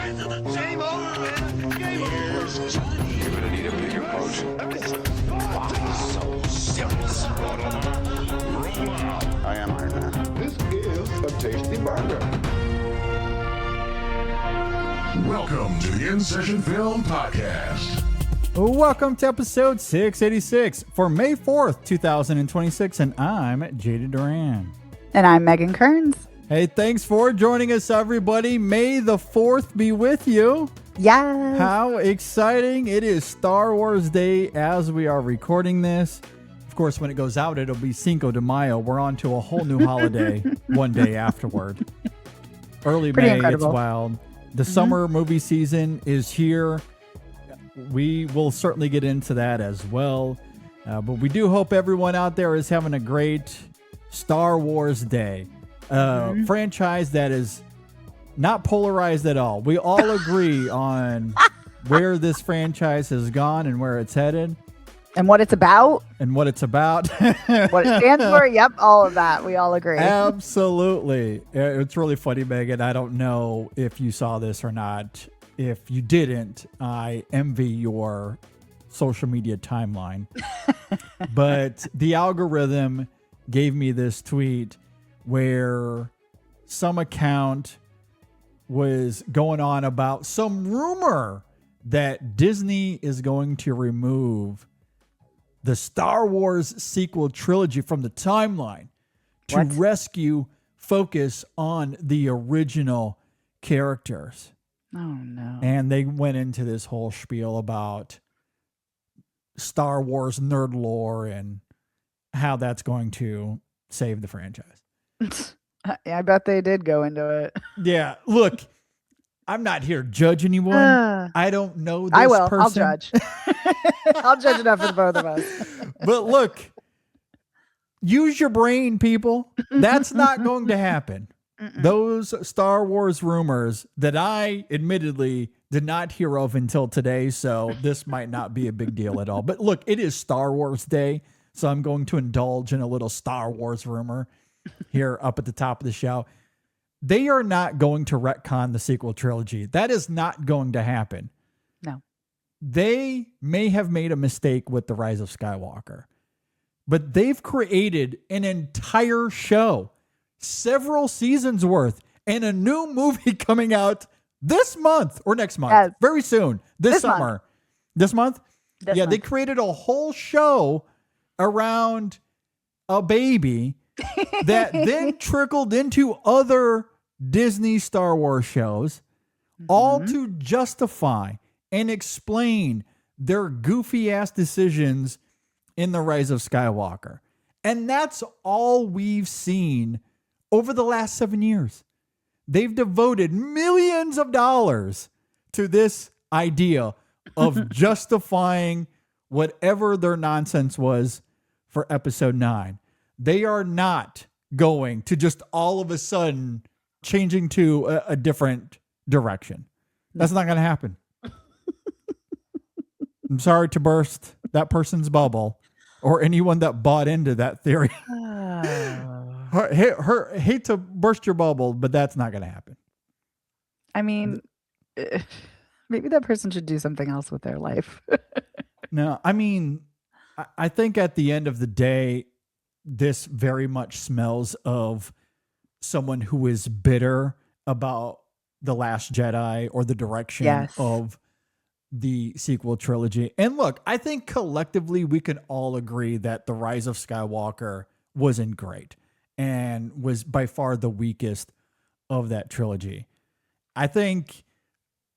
Game over, man. Game over. Johnny. You're gonna need a bigger potion. So serious. I am Iron Man. This is a tasty burger. Welcome to the In Session Film Podcast. Welcome to episode 686 for May 4th, 2026, and I'm Jada Duran. And I'm Megan Kearns. Hey, thanks for joining us, everybody. May the 4th be with you. Yeah. How exciting. It is Star Wars Day as we are recording this. Of course, when it goes out, it'll be Cinco de Mayo. We're on to a whole new holiday one day afterward. Early Pretty May, incredible. It's wild. The summer movie season is here. We will certainly get into that as well. But we do hope everyone out there is having a great Star Wars Day. Franchise that is not polarized at all. We all agree on where this franchise has gone and where it's headed. And what it's about. And what it's about. What it stands for. Yep, all of that. We all agree. Absolutely. It's really funny, Megan. I don't know if you saw this or not. If you didn't, I envy your social media timeline. But the algorithm gave me this tweet where some account was going on about some rumor that Disney is going to remove the Star Wars sequel trilogy from the timeline to rescue focus on the original characters. Oh, no. And they went into this whole spiel about Star Wars nerd lore and how that's going to save the franchise. I bet they did go into it. Yeah, look, I'm not here to judge anyone. I don't know this I will. person. I'll judge. I'll judge enough for the both of us. But look, use your brain, people. That's not going to happen. Those Star Wars rumors that I admittedly did not hear of until today, so this might not be a big deal at all. But look, it is Star Wars Day, so I'm going to indulge in a little Star Wars rumor here up at the top of the show. They are not going to retcon the sequel trilogy. That is not going to happen. No. They may have made a mistake with The Rise of Skywalker, but they've created an entire show, several seasons worth, and a new movie coming out this month or next month, Yes. very soon, this summer. month. This month? This yeah, month. they created a whole show around a baby that then trickled into other Disney Star Wars shows, all to justify and explain their goofy ass decisions in The Rise of Skywalker. And that's all we've seen over the last 7 years. They've devoted millions of dollars to this idea of justifying whatever their nonsense was for episode 9. They are not going to just all of a sudden changing to a different direction. That's not going to happen. I'm sorry to burst that person's bubble or anyone that bought into that theory. Hate to burst your bubble, but that's not going to happen. I mean, maybe that person should do something else with their life. No, I mean, I think at the end of the day, this very much smells of someone who is bitter about The Last Jedi or the direction of the sequel trilogy. And look, I think collectively we can all agree that The Rise of Skywalker wasn't great and was by far the weakest of that trilogy. I think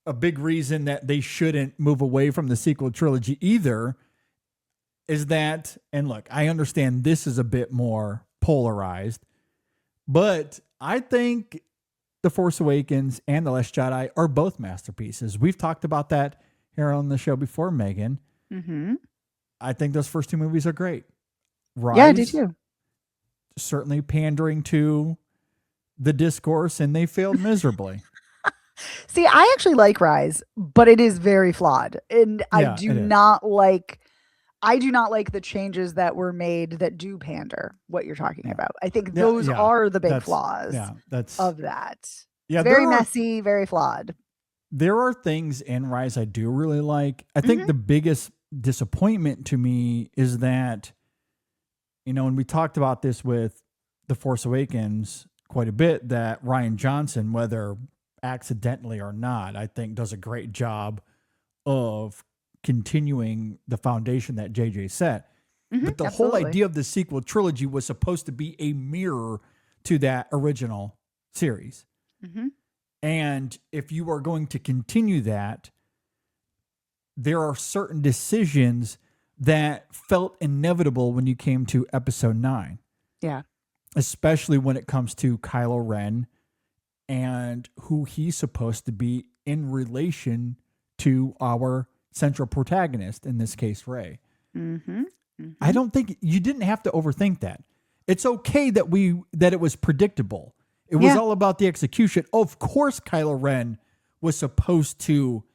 a big reason that they shouldn't move away from the sequel trilogy either is that, and look, I understand this is a bit more polarized, but I think The Force Awakens and The Last Jedi are both masterpieces. We've talked about that here on the show before, Megan. Mm-hmm. I think those first two movies are great. Rise, Yeah, I do too. certainly pandering to the discourse, and they failed miserably. See, I actually like Rise, but it is very flawed. And Yeah, I do it is. not like the changes that were made that do pander what you're talking about. I think those are the big flaws Yeah, that's of that. yeah. Very there are- messy, very flawed. there are things in Rise I do really like. I think the biggest disappointment to me is that, and we talked about this with The Force Awakens quite a bit, that Rian Johnson, whether accidentally or not, I think does a great job of continuing the foundation that JJ set. But the whole idea of the sequel trilogy was supposed to be a mirror to that original series. And if you are going to continue that, there are certain decisions that felt inevitable when you came to episode 9. Yeah. Especially when it comes to Kylo Ren and who he's supposed to be in relation to our central protagonist, in this case, Rey. I don't think you didn't have to overthink that. It's okay that it was predictable. It was all about the execution. Of course, Kylo Ren was supposed to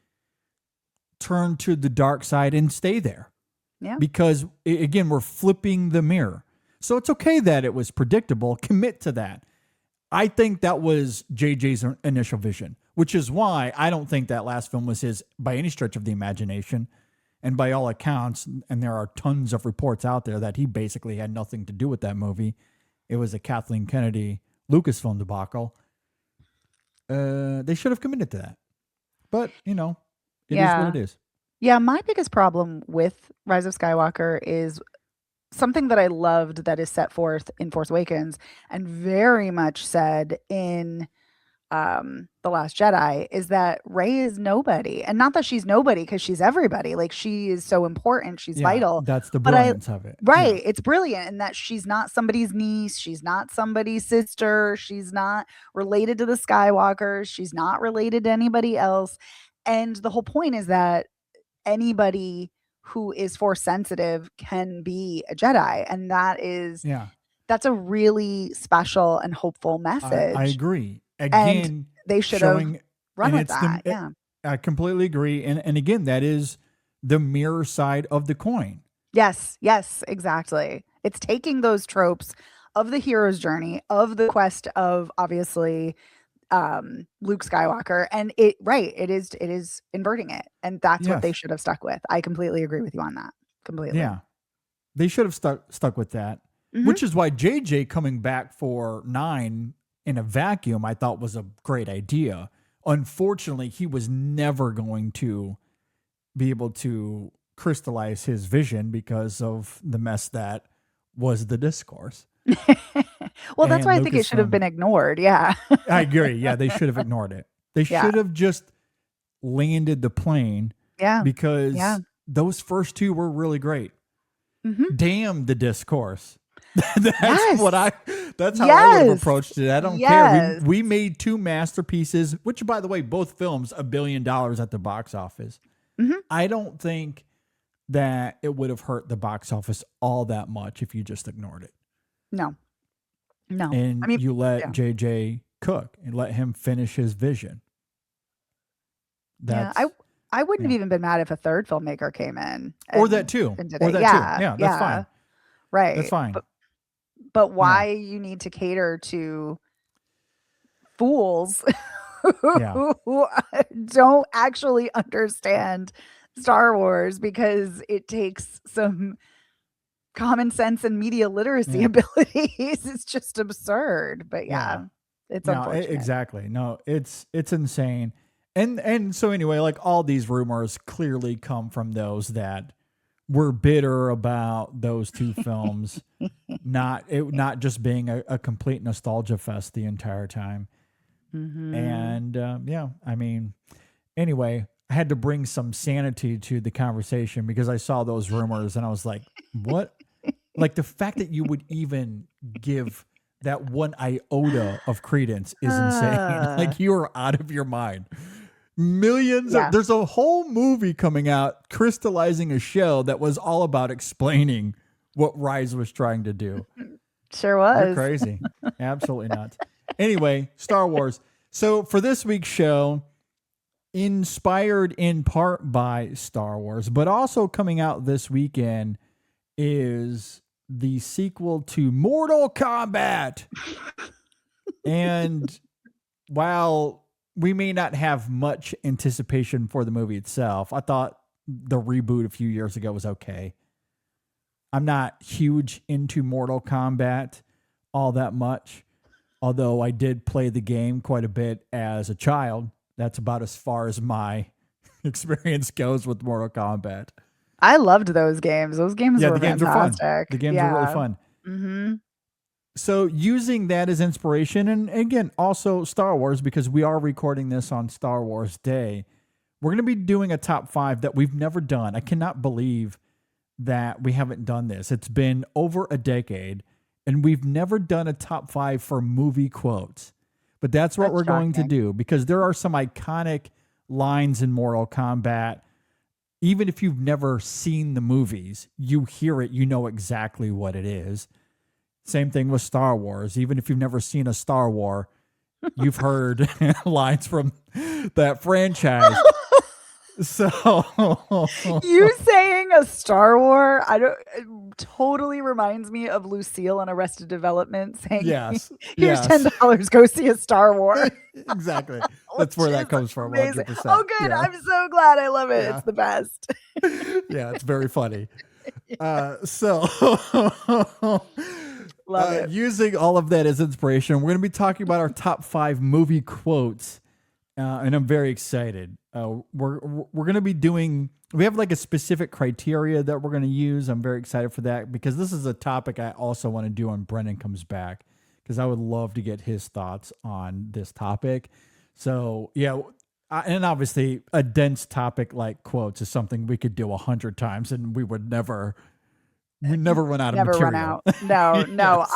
turn to the dark side and stay there. Yeah. Because again, we're flipping the mirror. So it's okay that it was predictable. Commit to that. I think that was JJ's initial vision, which is why I don't think that last film was his by any stretch of the imagination. And by all accounts, and there are tons of reports out there that he basically had nothing to do with that movie. It was a Kathleen Kennedy Lucasfilm debacle. They should have committed to that. But, it is what it is. Yeah, my biggest problem with Rise of Skywalker is something that I loved that is set forth in Force Awakens and very much said in The Last Jedi is that Rey is nobody. And not that she's nobody, because she's everybody. Like, she is so important. She's vital. That's the brilliance of it. Right. Yeah. It's brilliant. And that she's not somebody's niece. She's not somebody's sister. She's not related to the Skywalkers. She's not related to anybody else. And the whole point is that anybody who is Force sensitive can be a Jedi. And that's a really special and hopeful message. I agree. Again, and they should have run with that. I completely agree. And again, that is the mirror side of the coin. Yes, exactly. It's taking those tropes of the hero's journey, of the quest of obviously Luke Skywalker, and it is inverting it. And that's what they should have stuck with. I completely agree with you on that. Completely. Yeah. They should have stuck with that. Which is why JJ coming back for 9 in a vacuum, I thought was a great idea. Unfortunately, he was never going to be able to crystallize his vision because of the mess that was the discourse. Well, that's why I think it should have been ignored. Yeah. I agree. Yeah, they should have ignored it. They should have just landed the plane. Yeah. Because those first 2 were really great. Damn the discourse. That's how I would have approached it. I don't care. We made 2 masterpieces, which, by the way, both films $1 billion at the box office. I don't think that it would have hurt the box office all that much if you just ignored it. No. And you let JJ cook and let him finish his vision. I wouldn't have even been mad if a third filmmaker came in. Or that too. Yeah, that's fine. Right. That's fine. But why you need to cater to fools who don't actually understand Star Wars, because it takes some common sense and media literacy abilities. It's just absurd. But it's unfortunate. Exactly. No, it's insane. And so anyway, like, all these rumors clearly come from those that were bitter about those 2 films, not just being a complete nostalgia fest the entire time. And I mean, anyway, I had to bring some sanity to the conversation because I saw those rumors and I was like, what? Like, the fact that you would even give that one iota of credence is insane. Like, you are out of your mind. Millions of, there's a whole movie coming out crystallizing a show that was all about explaining what Rise was trying to do. Sure was. You're crazy. Absolutely nuts. Anyway, Star Wars. So for this week's show, inspired in part by Star Wars, but also coming out this weekend, is the sequel to Mortal Kombat. And while we may not have much anticipation for the movie itself. I thought the reboot a few years ago was okay. I'm not huge into Mortal Kombat all that much, although I did play the game quite a bit as a child. That's about as far as my experience goes with Mortal Kombat. I loved those games. Those games Yeah, were the games are fantastic. fun. The games are really fun. Mm-hmm. So using that as inspiration, and again, also Star Wars, because we are recording this on Star Wars Day, we're going to be doing a top 5 that we've never done. I cannot believe that we haven't done this. It's been over a decade, and we've never done a top 5 for movie quotes. But that's what we're going to do, because there are some iconic lines in Mortal Kombat. Even if you've never seen the movies, you hear it, you know exactly what it is. Same thing with Star Wars. Even if you've never seen a Star Wars, you've heard lines from that franchise. So you saying a Star Wars, it totally reminds me of Lucille in Arrested Development saying, yes, here's $10, go see a Star Wars. Exactly. That's where that comes from. 100%. Oh, good. Yeah. I'm so glad. I love it. Yeah. It's the best. Yeah, it's very funny. Love it. Using all of that as inspiration, we're going to be talking about our top 5 movie quotes, and I'm very excited. We're going to be doing. We have like a specific criteria that we're going to use. I'm very excited for that because this is a topic I also want to do when Brennan comes back, because I would love to get his thoughts on this topic. So yeah. And obviously, a dense topic like quotes is something we could do 100 times, and we never run out of material. Run out. No.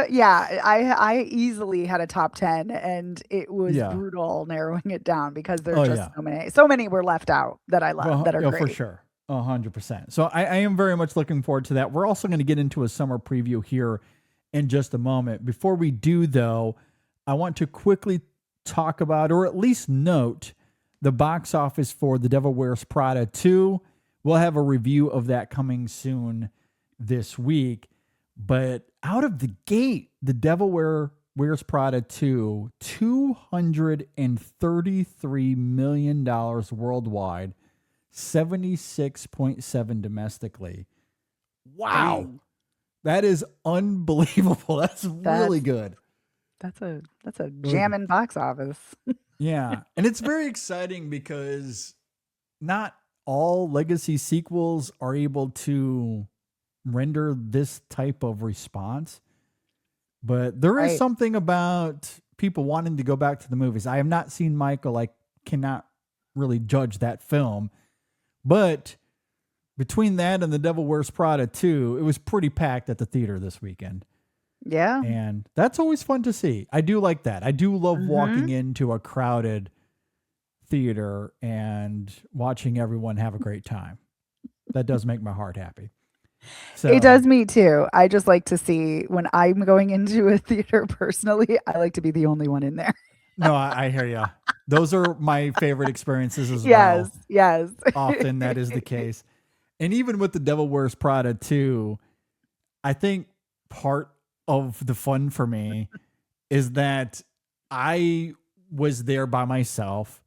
Yes. I easily had a top 10, and it was brutal narrowing it down because there's just so many were left out that I love that are great. For sure. 100%. So I am very much looking forward to that. We're also going to get into a summer preview here in just a moment. Before we do, though, I want to quickly talk about, or at least note, the box office for The Devil Wears Prada 2. We'll have a review of that coming soon this week. But out of the gate, The Devil Wears Prada 2, $233 million worldwide, 76.7 domestically. Wow. Dang. That is unbelievable. That's really good. That's a jamming box office. Yeah. And it's very exciting because not all legacy sequels are able to render this type of response. But there is something about people wanting to go back to the movies. I have not seen Michael. I cannot really judge that film. But between that and The Devil Wears Prada 2, it was pretty packed at the theater this weekend. Yeah. And that's always fun to see. I do like that. I do love walking into a crowded theater and watching everyone have a great time. That does make my heart happy. So, it does me too. I just like to see when I'm going into a theater personally, I like to be the only one in there. No, I hear you. Those are my favorite experiences as well. Yes. Often that is the case. And even with The Devil Wears Prada 2, I think part of the fun for me is that I was there by myself,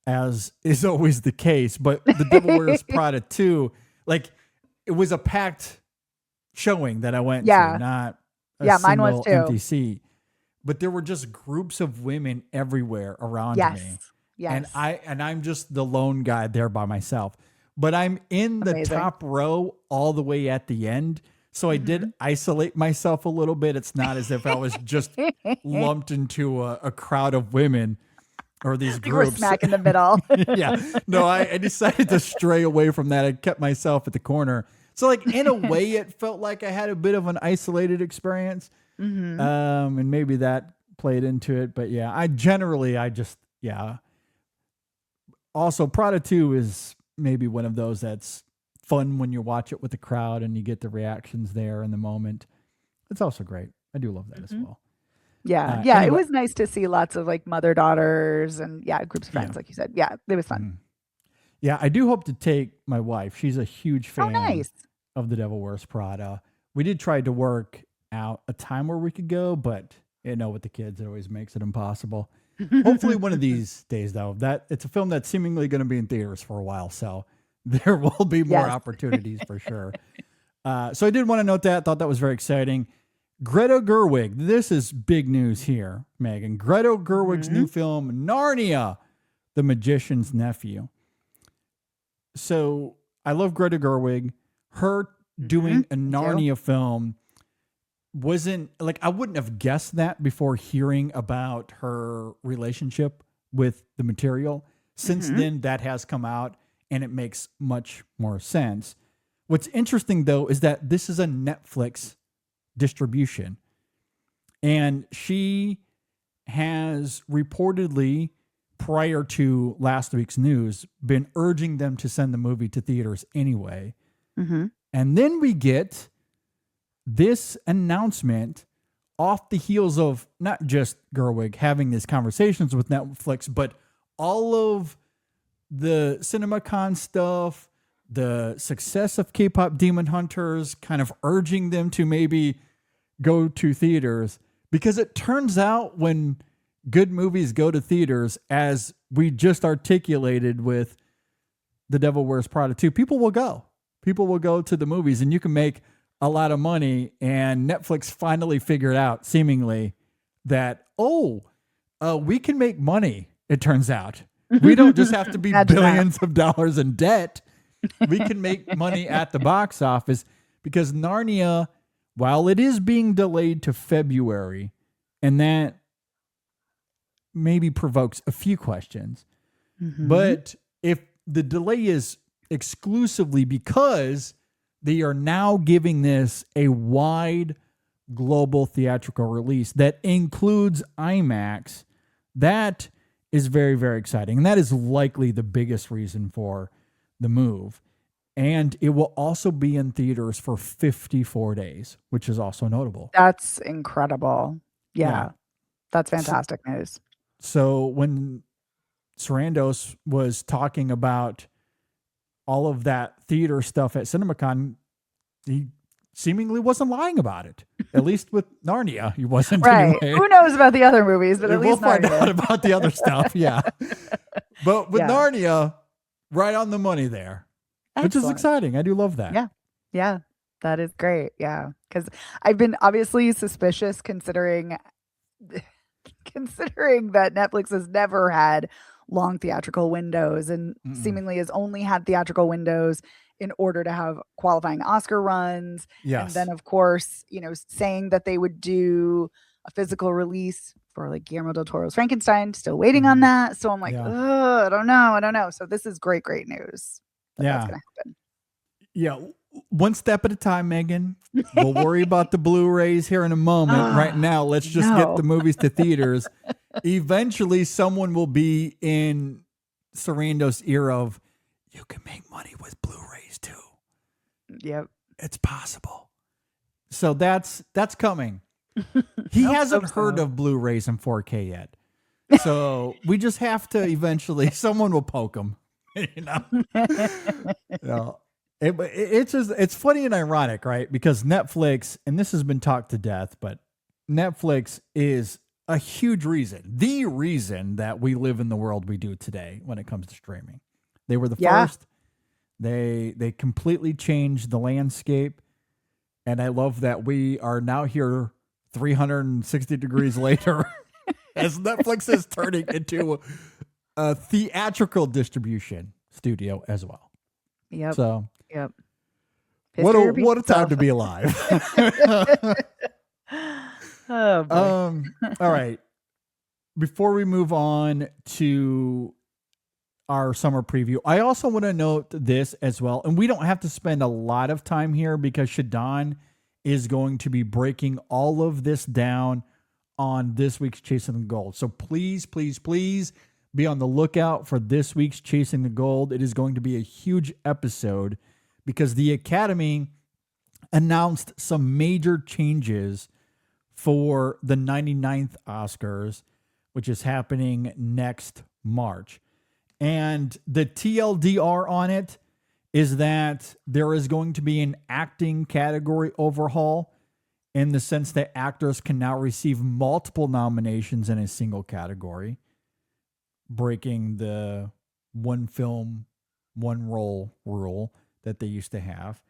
as is always the case. But The Devil Wears Prada 2, like, it was a packed showing that I went to, not a mine was too. Empty seat. But there were just groups of women everywhere around me. Yes. And I'm just the lone guy there by myself. But I'm in the top row all the way at the end. So I did isolate myself a little bit. It's not as if I was just lumped into a crowd of women or these groups. You were smack in the middle. Yeah. No, I decided to stray away from that. I kept myself at the corner. So like in a way, it felt like I had a bit of an isolated experience. And maybe that played into it. But yeah, Also, Prada 2 is maybe one of those that's fun when you watch it with the crowd and you get the reactions there in the moment. It's also great. I do love that as well. Yeah. Anyway. It was nice to see lots of like mother-daughters and groups of friends, like you said. Yeah, it was fun. Yeah, I do hope to take my wife. She's a huge fan of The Devil Wears Prada. We did try to work out a time where we could go, but You know, with the kids, it always makes it impossible. Hopefully one of these days, though, that it's a film that's seemingly going to be in theaters for a while. So there will be more Yes. opportunities for sure. So I did want to note that. Thought that was very exciting. Greta Gerwig. This is big news here, Megan. Greta Gerwig's new film, Narnia, The Magician's Nephew. So I love Greta Gerwig. Her doing a Narnia film wasn't like, I wouldn't have guessed that before hearing about her relationship with the material. Since then, that has come out and it makes much more sense. What's interesting, though, is that this is a Netflix distribution. And she has reportedly, prior to last week's news, been urging them to send the movie to theaters anyway. And then we get this announcement off the heels of not just Gerwig having these conversations with Netflix, but all of the CinemaCon stuff, the success of K-pop Demon Hunters, kind of urging them to maybe go to theaters. Because it turns out when good movies go to theaters, as we just articulated with The Devil Wears Prada 2, people will go. People will go to the movies and you can make a lot of money. And Netflix finally figured out, seemingly, that, we can make money, it turns out. We don't just have to be billions of dollars in debt. We can make money at the box office because Narnia, while it is being delayed to February, and that maybe provokes a few questions, but if the delay is exclusively because they are now giving this a wide global theatrical release that includes IMAX, that is very, very exciting. And that is likely the biggest reason for the move. And it will also be in theaters for 54 days, which is also notable. That's incredible. Yeah. That's fantastic news. So when Sarandos was talking about all of that theater stuff at CinemaCon, he seemingly wasn't lying about it. At least with Narnia, he wasn't. Right. Anyway. Who knows about the other movies, but at We'll least find Narnia. out about the other stuff. Yeah. But with Yeah. Narnia, right on the money there, which is Excellent. exciting. I do love that. Yeah. Yeah. That is great. Yeah. Because I've been obviously suspicious considering that Netflix has never had long theatrical windows and seemingly has only had theatrical windows in order to have qualifying Oscar runs. Yes. And then, of course, saying that they would do a physical release for like Guillermo del Toro's Frankenstein, still waiting on that. So I'm like, I don't know. So this is great news. That's going to happen. Yeah. One step at a time, Megan. We'll worry about the Blu-rays here in a moment. Right now, let's just get the movies to theaters. Eventually, someone will be in Sarando's ear of, you can make money with Blu-rays too. Yep. It's possible. So that's coming. He hasn't heard of Blu-rays in 4K yet. So we just have to eventually, someone will poke him. It's funny and ironic, right? Because Netflix, and this has been talked to death, but Netflix is a huge reason, the reason that we live in the world we do today when it comes to streaming. They were the first. They completely changed the landscape. And I love that we are now here 360 degrees later as Netflix is turning into a theatrical distribution studio as well. Yep. So, History repeats what a time itself. to be alive. Oh, boy. All right. Before we move on to our summer preview, I also want to note this as well. And we don't have to spend a lot of time here because Shadon is going to be breaking all of this down on this week's Chasing the Gold. So please, please, please be on the lookout for this week's Chasing the Gold. It is going to be a huge episode because the Academy announced some major changes for the 99th Oscars, which is happening next March. And the TLDR on it is that there is going to be an acting category overhaul in the sense that actors can now receive multiple nominations in a single category, breaking the one film, one role rule that they used to have.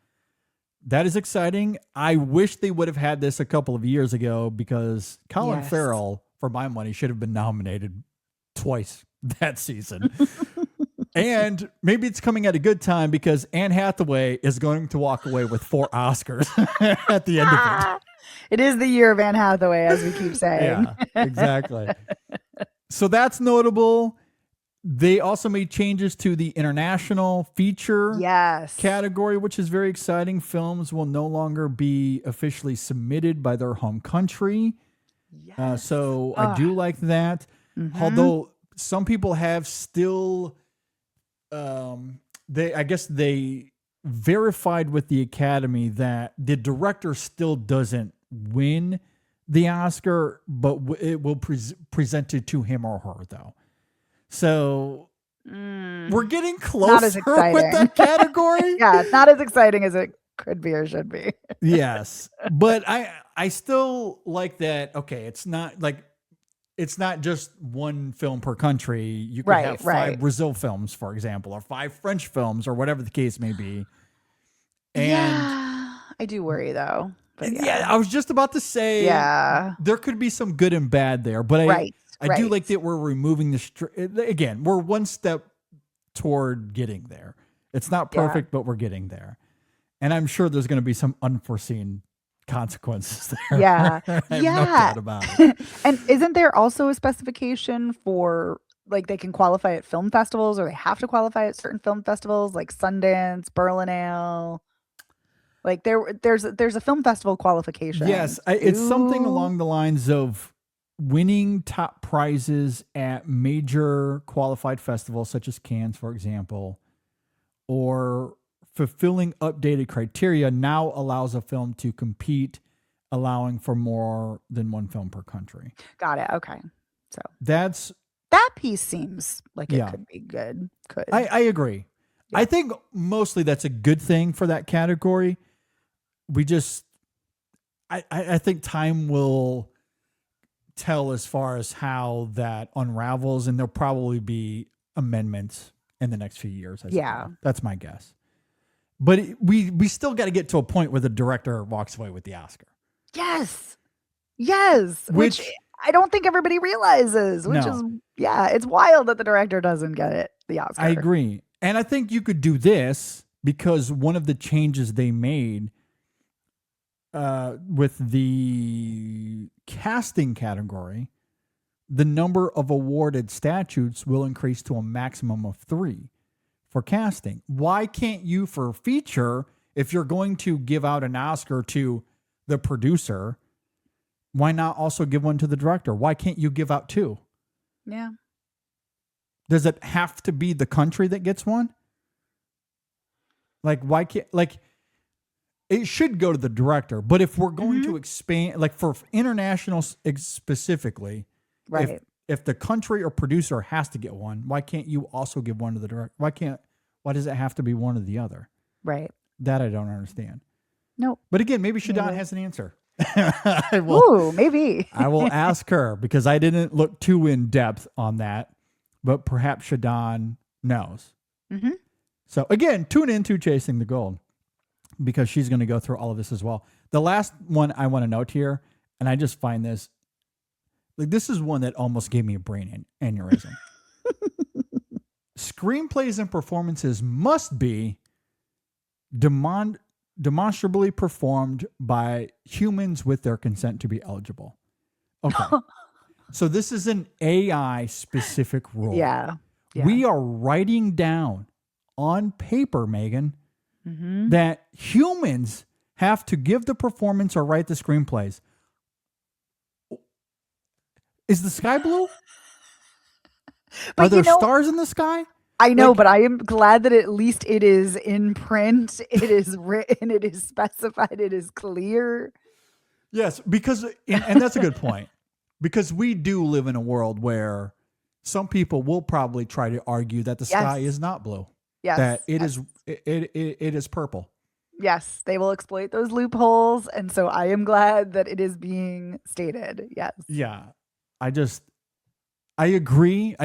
That is exciting. I wish they would have had this a couple of years ago, because Colin Farrell, for my money, should have been nominated twice that season. And maybe it's coming at a good time, because Anne Hathaway is going to walk away with 4 Oscars at the end of it. It is the year of Anne Hathaway, as we keep saying. Yeah, exactly. So that's notable. They also made changes to the international feature category, which is very exciting. Films will no longer be officially submitted by their home country. So I do like that. Although some people have still, I guess they verified with the Academy that the director still doesn't win the Oscar, but it will present it to him or her, though. So we're getting closer with that category. Yeah, it's not as exciting as it could be or should be. Yes. But I still like that. Okay, it's not just one film per country. You could have 5 Brazil films, for example, or 5 French films, or whatever the case may be. And I do worry, though. But I was just about to say, there could be some good and bad there, but I do like that we're removing again, we're one step toward getting there. It's not perfect, but we're getting there. And I'm sure there's going to be some unforeseen consequences there. Yeah. I have no doubt about it. And isn't there also a specification for, like, they can qualify at film festivals, or they have to qualify at certain film festivals like Sundance, Berlinale? Like there's a film festival qualification. Yes, it's something along the lines of winning top prizes at major qualified festivals such as Cannes, for example, or fulfilling updated criteria now allows a film to compete, allowing for more than one film per country. Got it. Okay. So that piece seems like it could be good. I agree. Yeah. I think mostly that's a good thing for that category. I think time will tell as far as how that unravels, and there'll probably be amendments in the next few years. That's my guess. But we still got to get to a point where the director walks away with the Oscar. Yes. Which I don't think everybody realizes. Which is it's wild that the director doesn't get it, the Oscar. I agree, and I think you could do this because one of the changes they made with the casting category, the number of awarded statutes will increase to a maximum of 3 for casting. Why can't you, for feature, if you're going to give out an Oscar to the producer, why not also give one to the director? Why can't you give out 2? Yeah. Does it have to be the country that gets one? Like, why can't, like, it should go to the director, but if we're going to expand, like for international specifically, if the country or producer has to get one, why can't you also give one to the director? Why does it have to be one or the other? Right. That I don't understand. No. But again, maybe Shadon has an answer. Maybe. I will ask her, because I didn't look too in depth on that, but perhaps Shadon knows. So again, tune into Chasing the Gold, because she's going to go through all of this as well. The last one I want to note here, and I just find this, like, this is one that almost gave me a brain aneurysm. Screenplays and performances must be demonstrably performed by humans with their consent to be eligible. Okay. So this is an AI specific rule. Yeah. We are writing down on paper, Megan, that humans have to give the performance or write the screenplays. Is the sky blue? Are there stars in the sky? I know, but I am glad that at least it is in print. It is written. It is specified. It is clear. Yes, because, and that's a good point, because we do live in a world where some people will probably try to argue that the sky is not blue. Yes. That it is purple. Yes, they will exploit those loopholes, and so I am glad that it is being stated. Yes. Yeah. I agree.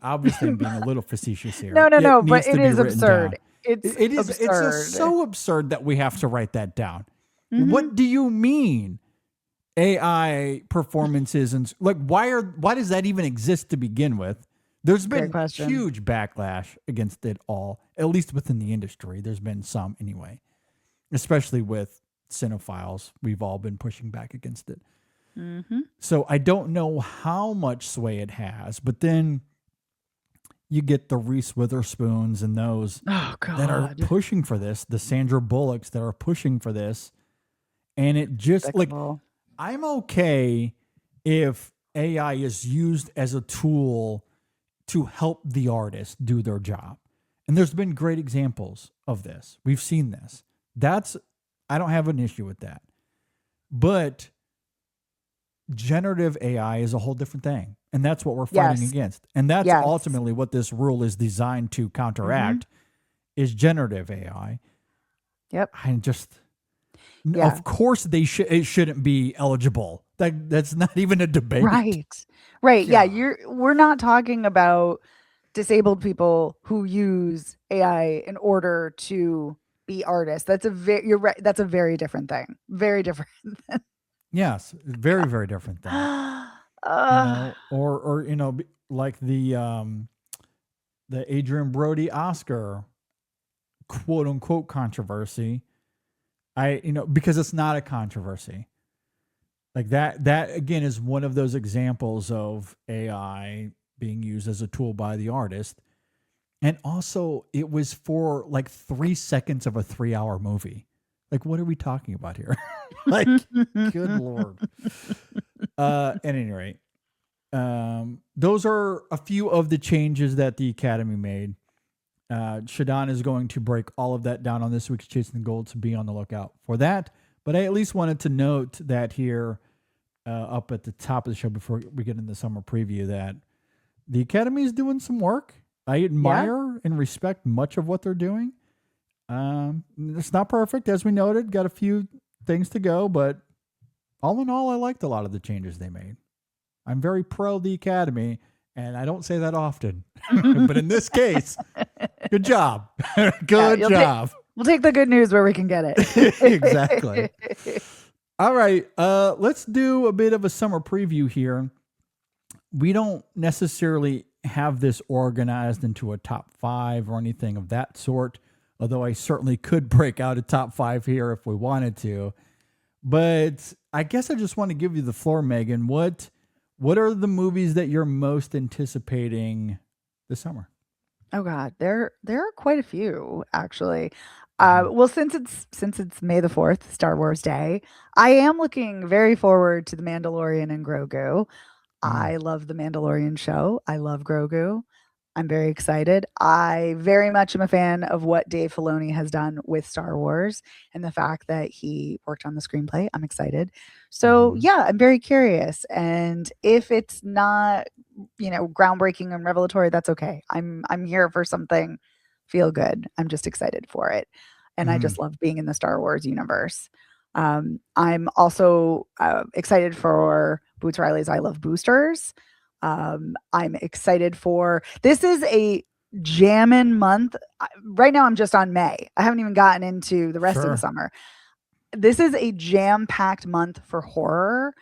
Obviously, I'm being a little facetious here. No, It but needs to it be is written absurd. down. It's It's just absurd. so absurd that we have to write that down. Mhm. What do you mean AI performances and like why does that even exist to begin with? There's Great been question. huge backlash against it all, at least within the industry. There's been some anyway, especially with cinephiles. We've all been pushing back against it. Mm-hmm. So I don't know how much sway it has, but then you get the Reese Witherspoons and those Oh that are God. pushing for this, the Sandra Bullocks that are pushing for this. And it just like, Despicable. I'm okay if AI is used as a tool to help the artist do their job. And there's been great examples of this. We've seen this. I don't have an issue with that. But generative AI is a whole different thing. And that's what we're fighting Yes. against. And that's Yes. ultimately what this rule is designed to counteract is generative AI. Yep. I just Yeah. of course it shouldn't be eligible. That's not even a debate. Right. Yeah. Yeah. We're not talking about disabled people who use AI in order to be artists. You're right. That's a very different thing. Very different. Yes, very very different thing. Or like the Adrian Brody Oscar quote unquote controversy. Because it's not a controversy. Like that again is one of those examples of AI being used as a tool by the artist. And also it was for like 3 seconds of a 3-hour movie. Like, what are we talking about here? Like, good Lord. At any rate, those are a few of the changes that the Academy made. Shadon is going to break all of that down on this week's Chasing the Gold, so be on the lookout for that. But I at least wanted to note that here up at the top of the show before we get into the summer preview that the Academy is doing some work. I admire and respect much of what they're doing. It's not perfect, as we noted. Got a few things to go, but all in all, I liked a lot of the changes they made. I'm very pro the Academy, and I don't say that often. But in this case, good job. Good job. We'll take the good news where we can get it. Exactly. All right. Let's do a bit of a summer preview here. We don't necessarily have this organized into a top 5 or anything of that sort, although I certainly could break out a top 5 here if we wanted to. But I guess I just want to give you the floor, Megan. What are the movies that you're most anticipating this summer? Oh God, there are quite a few actually. Well, since it's May the 4th, Star Wars Day, I am looking very forward to The Mandalorian and Grogu. I love The Mandalorian show. I love Grogu. I'm very excited. I very much am a fan of what Dave Filoni has done with Star Wars and the fact that he worked on the screenplay. I'm excited. So yeah, I'm very curious. And if it's not, groundbreaking and revelatory, that's okay. I'm here for something feel good. I'm just excited for it. And I just love being in the Star Wars universe. I'm also excited for Boots Riley's I Love Boosters. I'm excited for this is a jammin' month. Right now I'm just on May. I haven't even gotten into the rest of the summer. This is a jam-packed month for horror.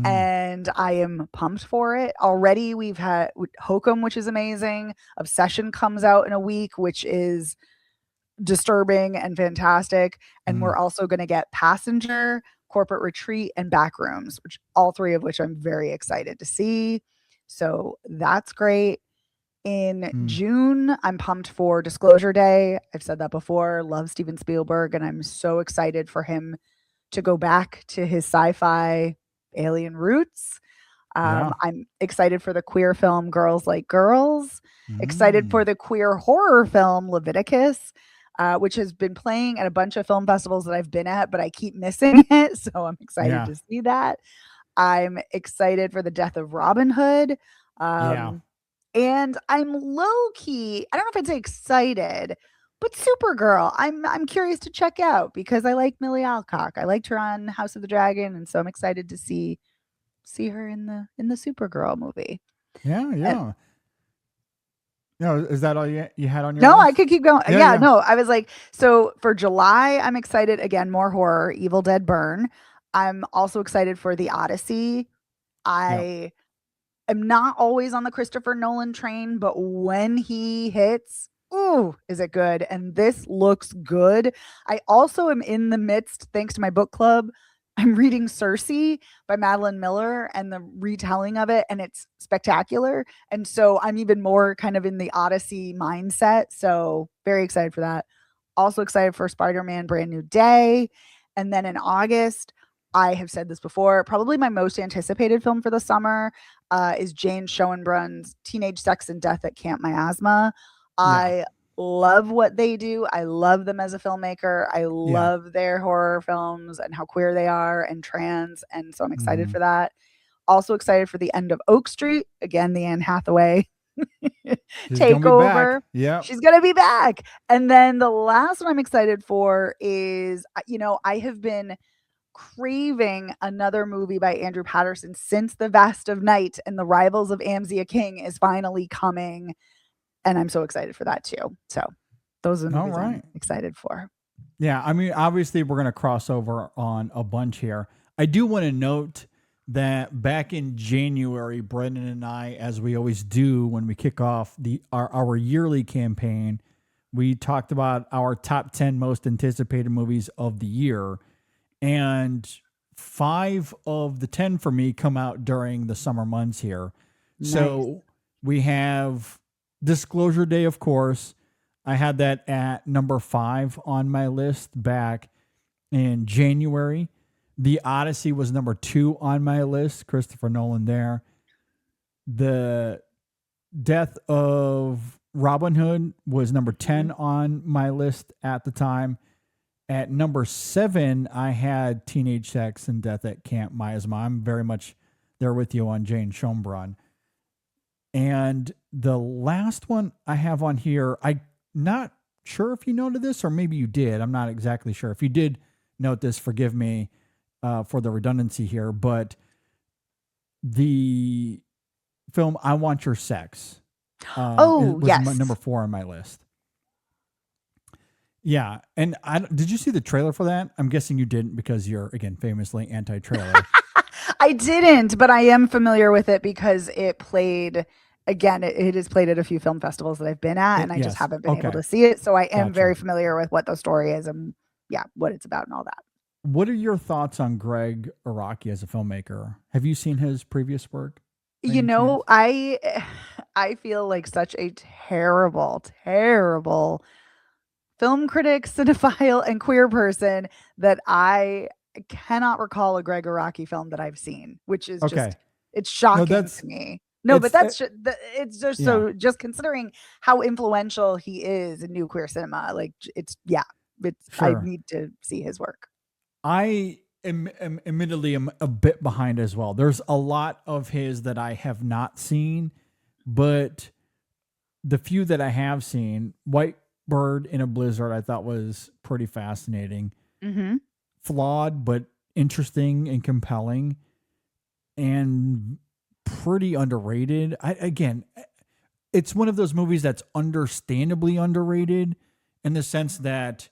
And I am pumped for it. Already we've had Hokum, which is amazing. Obsession comes out in a week, which is disturbing and fantastic. And we're also going to get Passenger, Corporate Retreat, and Backrooms, which all 3 of which I'm very excited to see. So that's great. In June, I'm pumped for Disclosure Day. I've said that before. Love Steven Spielberg, and I'm so excited for him to go back to his sci-fi alien roots. I'm excited for the queer film Girls Like Girls. Excited for the queer horror film Leviticus, which has been playing at a bunch of film festivals that I've been at, but I keep missing it. So I'm excited to see that. I'm excited for The Death of Robin Hood. And I'm low key, I don't know if I'd say excited, But Supergirl, I'm curious to check out because I like Millie Alcock. I liked her on House of the Dragon, and so I'm excited to see her in the Supergirl movie. Yeah, yeah. No, is that all you had on your No, list? I could keep going. Yeah, Yeah, yeah. no, I was like, so for July, I'm excited again, more horror, Evil Dead Burn. I'm also excited for The Odyssey. Yeah. I am not always on the Christopher Nolan train, but when he hits, ooh, is it good? And this looks good. I also am in the midst, thanks to my book club. I'm reading Circe by Madeline Miller and the retelling of it, and it's spectacular. And so I'm even more kind of in the Odyssey mindset. So very excited for that. Also excited for Spider-Man Brand New Day. And then in August, I have said this before, probably my most anticipated film for the summer is Jane Schoenbrun's Teenage Sex and Death at Camp Miasma. I love what they do. I love them as a filmmaker. I love their horror films and how queer they are and trans. And so I'm excited for that. Also excited for The End of Oak Street. Again, the Anne Hathaway takeover. Yeah. She's going to be back. And then the last one I'm excited for is, I have been craving another movie by Andrew Patterson since The Vast of Night, and The Rivals of Amzia King is finally coming. And I'm so excited for that too. So those are the movies I'm excited for. Yeah, I mean, obviously we're going to cross over on a bunch here. I do want to note that back in January, Brendan and I, as we always do when we kick off our yearly campaign, we talked about our top 10 most anticipated movies of the year. And 5 of the 10 for me come out during the summer months here. Nice. So we have Disclosure Day, of course. I had that at number 5 on my list back in January. The Odyssey was number 2 on my list. Christopher Nolan there. The Death of Robin Hood was number 10 on my list at the time. At number 7, I had Teenage Sex and Death at Camp Miasma. I'm very much there with you on Jane Schoenbrunn. And the last one I have on here, I'm not sure if you noted this, or maybe you did. I'm not exactly sure. If you did note this, forgive me for the redundancy here, but the film I Want Your Sex was yes. number 4 on my list. Yeah, and did you see the trailer for that? I'm guessing you didn't because you're, again, famously anti-trailer. I didn't, but I am familiar with it because it played, again, it is played at a few film festivals that I've been at, and I just haven't been able to see it. So I am very familiar with what the story is and what it's about and all that. What are your thoughts on Greg Araki as a filmmaker? Have you seen his previous work? I feel like such a terrible, terrible film critic, cinephile, and queer person that I cannot recall a Greg Araki film that I've seen, which is just, it's shocking to me. No, but it's just so, just considering how influential he is in new queer cinema, like I need to see his work. I am admittedly a bit behind as well. There's a lot of his that I have not seen, but the few that I have seen, White Bird in a Blizzard, I thought was pretty fascinating. Mm-hmm. Flawed, but interesting and compelling, and pretty underrated. It's one of those movies that's understandably underrated in the sense that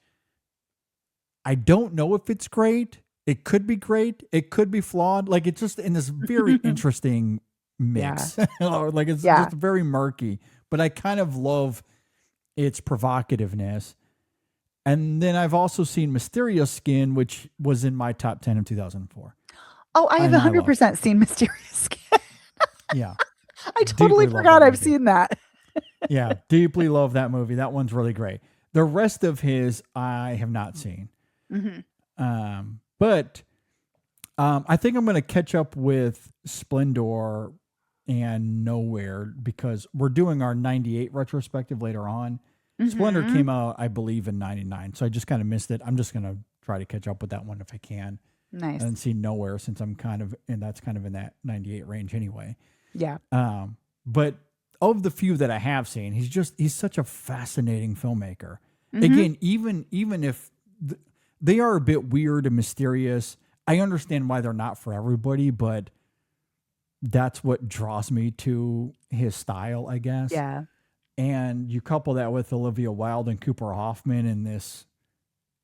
I don't know if it's great. It could be great. It could be flawed. Like, it's just in this very interesting mix. Like, it's just very murky, but I kind of love its provocativeness. And then I've also seen Mysterious Skin, which was in my top 10 of 2004. Oh, I have 100% seen Mysterious Skin. Yeah. I totally forgot I've seen that. Yeah. Deeply love that movie. That one's really great. The rest of his, I have not seen. Mm-hmm. But I think I'm going to catch up with Splendor and Nowhere because we're doing our 98 retrospective later on. Mm-hmm. Splendor came out, I believe, in 99. So I just kind of missed it. I'm just going to try to catch up with that one if I can. Nice. And see Nowhere since I'm that's kind of in that 98 range anyway. Yeah. But of the few that I have seen, he's such a fascinating filmmaker. Again, even if they are a bit weird and mysterious, I understand why they're not for everybody, but that's what draws me to his style, I guess. Yeah. And you couple that with Olivia Wilde and Cooper Hoffman in this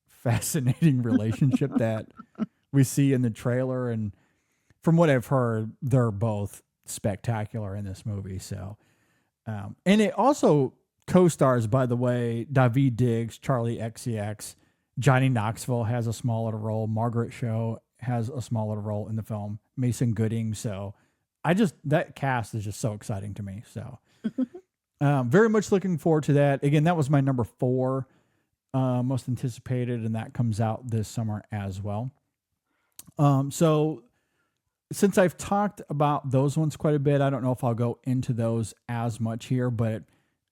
fascinating relationship that we see in the trailer. And from what I've heard, they're both spectacular in this movie. So, and it also co-stars, by the way, Daveed Diggs, Charlie XCX, Johnny Knoxville has a small little role. Margaret Cho has a small little role in the film. Mason Gooding. So that cast is just so exciting to me. So very much looking forward to that. Again, that was my number 4 most anticipated, and that comes out this summer as well. So since I've talked about those ones quite a bit, I don't know if I'll go into those as much here, but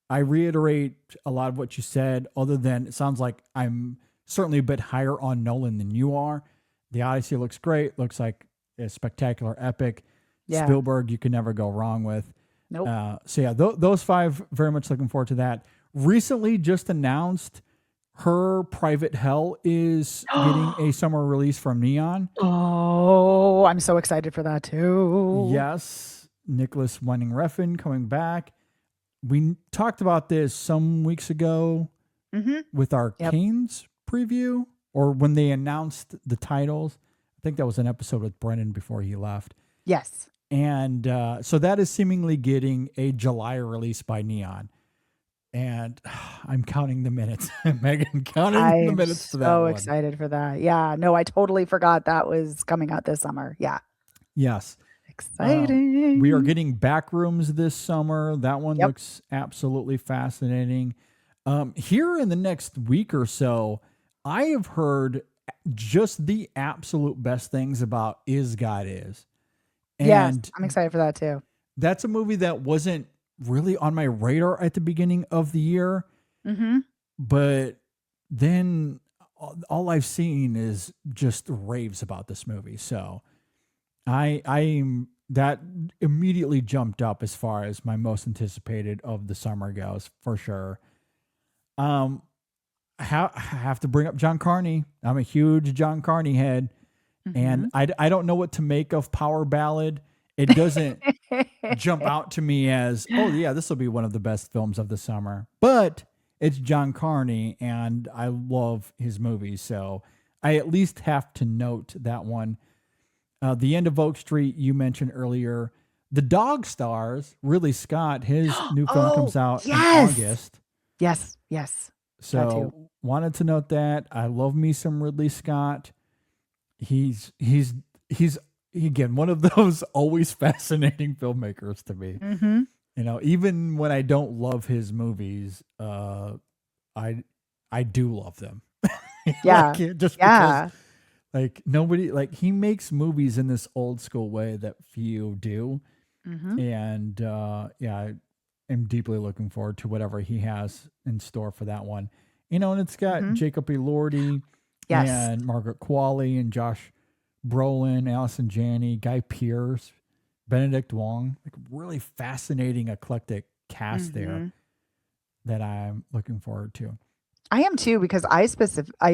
I reiterate a lot of what you said, other than it sounds like I'm certainly a bit higher on Nolan than you are. The Odyssey looks great. Looks like a spectacular epic. Yeah. Spielberg, you can never go wrong with. Nope. So yeah, those 5, very much looking forward to that. Recently just announced Her Private Hell is getting a summer release from Neon. Oh, I'm so excited for that too. Yes. Nicholas Winding Refn coming back. We talked about this some weeks ago with our Canes preview, or when they announced the titles. I think that was an episode with Brennan before he left. Yes. And so that is seemingly getting a July release by Neon. And I'm counting the minutes. Megan, counting the minutes to that so one. excited for that. Yeah. No, I totally forgot that was coming out this summer. Yeah. Yes. Exciting. We are getting Backrooms this summer. That one looks absolutely fascinating. Here in the next week or so, I have heard just the absolute best things about Is God Is. And yes, I'm excited for that too. That's a movie that wasn't really on my radar at the beginning of the year. But then all I've seen is just raves about this movie. So that immediately jumped up as far as my most anticipated of the summer goes, for sure. I have to bring up John Carney. I'm a huge John Carney head, and I don't know what to make of Power Ballad. It doesn't jump out to me as, oh yeah, this will be one of the best films of the summer. But it's John Carney, and I love his movies, so I at least have to note that one. The End of Oak Street, you mentioned earlier. The Dog Stars, Ridley Scott, his new film comes out in August. Yes. So wanted to note that. I love me some Ridley Scott. He's again one of those always fascinating filmmakers to me. You know, even when I don't love his movies, I do love them. Yeah. Because like nobody, like he makes movies in this old school way that few do. And I am deeply looking forward to whatever he has in store for that one. You know, and it's got Jacob Elordi and Margaret Qualley and Josh Brolin, Allison Janney, Guy Pearce, Benedict Wong. Like really fascinating, eclectic cast there that I'm looking forward to. I am too, because I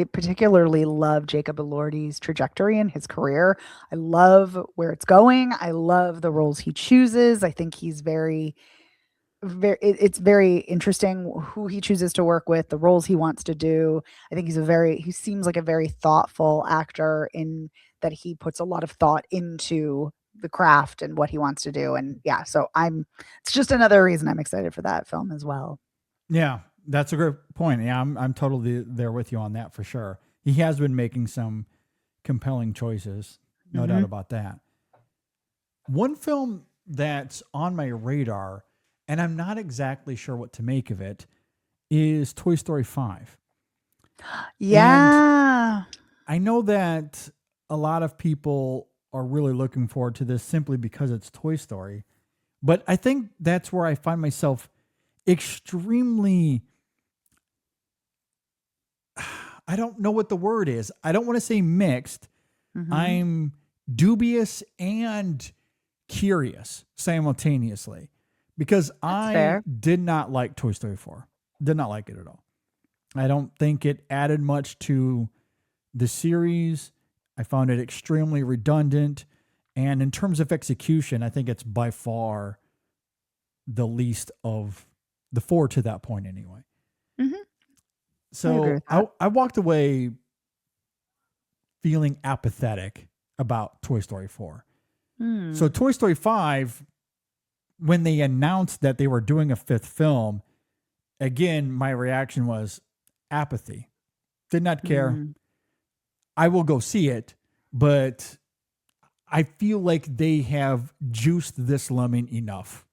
particularly love Jacob Elordi's trajectory in his career. I love where it's going. I love the roles he chooses. I think he's it's very interesting who he chooses to work with, the roles he wants to do. I think he seems like a very thoughtful actor, in that he puts a lot of thought into the craft and what he wants to do. And yeah, so it's just another reason I'm excited for that film as well. Yeah, that's a great point. Yeah, I'm totally there with you on that for sure. He has been making some compelling choices, no doubt about that. One film that's on my radar, and I'm not exactly sure what to make of it, is Toy Story 5. Yeah. And I know that a lot of people are really looking forward to this simply because it's Toy Story. But I think that's where I find myself extremely, I don't know what the word is. I don't want to say mixed. I'm dubious and curious simultaneously, because I did not like Toy Story 4. Did not like it at all. I don't think it added much to the series. I found it extremely redundant. And in terms of execution, I think it's by far the least of the four to that point anyway. Mm-hmm. I agree So with that. I walked away feeling apathetic about Toy Story 4. So Toy Story 5, when they announced that they were doing a fifth film, again, my reaction was apathy. Did not care. I will go see it, but I feel like they have juiced this lemon enough.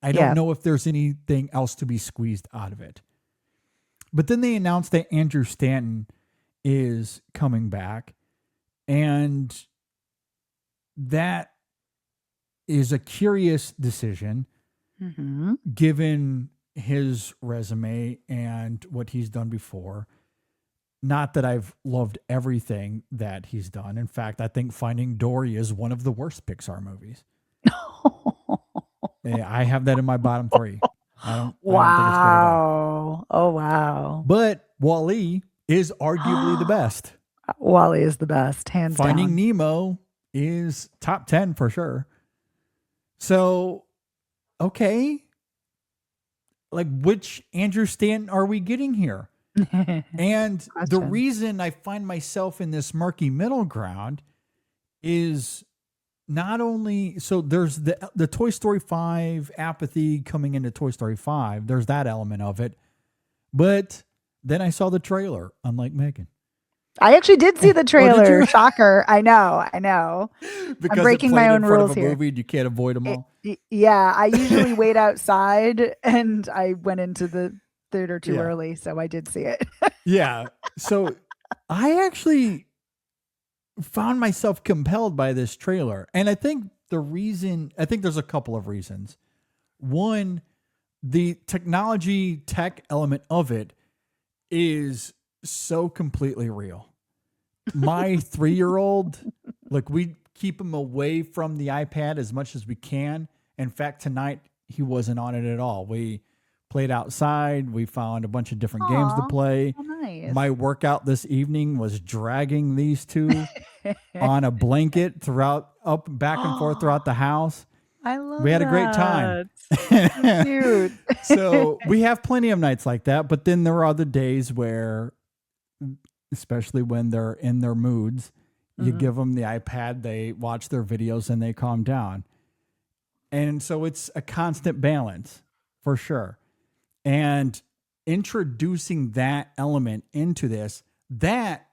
I don't know if there's anything else to be squeezed out of it. But then they announced that Andrew Stanton is coming back, and that is a curious decision given his resume and what he's done before. Not that I've loved everything that he's done. In fact, I think Finding Dory is one of the worst Pixar movies. I have that in my bottom three. I don't think it's good at all. Wow. Oh, wow. But Wall-E is arguably the best. Wall-E is the best, hands Finding down. Nemo is top 10 for sure. So, okay. Like, which Andrew Stanton are we getting here? And the Question. reason I find myself in this murky middle ground is not only, so there's the Toy Story 5 apathy coming into Toy Story 5. There's that element of it. But then I saw the trailer, unlike Megan. I actually did see the did trailer. you? Shocker. I know. Because breaking it my played own in front rules of a here. movie and you can't avoid them all. Yeah, I usually wait outside, and I went into the theater too Yeah. early, so I did see it. Yeah. So I actually found myself compelled by this trailer. And I think there's a couple of reasons. One, the tech element of it is so completely real. My 3-year-old, look, we keep him away from the iPad as much as we can. In fact, tonight he wasn't on it at all. We played outside. We found a bunch of different games to Aw, play. Oh, nice. My workout this evening was dragging these two on a blanket back and forth throughout the house. I love We had a great time. that. Cute. So we have plenty of nights like that, but then there are other days where, especially when they're in their moods, you give them the iPad, they watch their videos and they calm down. And so it's a constant balance for sure. And introducing that element into this, that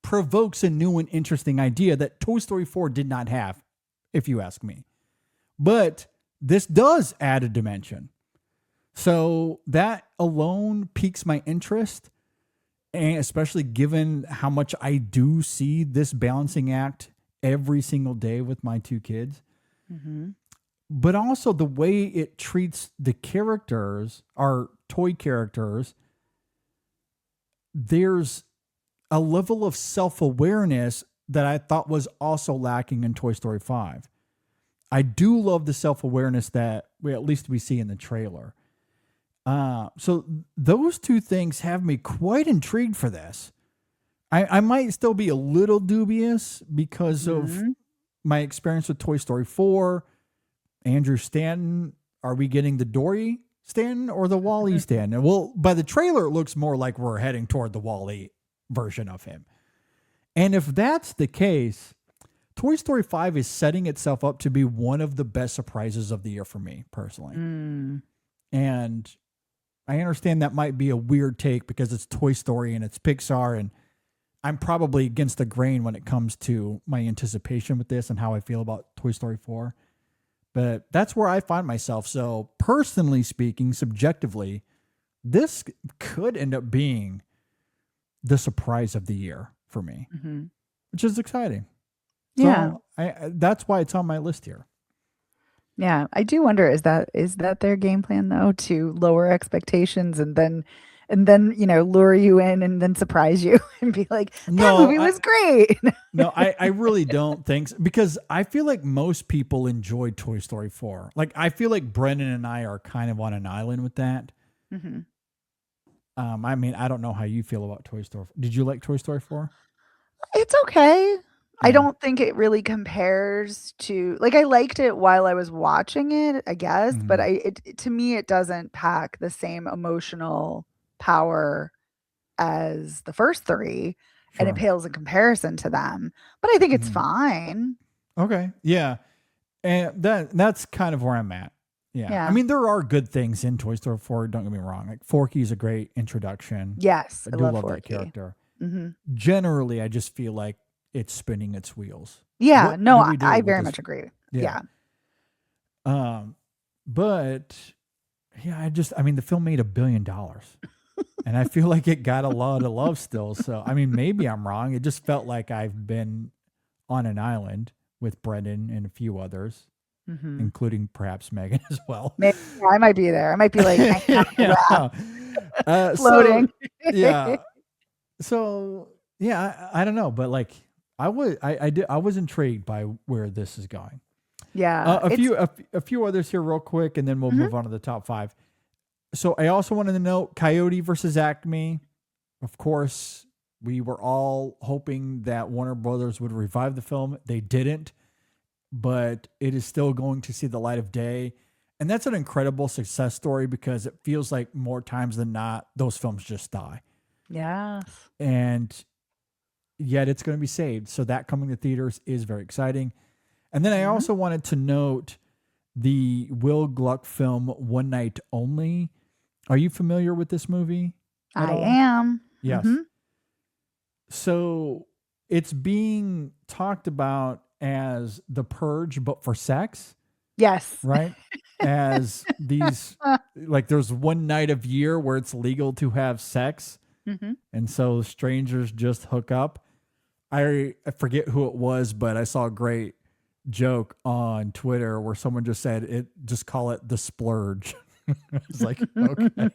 provokes a new and interesting idea that Toy Story 4 did not have, if you ask me. But this does add a dimension. So that alone piques my interest, and especially given how much I do see this balancing act every single day with my two kids. But also the way it treats the characters, our toy characters, there's a level of self-awareness that I thought was also lacking in Toy Story 5. I do love the self-awareness that we see in the trailer. So those two things have me quite intrigued for this. I might still be a little dubious because of my experience with Toy Story 4. Andrew Stanton, are we getting the Dory Stanton or the Wall-E Stanton? Well, by the trailer, it looks more like we're heading toward the Wall-E version of him. And if that's the case, Toy Story 5 is setting itself up to be one of the best surprises of the year for me personally. And I understand that might be a weird take because it's Toy Story and it's Pixar, and I'm probably against the grain when it comes to my anticipation with this and how I feel about Toy Story 4. But that's where I find myself. So personally speaking, subjectively, this could end up being the surprise of the year for me, which is exciting. Yeah. So that's why it's on my list here. Yeah. I do wonder, is that their game plan though, to lower expectations and then lure you in and then surprise you and be like, that movie was great. No, I really don't think so, because I feel like most people enjoyed Toy Story 4. Like, I feel like Brendan and I are kind of on an island with that. I mean, I don't know how you feel about Toy Story. Did you like Toy Story 4? It's okay. I Yeah. don't think it really compares to like I liked it while I was watching it, I guess, but Mhm. to me it doesn't pack the same emotional power as the first 3 and it Sure. pales in comparison to them. But I think it's Mhm. fine. Okay. Yeah. And that's kind of where I'm at. Yeah. I Yeah. mean, there are good things in Toy Story 4. Don't get me wrong. Like Forky's a great introduction. Yes, I I do love love that Forky. character. Hmm. Generally, I just feel like it's spinning its wheels. Yeah, What no, do we do I with very this? much agree. Yeah. Yeah. But yeah, I mean, the film made $1 billion. And I feel like it got a lot of love still. So, I mean, maybe I'm wrong. It just felt like I've been on an island with Brendan and a few others, Hmm. including perhaps Megan as well. Maybe I might be there. I might be like hanging out on the raft, Yeah. floating. Yeah. So yeah, I don't know, but like I was intrigued by where this is going. Yeah, A few others here real quick, and then we'll Mhm. move on to the top 5. So I also wanted to note Coyote versus Acme. Of course, we were all hoping that Warner Brothers would revive the film. They didn't, but it is still going to see the light of day. And that's an incredible success story because it feels like more times than not, those films just die. Yes. And yet it's going to be saved. So that coming to theaters is very exciting. And then I Mhm. also wanted to note the Will Gluck film One Night Only. Are you familiar with this movie at I all? am. Yes. Mhm. So it's being talked about as The Purge, but for sex, Yes. right? As these, like, there's one night of year where it's legal to have sex. Mhm. And so strangers just hook up. I forget who it was, but I saw a great joke on Twitter where someone just said just call it the splurge. It's like, okay.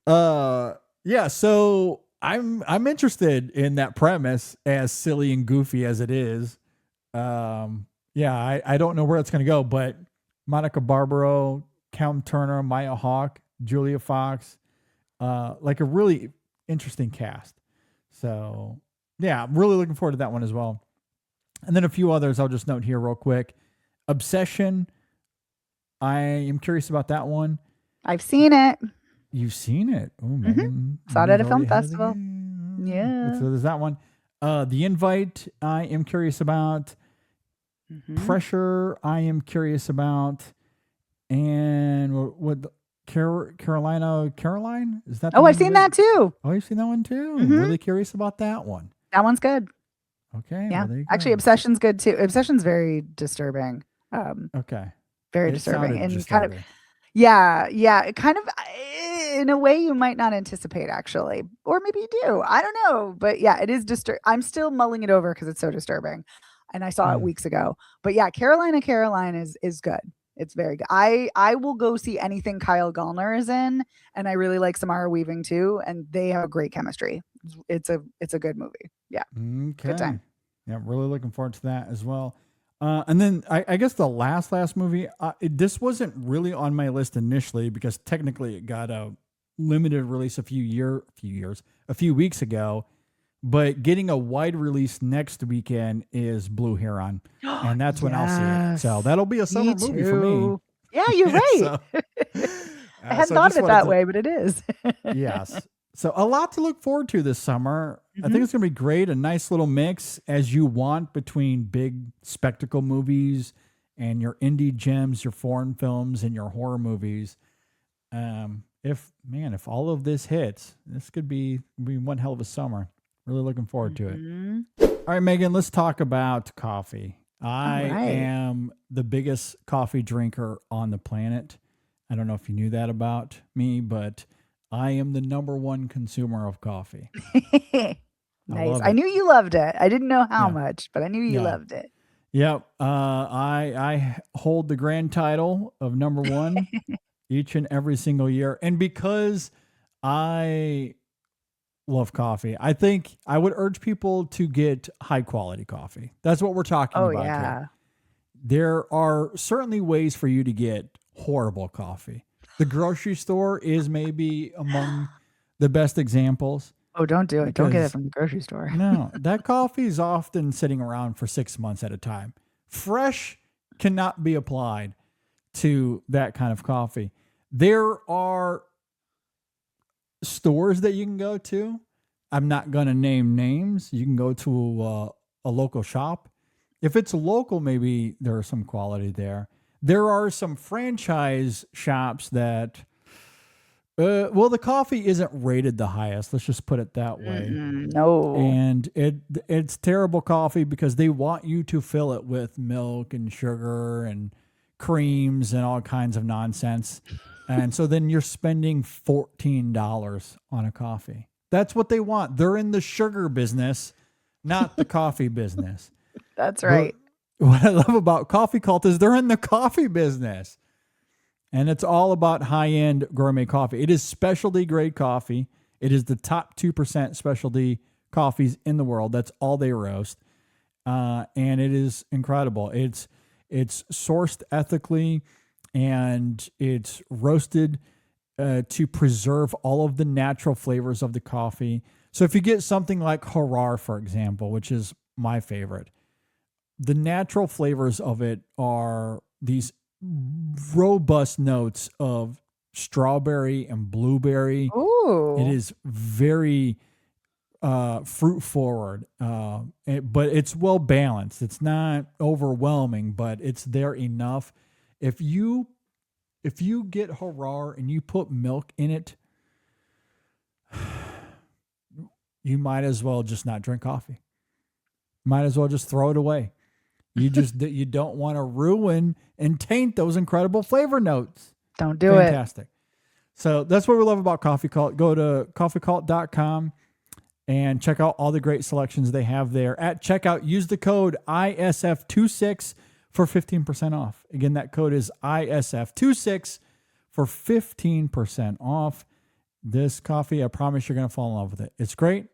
Yeah, so I'm interested in that premise, as silly and goofy as it is. Yeah, I don't know where it's gonna go, but Monica Barbaro, Cam Turner, Maya Hawke, Julia Fox, like a really interesting cast. So yeah, I'm really looking forward to that one as well. And then a few others I'll just note here real quick. Obsession. I am curious about that one. I've seen it. You've seen it. Oh, Megan. Saw it at Megan's a film already ahead of the festival. game. Yeah. So there's that one. The Invite, I am curious about. Mhm. Pressure, I am curious about. And what Caroline? Is that the Oh, I've name seen of it? that too. Oh, you've seen that one too? Mhm. Really curious about that one. That one's good. Okay. Yeah. Well, there you Actually, go. Obsession's good too. Obsession's very disturbing. Okay. Very It disturbing sounded and disturbing. kind of yeah, yeah, it kind of in a way you might not anticipate actually, or maybe you do. I don't know, but yeah, it is I'm still mulling it over because it's so disturbing, and I saw it Mm. weeks ago. But yeah, Caroline is good. It's very good. I will go see anything Kyle Gallner is in, and I really like Samara Weaving too, and they have a great chemistry. It's a good movie. Yeah, good Okay. time. Yeah, really looking forward to that as well. And then I guess the last movie, this wasn't really on my list initially because technically it got a limited release a few weeks ago, but getting a wide release next weekend is Blue Heron, and that's when I'll see it. So Yes. that'll be a summer Me movie for me. too. Yeah, you're right. So, I hadn't so thought just of it wanted that to- way, but it is. Yes. So a lot to look forward to this summer. I Mhm. think it's going to be great. A nice little mix as you want between big spectacle movies and your indie gems, your foreign films and your horror movies. If all of this hits, this could be one hell of a summer. Really looking forward to it. Mhm. All right, Megan, let's talk about coffee. I right. am the biggest coffee drinker on the planet. I don't know if you knew that about me, but I am the number one consumer of coffee. Nice. love I it. knew you loved it. I didn't know how Yeah. much, but I knew you Yeah. loved it. Yep. I hold the grand title of number one each and every single year. And because I love coffee, I think I would urge people to get high quality coffee. That's what we're talking Oh about yeah. here. There are certainly ways for you to get horrible coffee. The grocery store is maybe among the best examples. Oh, don't do it. Don't get it Because- from the grocery store. No, that coffee is often sitting around for 6 months at a time. Fresh cannot be applied to that kind of coffee. There are stores that you can go to. I'm not going to name names. You can go to a local shop. If it's local, maybe there's some quality there. There are some franchise shops that, the coffee isn't rated the highest. Let's just put it that way. No. And it's terrible coffee because they want you to fill it with milk and sugar and creams and all kinds of nonsense. And so then you're spending $14 on a coffee. That's what they want. They're in the sugar business, not the coffee business. That's right. But what I love about Coffee Cult is they're in the coffee business. And it's all about high-end gourmet coffee. It is specialty grade coffee. It is the top 2% specialty coffees in the world. That's all they roast. And it is incredible. It's sourced ethically and it's roasted to preserve all of the natural flavors of the coffee. So if you get something like Harar, for example, which is my favorite, the natural flavors of it are these robust notes of strawberry and blueberry. Ooh. It is very fruit forward, but it's well balanced. It's not overwhelming, but it's there enough. If you get Harar and you put milk in it, you might as well just not drink coffee. Might as well just throw it away. You don't want to ruin and taint those incredible flavor notes. Don't do it. Fantastic. So that's what we love about Coffee Cult. Go to coffeecult.com and check out all the great selections they have there. At checkout, use the code ISF26 for 15% off. Again, that code is ISF26 for 15% off. This coffee, I promise you're going to fall in love with it. It's great.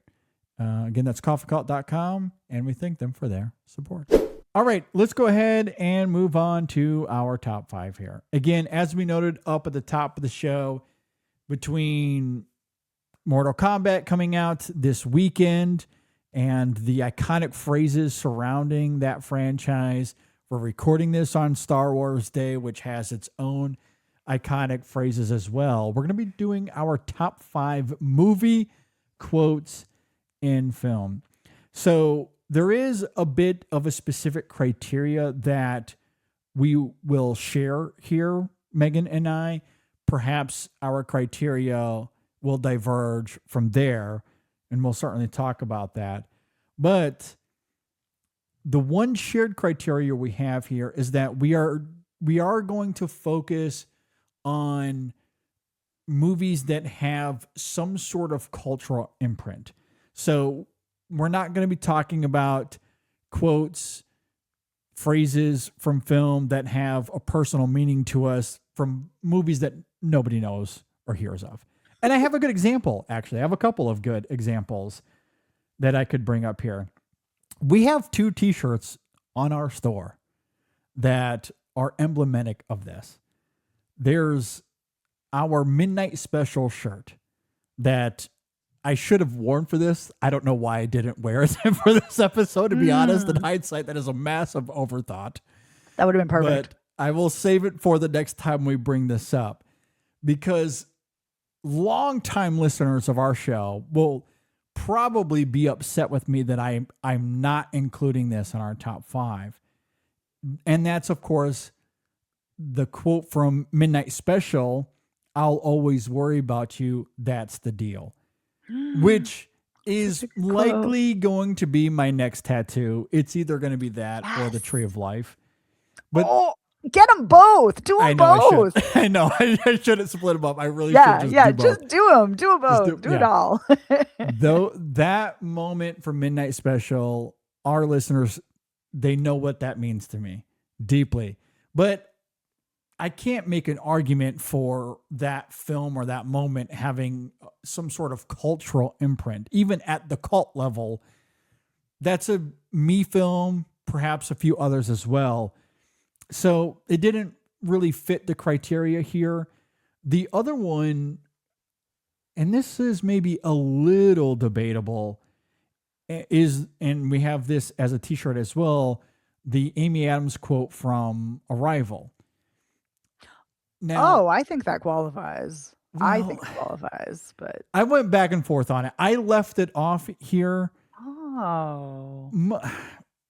Again, that's coffeecult.com, and we thank them for their support. All right, let's go ahead and move on to our top 5 here. Again, as we noted up at the top of the show, between Mortal Kombat coming out this weekend and the iconic phrases surrounding that franchise, we're recording this on Star Wars Day, which has its own iconic phrases as well. We're going to be doing our top 5 movie quotes in film. So there is a bit of a specific criteria that we will share here, Megan and I. Perhaps our criteria will diverge from there, and we'll certainly talk about that. But the one shared criteria we have here is that we are going to focus on movies that have some sort of cultural imprint. So we're not going to be talking about quotes, phrases from film that have a personal meaning to us from movies that nobody knows or hears of. And I have a good example, actually. I have a couple of good examples that I could bring up here. We have 2 t-shirts on our store that are emblematic of this. There's our Midnight Special shirt that I should have worn for this. I don't know why I didn't wear it for this episode, to be honest. In hindsight, that is a massive overthought. That would have been perfect. But I will save it for the next time we bring this up, because longtime listeners of our show will probably be upset with me that I'm not including this in our top 5. And that's, of course, the quote from Midnight Special, "I'll always worry about you, that's the deal," which is likely going to be my next tattoo. It's either going to be that or the Tree of Life. But get them both. Do them both. I know. I shouldn't split them up. I really should just do both. Just do them. Do them both. Do it all. Though that moment for Midnight Special, our listeners, they know what that means to me deeply. But I can't make an argument for that film or that moment having some sort of cultural imprint, even at the cult level. That's a me film, perhaps a few others as well. So it didn't really fit the criteria here. The other one, and this is maybe a little debatable, is, and we have this as a t-shirt as well, the Amy Adams quote from Arrival. Now, I think that qualifies. I think well, it qualifies, but I went back and forth on it. I left it off here. oh,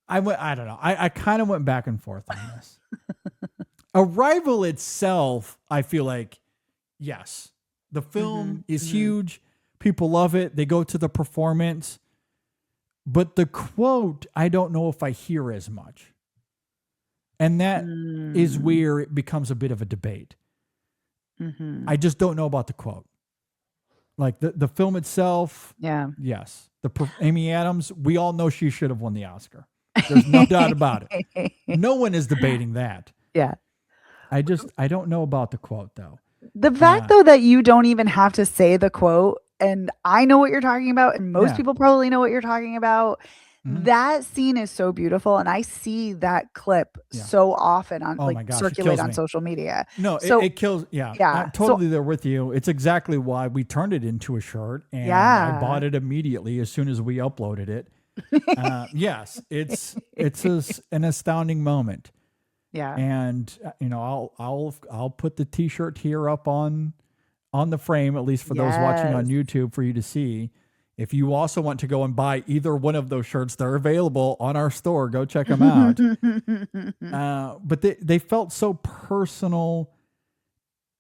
I don't know. I kind of went back and forth on this. Arrival itself, I feel like, yes, the film is huge. People love it. They go to the performance. But the quote, I don't know if I hear as much. And that is where it becomes a bit of a debate. I just don't know about the quote. Like the film itself, yes. Amy Adams, we all know she should have won the Oscar. There's no doubt about it. No one is debating that. Yeah. I don't know about the quote, though. The fact, though, that you don't even have to say the quote, and I know what you're talking about, and most people probably know what you're talking about. That scene is so beautiful, and I see that clip so often on circulate on social media. No, so it kills. Yeah, I'm totally there with you. It's exactly why we turned it into a shirt, and I bought it immediately as soon as we uploaded it. Yes, it's an astounding moment. Yeah, and I'll put the t-shirt here up on the frame, at least for those watching on YouTube, for you to see. If you also want to go and buy either one of those shirts, they're available on our store. Go check them out. But they felt so personal.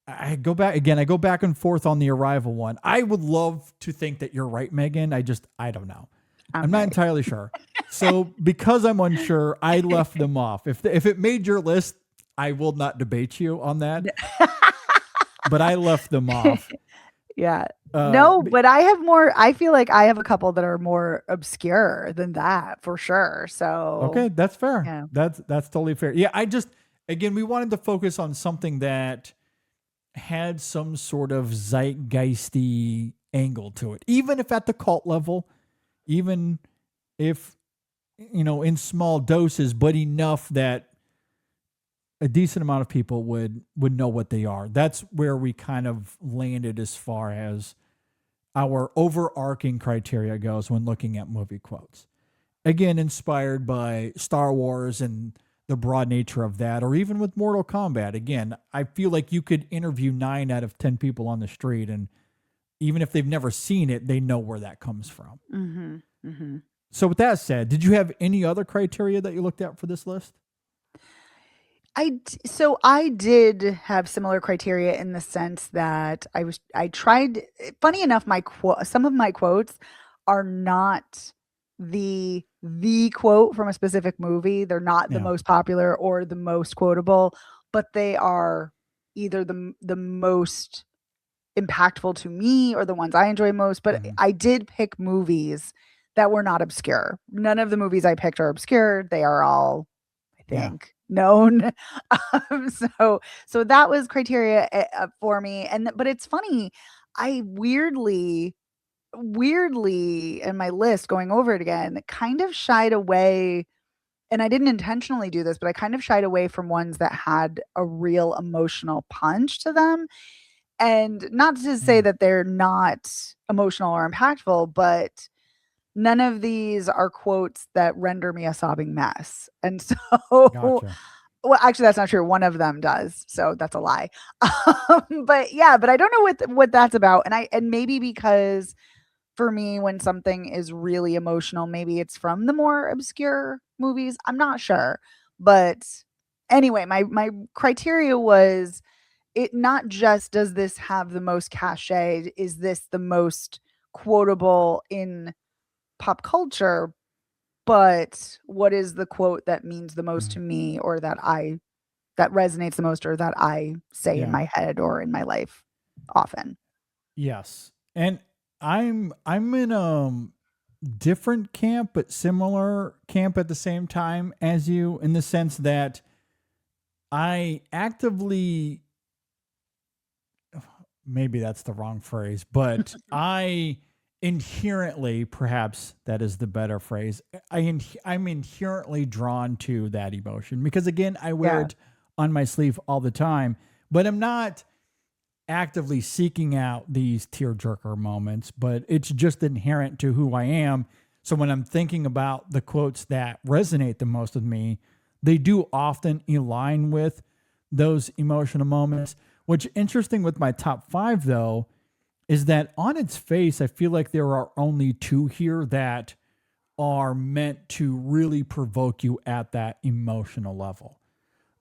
I go back and forth on the Arrival one. I would love to think that you're right, Megan. I don't know. I'm not entirely sure. So because I'm unsure, I left them off. If it made your list, I will not debate you on that. But I left them off. Yeah. No, but I feel like I have a couple that are more obscure than that for sure. So okay, that's fair. Yeah. That's totally fair. Yeah, we wanted to focus on something that had some sort of zeitgeisty angle to it. Even if at the cult level, even if in small doses, but enough that a decent amount of people would know what they are. That's where we kind of landed as far as our overarching criteria goes when looking at movie quotes. Again, inspired by Star Wars and the broad nature of that, or even with Mortal Kombat. Again, I feel like you could interview 9 out of 10 people on the street, and even if they've never seen it, they know where that comes from. So with that said, did you have any other criteria that you looked at for this list? So I did have similar criteria in the sense that I tried, funny enough, some of my quotes are not the quote from a specific movie. They're not the most popular or the most quotable, but they are either the most impactful to me or the ones I enjoy most. But I did pick movies that were not obscure. None of the movies I picked are obscure. They are all, I think, known. So that was criteria for me. But it's funny, I weirdly in my list, going over it again, kind of shied away, and I didn't intentionally do this, but I kind of shied away from ones that had a real emotional punch to them. And not to say that they're not emotional or impactful, but none of these are quotes that render me a sobbing mess. And so, Gotcha. well, actually, that's not true. One of them does. So that's a lie. But I don't know what that's about. And maybe because for me, when something is really emotional, maybe it's from the more obscure movies. I'm not sure. But anyway, my criteria was, it not just does this have the most cachet, is this the most quotable in pop culture, but what is the quote that means the most to me, or that resonates the most, or that I say in my head or in my life often. Yes. And I'm in a different camp, but similar camp at the same time as you, in the sense that I actively, maybe that's the wrong phrase, but I inherently, perhaps that is the better phrase, I'm inherently drawn to that emotion, because again, I wear it on my sleeve all the time, but I'm not actively seeking out these tearjerker moments, but it's just inherent to who I am. So when I'm thinking about the quotes that resonate the most with me, they do often align with those emotional moments. What's interesting with my top 5, though, is that on its face, I feel like there are only 2 here that are meant to really provoke you at that emotional level.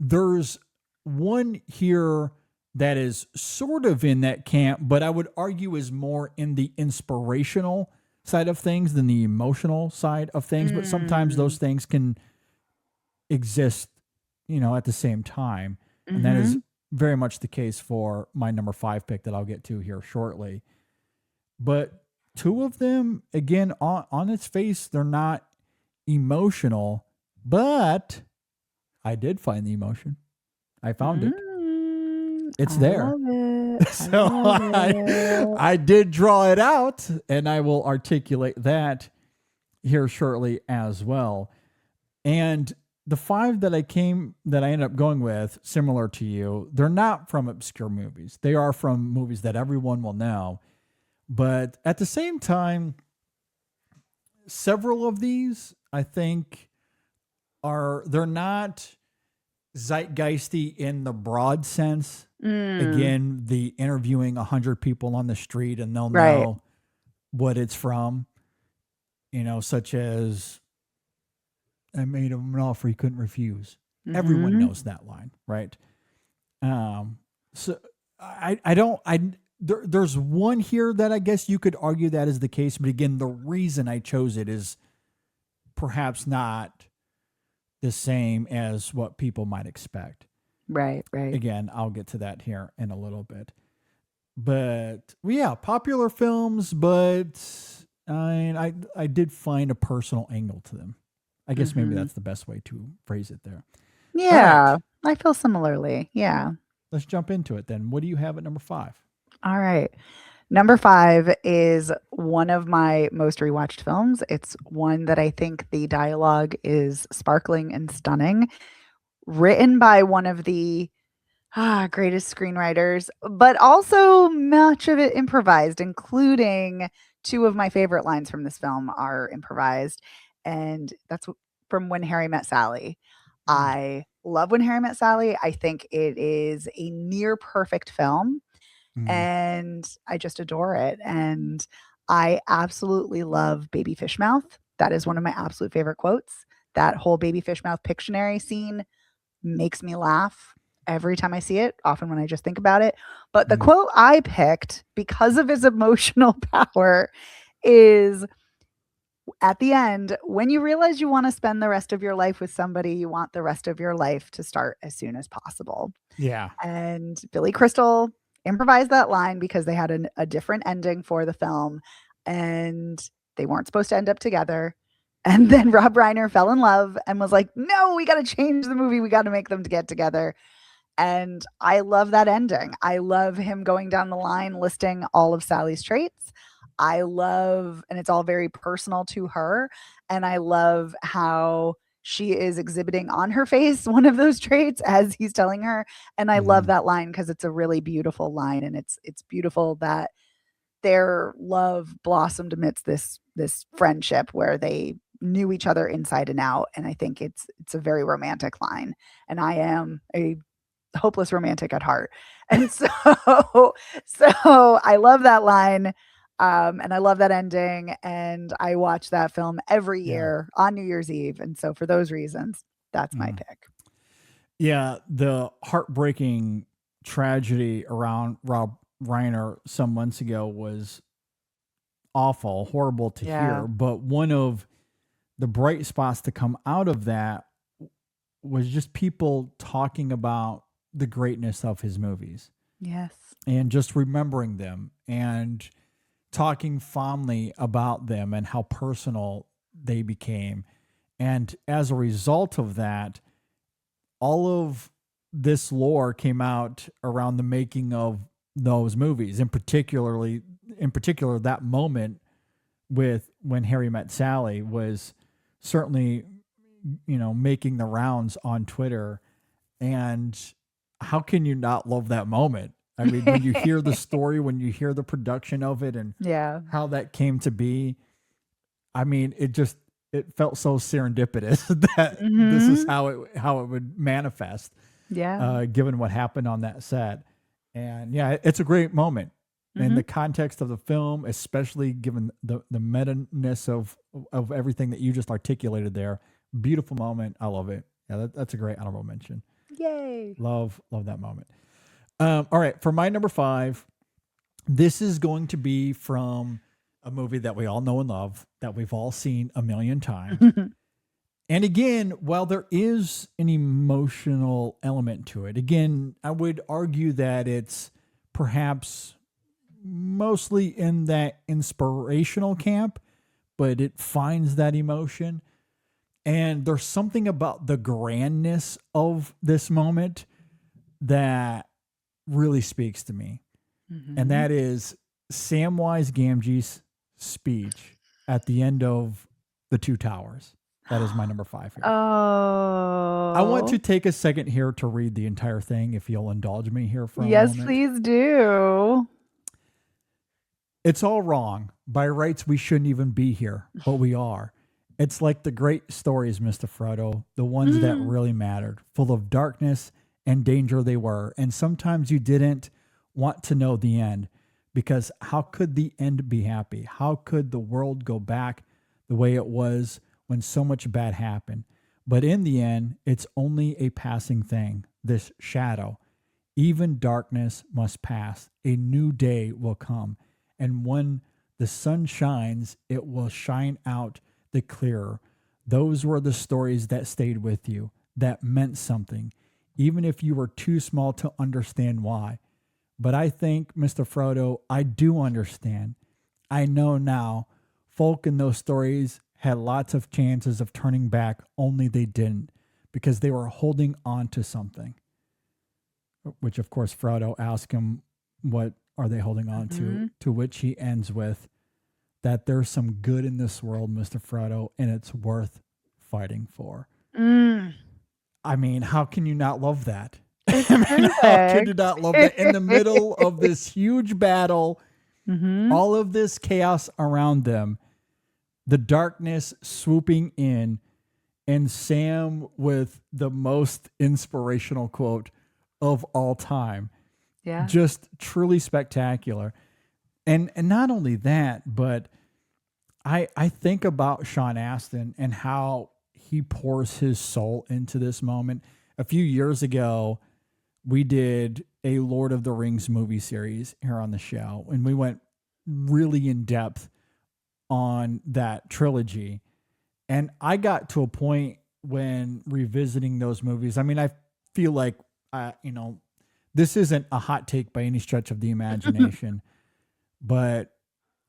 There's one here that is sort of in that camp, but I would argue is more in the inspirational side of things than the emotional side of things. But sometimes those things can exist, at the same time. And that is very much the case for my number 5 pick that I'll get to here shortly. But 2 of them, again, on its face, they're not emotional, but I did find the emotion. I found it. It's there. So I did draw it out, and I will articulate that here shortly as well. And the 5 that I ended up going with, similar to you, they're not from obscure movies. They are from movies that everyone will know. But at the same time, several of these, I think, they're not zeitgeisty in the broad sense. Again, the interviewing 100 people on the street and they'll know what it's from, such as I made him an offer he couldn't refuse. Everyone knows that line, right? So there's one here that I guess you could argue that is the case, but again, the reason I chose it is perhaps not the same as what people might expect. Right. Again, I'll get to that here in a little bit. But yeah, popular films, but I did find a personal angle to them. I guess maybe that's the best way to phrase it there. Yeah, right. I feel similarly. Yeah. Let's jump into it then. What do you have at number 5? All right. Number 5 is one of my most rewatched films. It's one that I think the dialogue is sparkling and stunning. Written by one of the greatest screenwriters, but also much of it improvised, including 2 of my favorite lines from this film are improvised. And that's from When Harry Met Sally. I love When Harry Met Sally. I think it is a near perfect film. And I just adore it. And I absolutely love Baby Fish Mouth. That is one of my absolute favorite quotes. That whole Baby Fish Mouth Pictionary scene makes me laugh every time I see it, often when I just think about it. But the quote I picked, because of his emotional power, is at the end, when you realize you want to spend the rest of your life with somebody, you want the rest of your life to start as soon as possible. Yeah. And Billy Crystal improvised that line because they had a different ending for the film and they weren't supposed to end up together. And then Rob Reiner fell in love and was like, no, we got to change the movie. We got to make them get together. And I love that ending. I love him going down the line listing all of Sally's traits. I love, and it's all very personal to her. And I love how she is exhibiting on her face one of those traits as he's telling her. And I love that line because it's a really beautiful line. And it's beautiful that their love blossomed amidst this friendship where they knew each other inside and out. And I think it's a very romantic line. And I am a hopeless romantic at heart. And so I love that line. And I love that ending. And I watch that film every year on New Year's Eve. And so for those reasons, that's my pick. Yeah. The heartbreaking tragedy around Rob Reiner some months ago was awful, horrible to hear. But one of the bright spots to come out of that was just people talking about the greatness of his movies. Yes. And just remembering them and talking fondly about them and how personal they became. And as a result of that, all of this lore came out around the making of those movies, in particular, that moment with When Harry Met Sally was certainly, making the rounds on Twitter. And how can you not love that moment? I mean, when you hear the story, when you hear the production of it and Yeah. how that came to be, I mean, it felt so serendipitous that this is Mhm. how it would manifest, Yeah. given what happened on that set. And yeah, it's a great moment in the Mhm. context of the film, especially given the meta-ness of everything that you just articulated there. Beautiful moment. I love it. Yeah, that's a great honorable mention. Yay. Love that moment. All right, for my number 5, this is going to be from a movie that we all know and love, that we've all seen a million times. And again, while there is an emotional element to it, again, I would argue that it's perhaps mostly in that inspirational camp, but it finds that emotion. And there's something about the grandness of this moment that really speaks to me. And Mhm. that is Samwise Gamgee's speech at the end of The Two Towers. That is my number 5 here. I want to Oh. take a second here to read the entire thing, if you'll indulge me here for a Yes, moment. please do. It's all wrong. By rights, we shouldn't even be here, but we are. It's like the great stories, Mr. Frodo, the ones that Mm. really mattered, full of darkness and danger they were. And sometimes you didn't want to know the end, because how could the end be happy? How could the world go back the way it was when so much bad happened? But in the end, it's only a passing thing, this shadow. Even darkness must pass. A new day will come. And when the sun shines, it will shine out the clearer. Those were the stories that stayed with you, that meant something, even if you were too small to understand why. But I think, Mr. Frodo, I do understand. I know now. Folk in those stories had lots of chances of turning back, only they didn't, because they were holding on to something. Which, of course, Frodo asks him, what are they holding on to? Mhm. To which he ends with, that there's some good in this world, Mr. Frodo, and it's worth fighting for. Mm. I mean, how can you not love that? It's I mean, how can you perfect. not love that? In the middle of this huge battle, Mhm. all of this chaos around them, the darkness swooping in, and Sam with the most inspirational quote of all time. Yeah. Just truly spectacular. And not only that, but I think about Sean Astin and how he pours his soul into this moment. A few years ago, we did a Lord of the Rings movie series here on the show, and we went really in depth on that trilogy. And I got to a point when revisiting those movies. I mean, I feel like, this isn't a hot take by any stretch of the imagination, but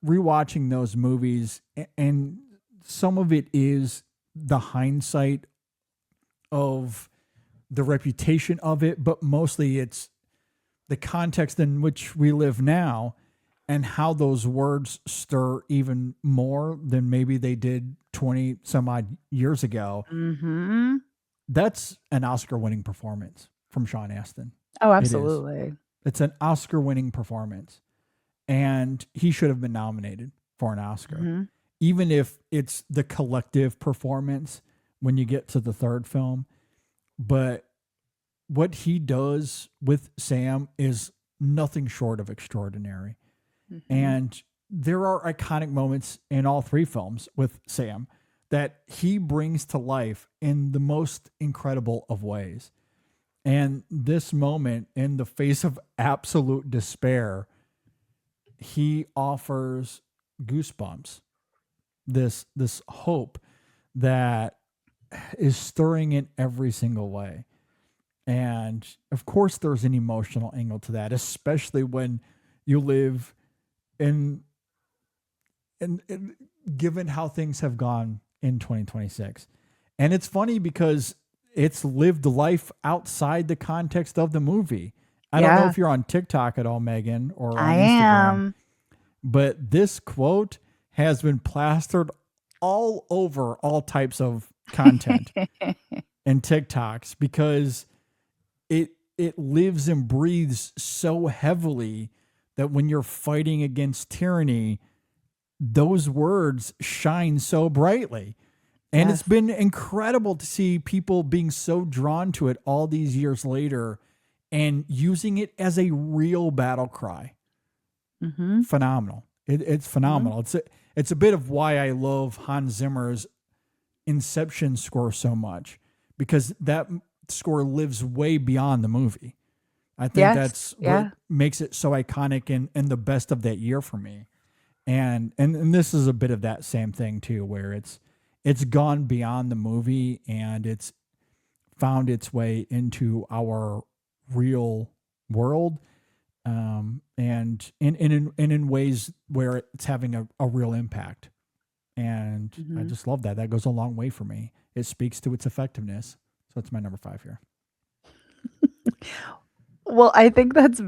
rewatching those movies, and some of it is the hindsight of the reputation of it, but mostly it's the context in which we live now and how those words stir even more than maybe they did 20 some odd years ago. Mhm. That's an Oscar winning performance from Sean Astin. Oh, It is. absolutely. It's an Oscar winning performance. And he should have been nominated for an Oscar, Mhm. even if it's the collective performance when you get to the third film. But what he does with Sam is nothing short of extraordinary. Mhm. And there are iconic moments in all 3 films with Sam that he brings to life in the most incredible of ways. And this moment, in the face of absolute despair, he offers goosebumps, this hope that is stirring in every single way. And of course, there's an emotional angle to that, especially when you live in, in given how things have gone in 2026. And it's funny because it's lived life outside the context of the movie. I don't know Yeah, if you're on TikTok at all, Megan, or I on Instagram, am. but this quote has been plastered all over all types of content and TikToks, because it it lives and breathes so heavily that when you're fighting against tyranny, those words shine so brightly. And Yes. it's been incredible to see people being so drawn to it all these years later and using it as a real battle cry. Mm-hmm. Phenomenal. It's phenomenal. It's a bit of why I love Hans Zimmer's Inception score so much, because that score lives way beyond the movie. I think Yes. that's Yeah. what makes it so iconic and the best of that year for me. And this is a bit of that same thing too, where it's gone beyond the movie and it's found its way into our real world, and in ways where it's having a real impact. And I just love that. That goes a long way for me. It speaks to its effectiveness. So it's my number 5 here. Well, I think that's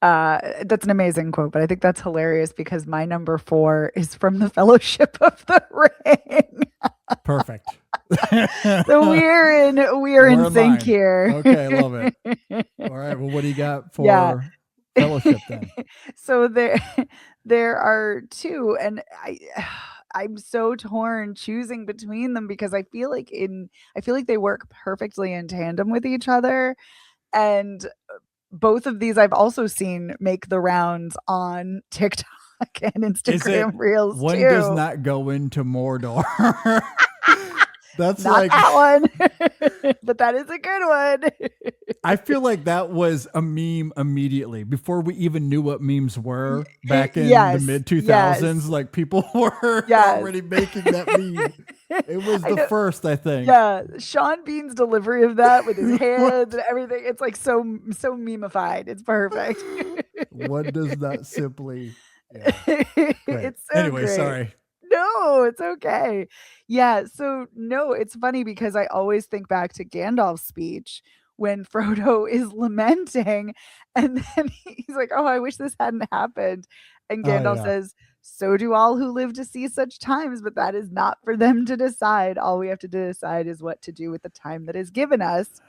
that's an amazing quote, but I think that's hilarious because my number 4 is from the Fellowship of the Ring. Perfect. So we're in We're sync aligned. here. Okay, I love it. All right. Well, what do you got for Yeah. Fellowship then? So there are 2, and I'm so torn choosing between them because I feel like they work perfectly in tandem with each other. And both of these I've also seen make the rounds on TikTok and Instagram Reels one too. does not go into Mordor. That's Not like, that one, but that is a good one. I feel like that was a meme immediately before we even knew what memes were back in Yes, the mid 2000s. yes. Like people were Yes. already making that meme. It was I the know. first, I think. Yeah, Sean Bean's delivery of that with his hands and everything, it's like so memified. It's perfect. One does not simply. Yeah. Great. It's so Anyway, great. sorry. No, it's okay. Yeah, so no, it's funny because I always think back to Gandalf's speech when Frodo is lamenting and then he's like, "Oh, I wish this hadn't happened." And Oh, Gandalf yeah. says, "So do all who live to see such times, but that is not for them to decide. All we have to decide is what to do with the time that is given us."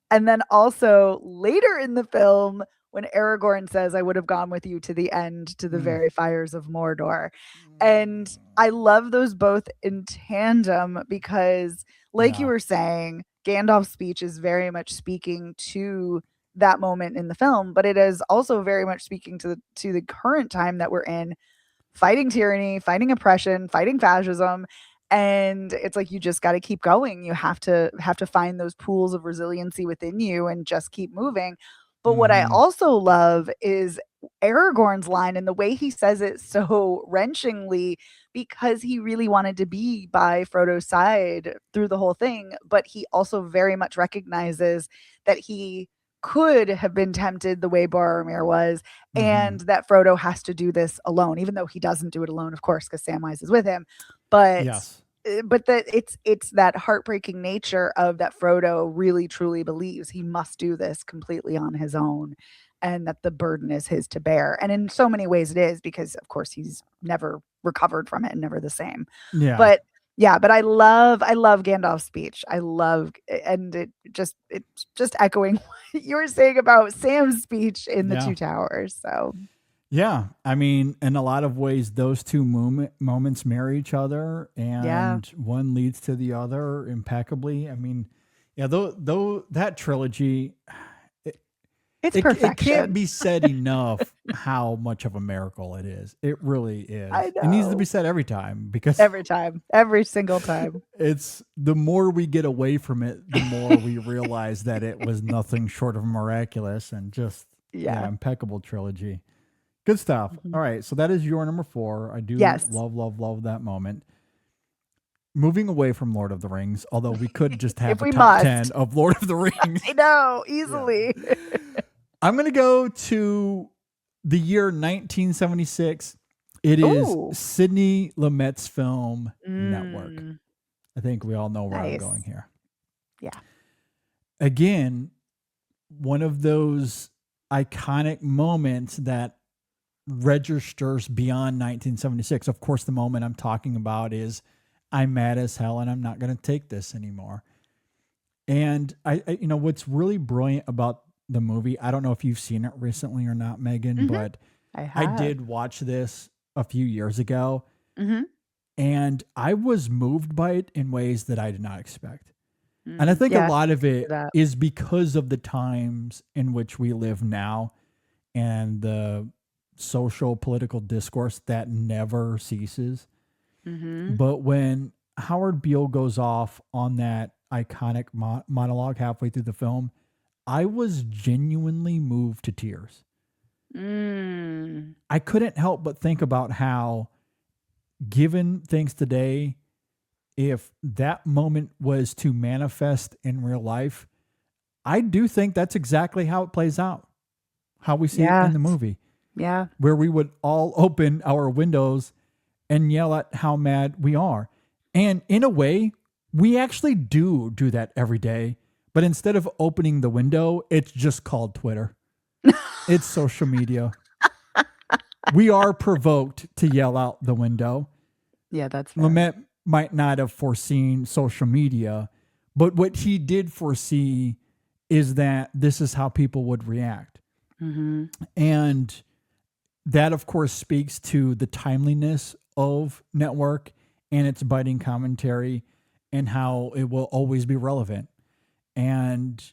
And then also later in the film, when Aragorn says, "I would have gone with you to the end, to the very fires of Mordor." And I love those both in tandem because, like you Yeah. were saying, Gandalf's speech is very much speaking to that moment in the film, but it is also very much speaking to the current time that we're in, fighting tyranny, fighting oppression, fighting fascism. And it's like you just got to keep going. You have to find those pools of resiliency within you and just keep moving. But what I also love is Aragorn's line and the way he says it so wrenchingly, because he really wanted to be by Frodo's side through the whole thing, but he also very much recognizes that he could have been tempted the way Boromir was, and that Frodo has to do this alone, even though he doesn't do it alone, of course, because Samwise is with him. But Yes. but that it's that heartbreaking nature of that Frodo really truly believes he must do this completely on his own, and that the burden is his to bear. And in so many ways it is, because of course he's never recovered from it and never the same. Yeah. But yeah, but I love Gandalf's speech. I love, and it's just echoing what you were saying about Sam's speech in the Yeah. Two Towers. So Yeah, I mean, in a lot of ways, those two moments marry each other, and one leads to the other impeccably. I mean, yeah, though that trilogy, it's it perfection. can't be said enough how much of a miracle it is. It really is. I It needs to know. be said every time, because Every time, every single time. it's the more we get away from it, the more we realize that it was nothing short of miraculous, and just impeccable trilogy. Good stuff. All right. So that is your number 4. I do love that moment. Moving away from Lord of the Rings, although we could just have a top 10 of Lord of the Rings. I know, easily. I'm going to go to the year 1976. It is Sidney Lumet's film Network. I think we all know where I'm going here. Yeah. Again, one of those iconic moments that registers beyond 1976. Of course, the moment I'm talking about is I'm mad as hell and I'm not going to take this anymore. And what's really brilliant about the movie, I don't know if you've seen it recently or not, Megan, but I I have. did watch this a few years ago, Mm-hmm. and I was moved by it in ways that I did not expect. And I think a Yeah, lot of it that. is because of the times in which we live now and the social political discourse that never ceases. Mm-hmm. But when Howard Beale goes off on that iconic monologue halfway through the film, I was genuinely moved to tears. Mm. I couldn't help but think about how, given things today, if that moment was to manifest in real life, I do think that's exactly how it plays out, how we see it Yeah. in the movie, Yeah. where we would all open our windows and yell at how mad we are. And in a way, we actually do that every day. But instead of opening the window, it's just called Twitter. It's social media. We are provoked to yell out the window. Yeah, that's fair. Lumet might not have foreseen social media, but what he did foresee is that this is how people would react. Mm-hmm. And that, of course, speaks to the timeliness of Network and its biting commentary and how it will always be relevant. And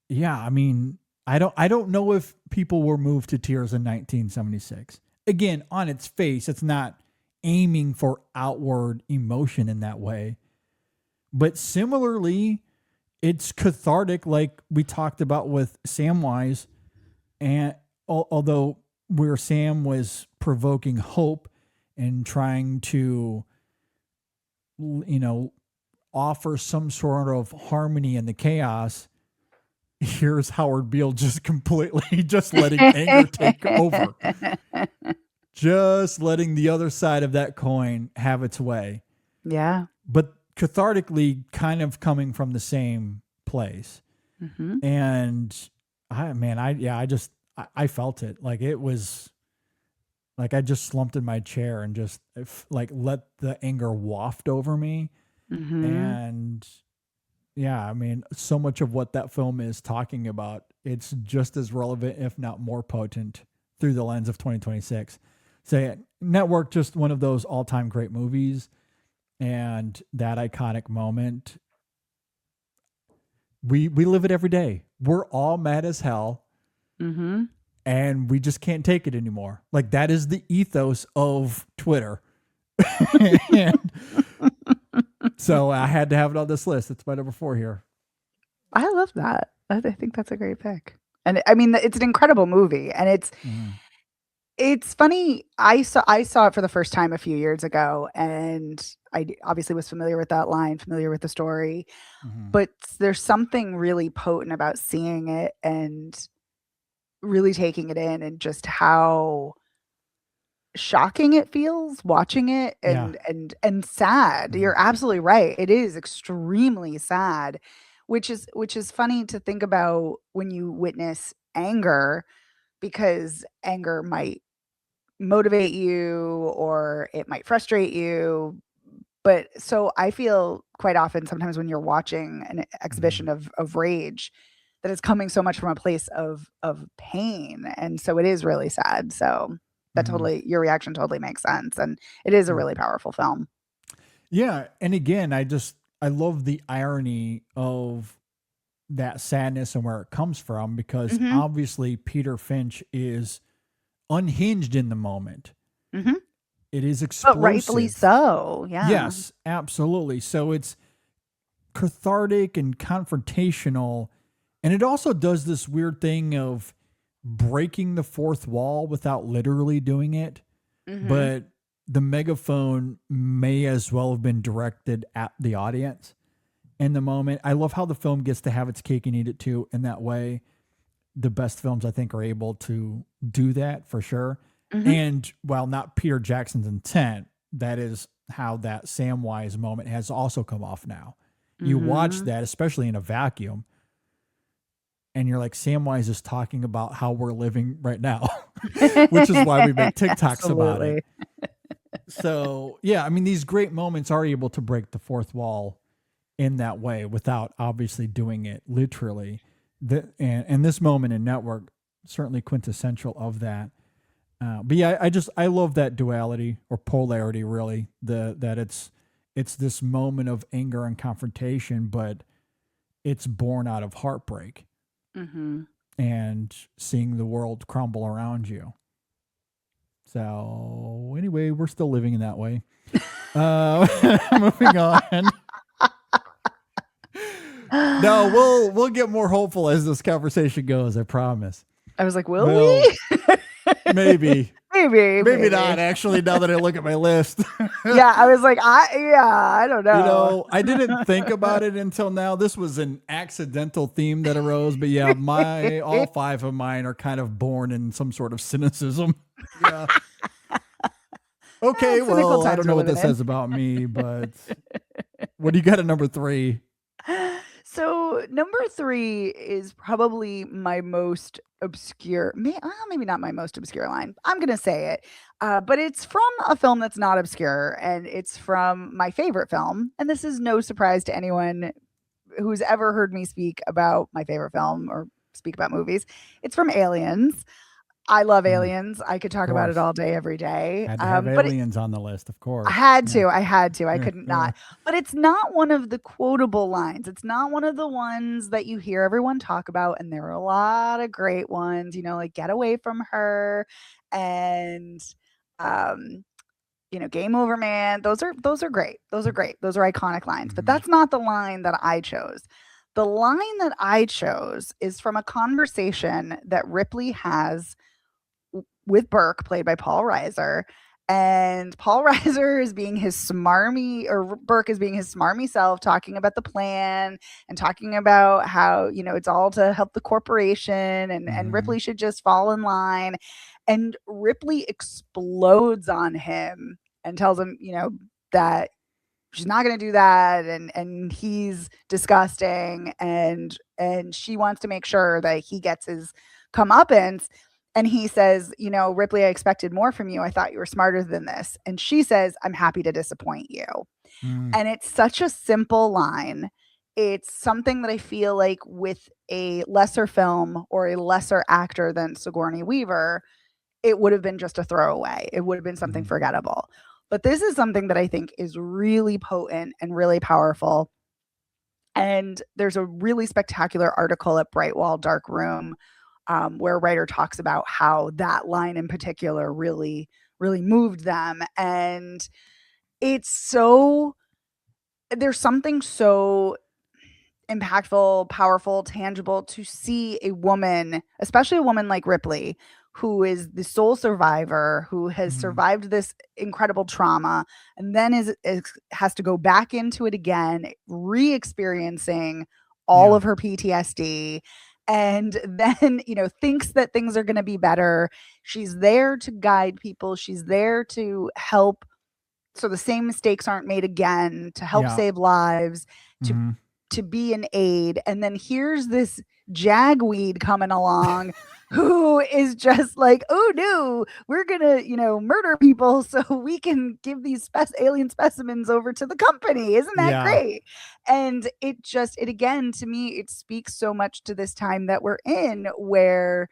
yeah, I mean, I don't know if people were moved to tears in 1976. Again, on its face, it's not aiming for outward emotion in that way. But similarly, it's cathartic, like we talked about with Samwise. And although where Sam was provoking hope and trying to, offer some sort of harmony in the chaos, here's Howard Beale just completely just letting anger take over, just letting the other side of that coin have its way. Yeah. But cathartically kind of coming from the same place. Mm-hmm. And I felt it. Like it was like I just slumped in my chair and just like let the anger waft over me. Mm-hmm. And yeah, I mean, so much of what that film is talking about, it's just as relevant, if not more potent, through the lens of 2026. So Network, just one of those all-time great movies. And that iconic moment, we live it every day. We're all mad as hell. Mm-hmm. And we just can't take it anymore. Like that is the ethos of Twitter. And so I had to have it on this list. It's my number 4 here. I love that. I think that's a great pick. And I mean, it's an incredible movie, and it's funny. I saw it for the first time a few years ago, and I obviously was familiar with that line, familiar with the story, but there's something really potent about seeing it and really taking it in, and just how shocking it feels watching it, and sad. You're absolutely right. It is extremely sad, which is funny to think about when you witness anger, because anger might motivate you or it might frustrate you. But so I feel quite often sometimes when you're watching an exhibition of rage, that it's coming so much from a place of pain. And so it is really sad. So that totally, your reaction totally makes sense. And it is a really powerful film. Yeah. And again, I love the irony of that sadness and where it comes from, because obviously Peter Finch is unhinged in the moment. It is explosive. But rightfully so. Yeah. Yes, absolutely. So it's cathartic and confrontational. And it also does this weird thing of breaking the fourth wall without literally doing it. But the megaphone may as well have been directed at the audience in the moment. I love how the film gets to have its cake and eat it too in that way. The best films, I think, are able to do that for sure. And while not Peter Jackson's intent, that is how that Samwise moment has also come off now. You watch that, especially in a vacuum, and you're like, Samwise is talking about how we're living right now, which is why we make TikToks about it. So, yeah, I mean, these great moments are able to break the fourth wall in that way without obviously doing it literally. And this moment in Network certainly quintessential of that. But yeah, I love that duality or polarity, really. That it's this moment of anger and confrontation, but it's born out of heartbreak and seeing the world crumble around you. So anyway, we're still living in that way. Moving on. No, we'll get more hopeful as this conversation goes. I promise. I was like, will we? Maybe. Maybe not, actually, now that I look at my list. Yeah, I was like, I don't know. I didn't think about it until now. This was an accidental theme that arose, but yeah, all 5 of mine are kind of born in some sort of cynicism. Yeah. Okay, well, I don't know what that says about me, but what do you got at number 3? So number 3 is probably my most obscure, maybe not my most obscure line. I'm going to say it, but it's from a film that's not obscure, and it's from my favorite film. And this is no surprise to anyone who's ever heard me speak about my favorite film or speak about movies. It's from Aliens. I love Aliens. I could talk about it all day, every day. Had to have Aliens on the list, of course. I had to. I couldn't not. But it's not one of the quotable lines. It's not one of the ones that you hear everyone talk about. And there are a lot of great ones, like Get Away from Her and Game Over Man. Those are great. Those are great. Those are iconic lines. But that's not the line that I chose. The line that I chose is from a conversation that Ripley has with Burke, played by Paul Reiser. And Paul Reiser is being his smarmy, or Burke is being his smarmy self, talking about the plan and talking about how, it's all to help the corporation and Ripley should just fall in line. And Ripley explodes on him and tells him, that she's not going to do that. And he's disgusting. And she wants to make sure that he gets his comeuppance. And he says, Ripley, I expected more from you. I thought you were smarter than this. And she says, I'm happy to disappoint you. And it's such a simple line. It's something that I feel like with a lesser film or a lesser actor than Sigourney Weaver, it would have been just a throwaway. It would have been something forgettable. But this is something that I think is really potent and really powerful. And there's a really spectacular article at Brightwall Dark Room where a writer talks about how that line in particular really, really moved them. And there's something so impactful, powerful, tangible to see a woman, especially a woman like Ripley, who is the sole survivor, who has survived this incredible trauma, and then has to go back into it again, re-experiencing all of her PTSD. And then, thinks that things are going to be better. She's there to guide people. She's there to help so the same mistakes aren't made again, to help save lives, to be an aid. And then here's this jagweed coming along who is just like, oh no, we're gonna, murder people so we can give these alien specimens over to the company. Isn't that great? And it again, to me, it speaks so much to this time that we're in, where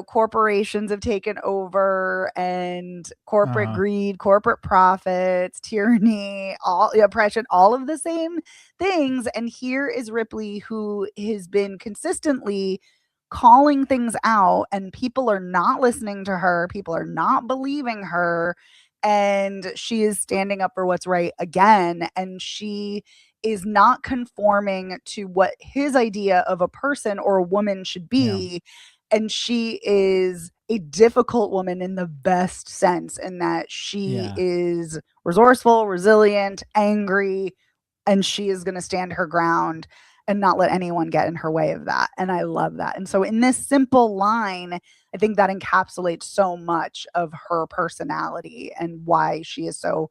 corporations have taken over, and corporate greed, corporate profits, tyranny, oppression, all of the same things. And here is Ripley, who has been consistently calling things out, and people are not listening to her. People are not believing her. And she is standing up for what's right again. And she is not conforming to what his idea of a person or a woman should be. Yeah. And she is a difficult woman in the best sense, in that she is resourceful, resilient, angry, and she is going to stand her ground and not let anyone get in her way of that. And I love that. And so in this simple line, I think that encapsulates so much of her personality and why she is so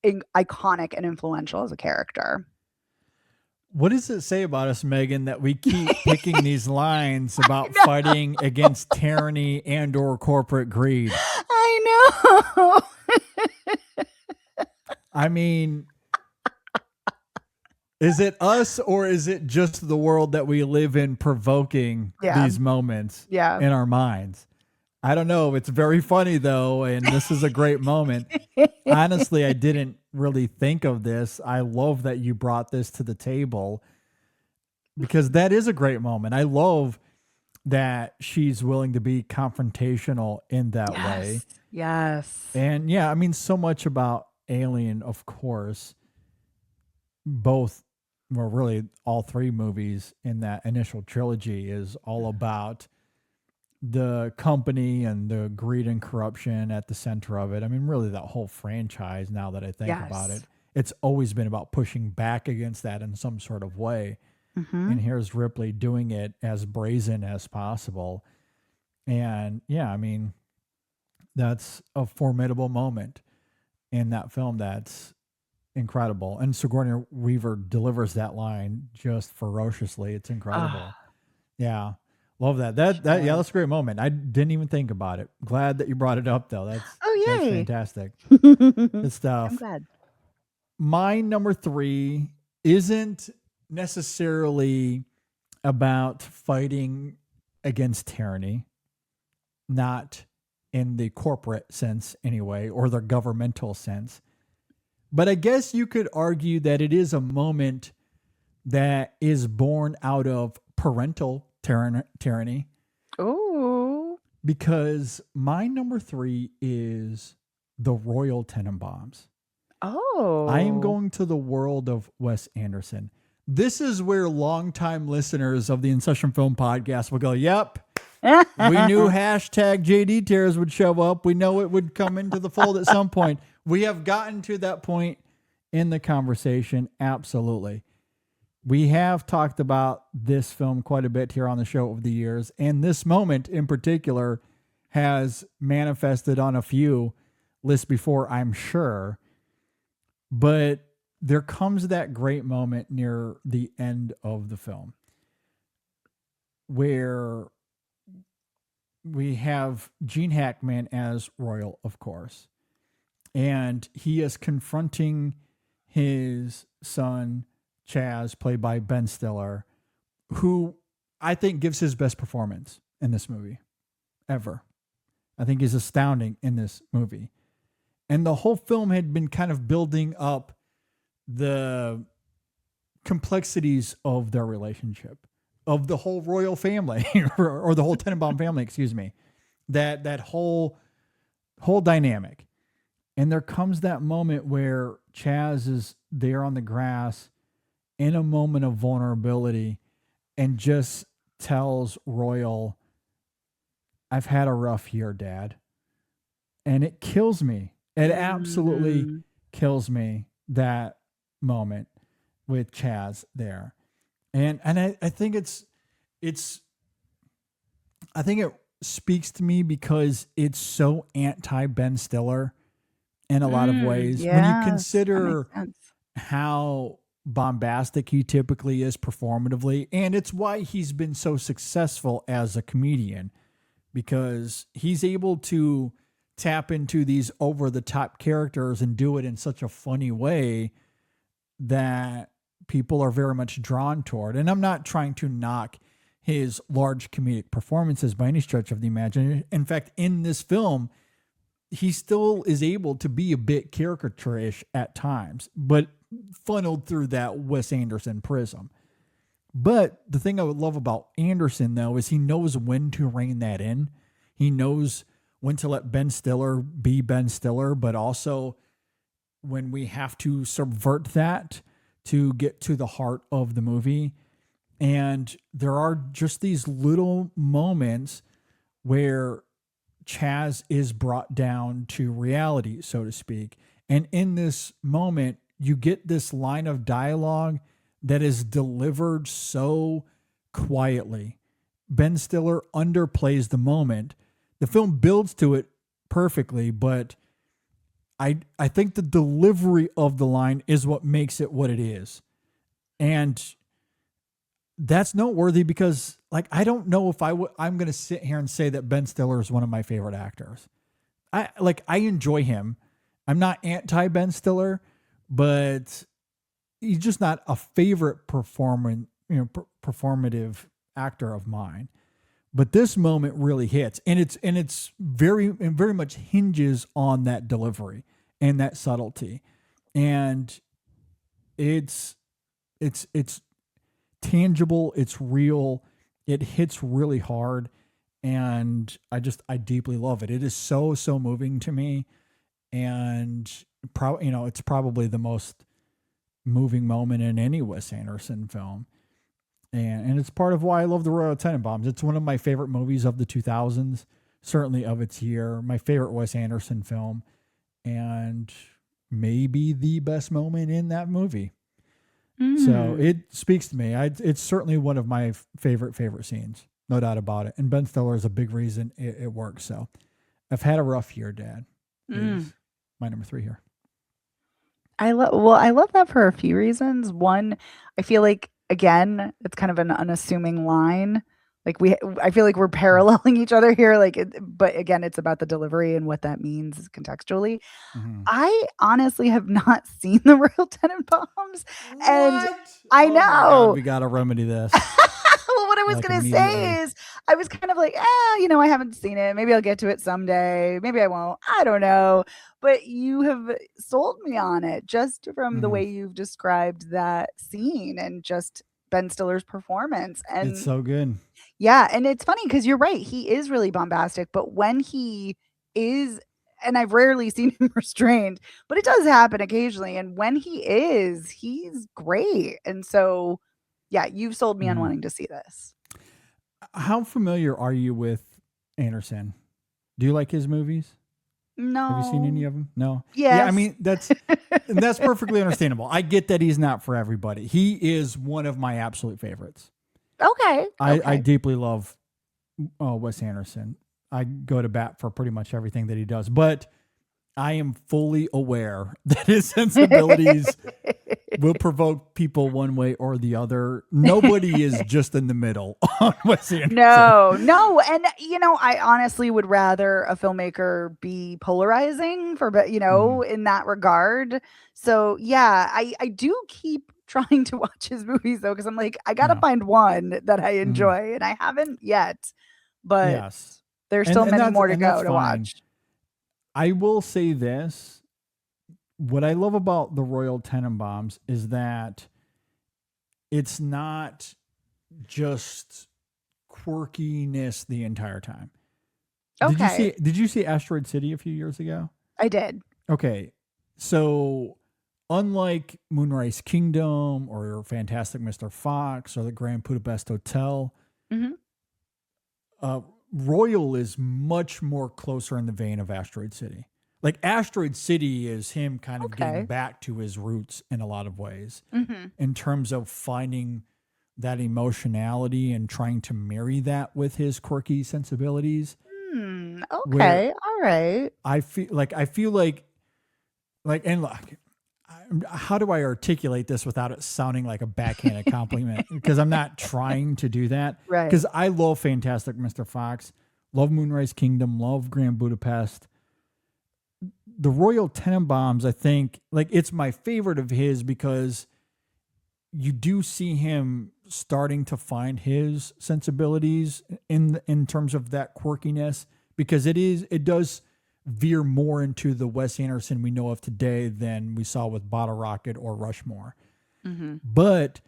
iconic and influential as a character. What does it say about us, Megan, that we keep picking these lines about fighting against tyranny and or corporate greed? I know. I mean, Is it us or is it just the world that we live in provoking Yeah. these moments Yeah. in our minds? I don't know. It's very funny though, and this is a great moment. Honestly, I didn't really think of this. I love that you brought this to the table because that is a great moment. I love that she's willing to be confrontational in that way. Yes. And yeah, I mean, so much about Alien, of course, both, well, really all three movies in that initial trilogy is all about the company and the greed and corruption at the center of it. I mean, really, that whole franchise, now that I think about it, it's always been about pushing back against that in some sort of way. Mm-hmm. And here's Ripley doing it as brazen as possible. And yeah, I mean, that's a formidable moment in that film that's incredible. And Sigourney Weaver delivers that line just ferociously. It's incredible. Yeah. Love that. Yeah, that's a great moment. I didn't even think about it. Glad that you brought it up though. That's fantastic. Good stuff. I'm glad. My number 3 isn't necessarily about fighting against tyranny, not in the corporate sense anyway, or the governmental sense. But I guess you could argue that it is a moment that is born out of parental tyranny. Oh. Because my number 3 is the Royal Tenenbaums. Oh. I am going to the world of Wes Anderson. This is where longtime listeners of the In Session Film Podcast will go, yep, we knew hashtag JD Tears would show up. We know it would come into the fold at some point. We have gotten to that point in the conversation. Absolutely. We have talked about this film quite a bit here on the show over the years. And this moment in particular has manifested on a few lists before, I'm sure. But there comes that great moment near the end of the film where we have Gene Hackman as Royal, of course, and he is confronting his son, Chaz, played by Ben Stiller, who I think gives his best performance in this movie ever. I think he's astounding in this movie. And the whole film had been kind of building up the complexities of their relationship, of the whole royal family or the whole Tenenbaum family, excuse me, that whole dynamic. And there comes that moment where Chaz is there on the grass in a moment of vulnerability and just tells Royal, I've had a rough year, Dad. And it kills me. It absolutely kills me, that moment with Chaz there. And I think I think it speaks to me because it's so anti Ben Stiller in a lot of ways. When you consider how bombastic he typically is performatively, and it's why he's been so successful as a comedian, because he's able to tap into these over the top characters and do it in such a funny way that people are very much drawn toward. And I'm not trying to knock his large comedic performances by any stretch of the imagination. In fact, in this film, he still is able to be a bit caricature-ish at times, but funneled through that Wes Anderson prism. But the thing I would love about Anderson, though, is he knows when to rein that in. He knows when to let Ben Stiller be Ben Stiller, but also when we have to subvert that to get to the heart of the movie. And there are just these little moments where Chaz is brought down to reality, so to speak. And in this moment, you get this line of dialogue that is delivered so quietly. Ben Stiller underplays the moment. The film builds to it perfectly, but I think the delivery of the line is what makes it what it is. And that's noteworthy because, like, I don't know if I'm going to sit here and say that Ben Stiller is one of my favorite actors. I enjoy him. I'm not anti Ben Stiller, but he's just not a favorite performative actor of mine. But this moment really hits, and it's very much hinges on that delivery and that subtlety, and it's tangible, it's real, it hits really hard, and I deeply love it. It is so moving to me, and it's probably the most moving moment in any Wes Anderson film. And it's part of why I love the Royal Tenenbaums. It's one of my favorite movies of the 2000s, certainly of its year. My favorite Wes Anderson film, and maybe the best moment in that movie. So it speaks to me. It's certainly one of my favorite scenes, no doubt about it. And Ben Stiller is a big reason it works. So I've had a rough year, Dad. Is my number 3 here. I love that for a few reasons. One, I feel like, again, it's kind of an unassuming line. Like I feel like we're paralleling each other here. But again, it's about the delivery and what that means contextually. Mm-hmm. I honestly have not seen the Royal Tenenbaums, and I know God, we gotta remedy this. Well, what I was gonna immediately. say is, I was kind of like, I haven't seen it. Maybe I'll get to it someday. Maybe I won't. I don't know. But you have sold me on it just from the way you've described that scene and just Ben Stiller's performance. And it's so good. Yeah, and it's funny because you're right. He is really bombastic, but when he is, and I've rarely seen him restrained, but it does happen occasionally. And when he is, he's great. And so, yeah, you've sold me on wanting to see this. How familiar are you with Anderson? Do you like his movies? No. Have you seen any of them? No. Yes. Yeah, I mean, that's perfectly understandable. I get that he's not for everybody. He is one of my absolute favorites. Okay. I deeply love Wes Anderson. I go to bat for pretty much everything that he does, but I am fully aware that his sensibilities will provoke people one way or the other. Nobody is just in the middle on Wes Anderson. No. And, I honestly would rather a filmmaker be polarizing in that regard. So, yeah, I do keep trying to watch his movies, though, because I'm like, I got to find one that I enjoy, and I haven't yet. But yes. There's still many more to go to watch. I will say this. What I love about the Royal Tenenbaums is that it's not just quirkiness the entire time. Okay. Did you see Asteroid City a few years ago? I did. Okay. So unlike Moonrise Kingdom or Fantastic Mr. Fox or the Grand Budapest Hotel, Royal is much more closer in the vein of Asteroid City. Like Asteroid City is him kind of getting back to his roots in a lot of ways in terms of finding that emotionality and trying to marry that with his quirky sensibilities. Okay. All right. I feel like, and look, how do I articulate this without it sounding like a backhanded compliment? Because I'm not trying to do that. Right. Because I love Fantastic Mr. Fox, love Moonrise Kingdom, love Grand Budapest. The Royal Tenenbaums, I think, it's my favorite of his because you do see him starting to find his sensibilities in terms of that quirkiness, because it does veer more into the Wes Anderson we know of today than we saw with Bottle Rocket or Rushmore. But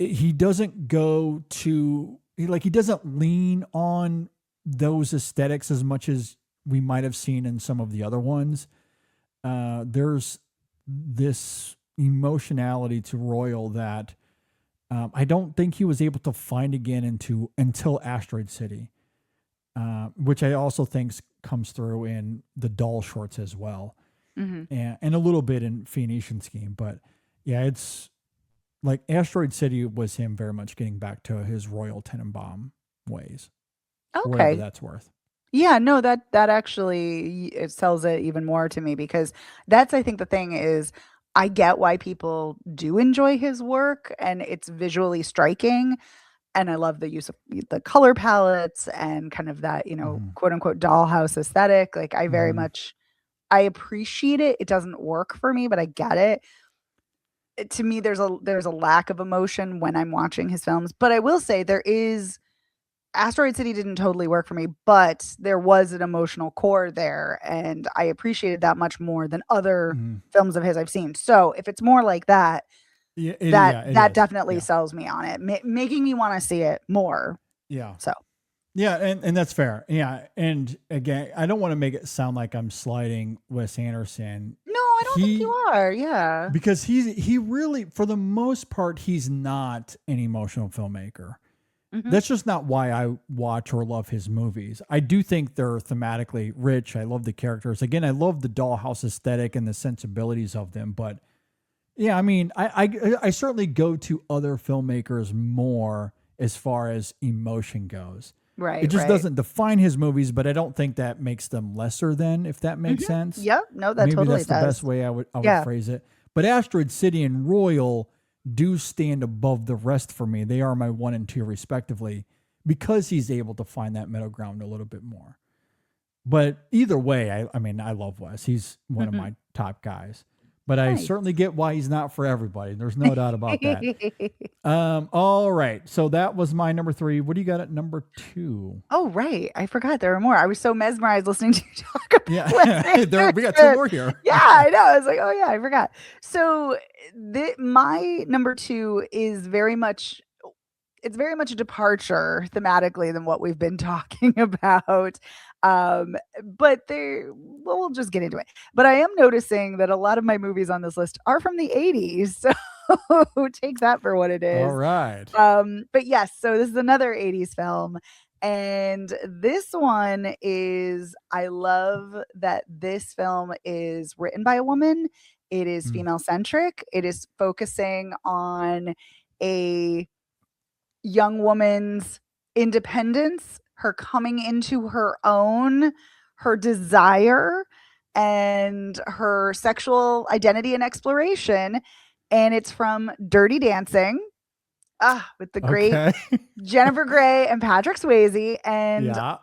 he doesn't he doesn't lean on those aesthetics as much as we might have seen in some of the other ones. There's this emotionality to Royal that I don't think he was able to find again until Asteroid City, which I also think comes through in the Doll shorts as well, and a little bit in Phoenician Scheme. But yeah, it's like Asteroid City was him very much getting back to his Royal Tenenbaum ways. Whatever that's worth. Yeah, no, that actually, it sells it even more to me, because that's, I think, the thing is, I get why people do enjoy his work, and it's visually striking. And I love the use of the color palettes and kind of that, quote unquote dollhouse aesthetic. Like, I very much, I appreciate it. It doesn't work for me, but I get it. to me, there's a lack of emotion when I'm watching his films. But I will say there is Asteroid City didn't totally work for me, but there was an emotional core there, and I appreciated that much more than other films of his I've seen. So if it's more like that, Yeah, that is. definitely Yeah. sells me on it, making me want to see it more. Yeah. So Yeah, and that's fair. Yeah, and again, I don't want to make it sound like I'm slighting Wes Anderson. no, I don't think you are. Yeah. Because he really, for the most part, he's not an emotional filmmaker. That's just not why I watch or love his movies. I do think they're thematically rich. I love the characters. Again, I love the dollhouse aesthetic and the sensibilities of them. But yeah, I mean, I certainly go to other filmmakers more as far as emotion goes. Right. It just right. doesn't define his movies, but I don't think that makes them lesser than, if that makes sense. Yep. No, that Maybe totally that's does. the best way I would Yeah. phrase it. But Asteroid City and Royal do stand above the rest for me. They are my 1 and 2 respectively, because he's able to find that middle ground a little bit more. But either way, I mean, I love Wes. He's one of my top guys. But I Nice. certainly get why he's not for everybody. There's no doubt about that. All right. So that was my number 3. What do you got at number 2? Oh, right. I forgot there were more. I was so mesmerized listening to you talk about Yeah. Wes we got 2 Anderson. more here. Yeah, I know. I was like, oh yeah, I forgot. So my number 2 is very much a departure thematically than what we've been talking about. But we'll just get into it. But I am noticing that a lot of my movies on this list are from the 80s. So take that for what it is. All right. But yes, so this is another 80s film. And this one is, I love that this film is written by a woman. It is female centric. It is focusing on a young woman's independence, her coming into her own, her desire, and her sexual identity and exploration. And it's from Dirty Dancing, with the great Jennifer Grey and Patrick Swayze. And Yeah.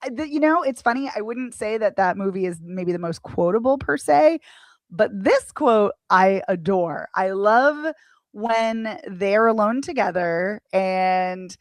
it's funny. I wouldn't say that movie is maybe the most quotable per se, but this quote I adore. I love when they're alone together and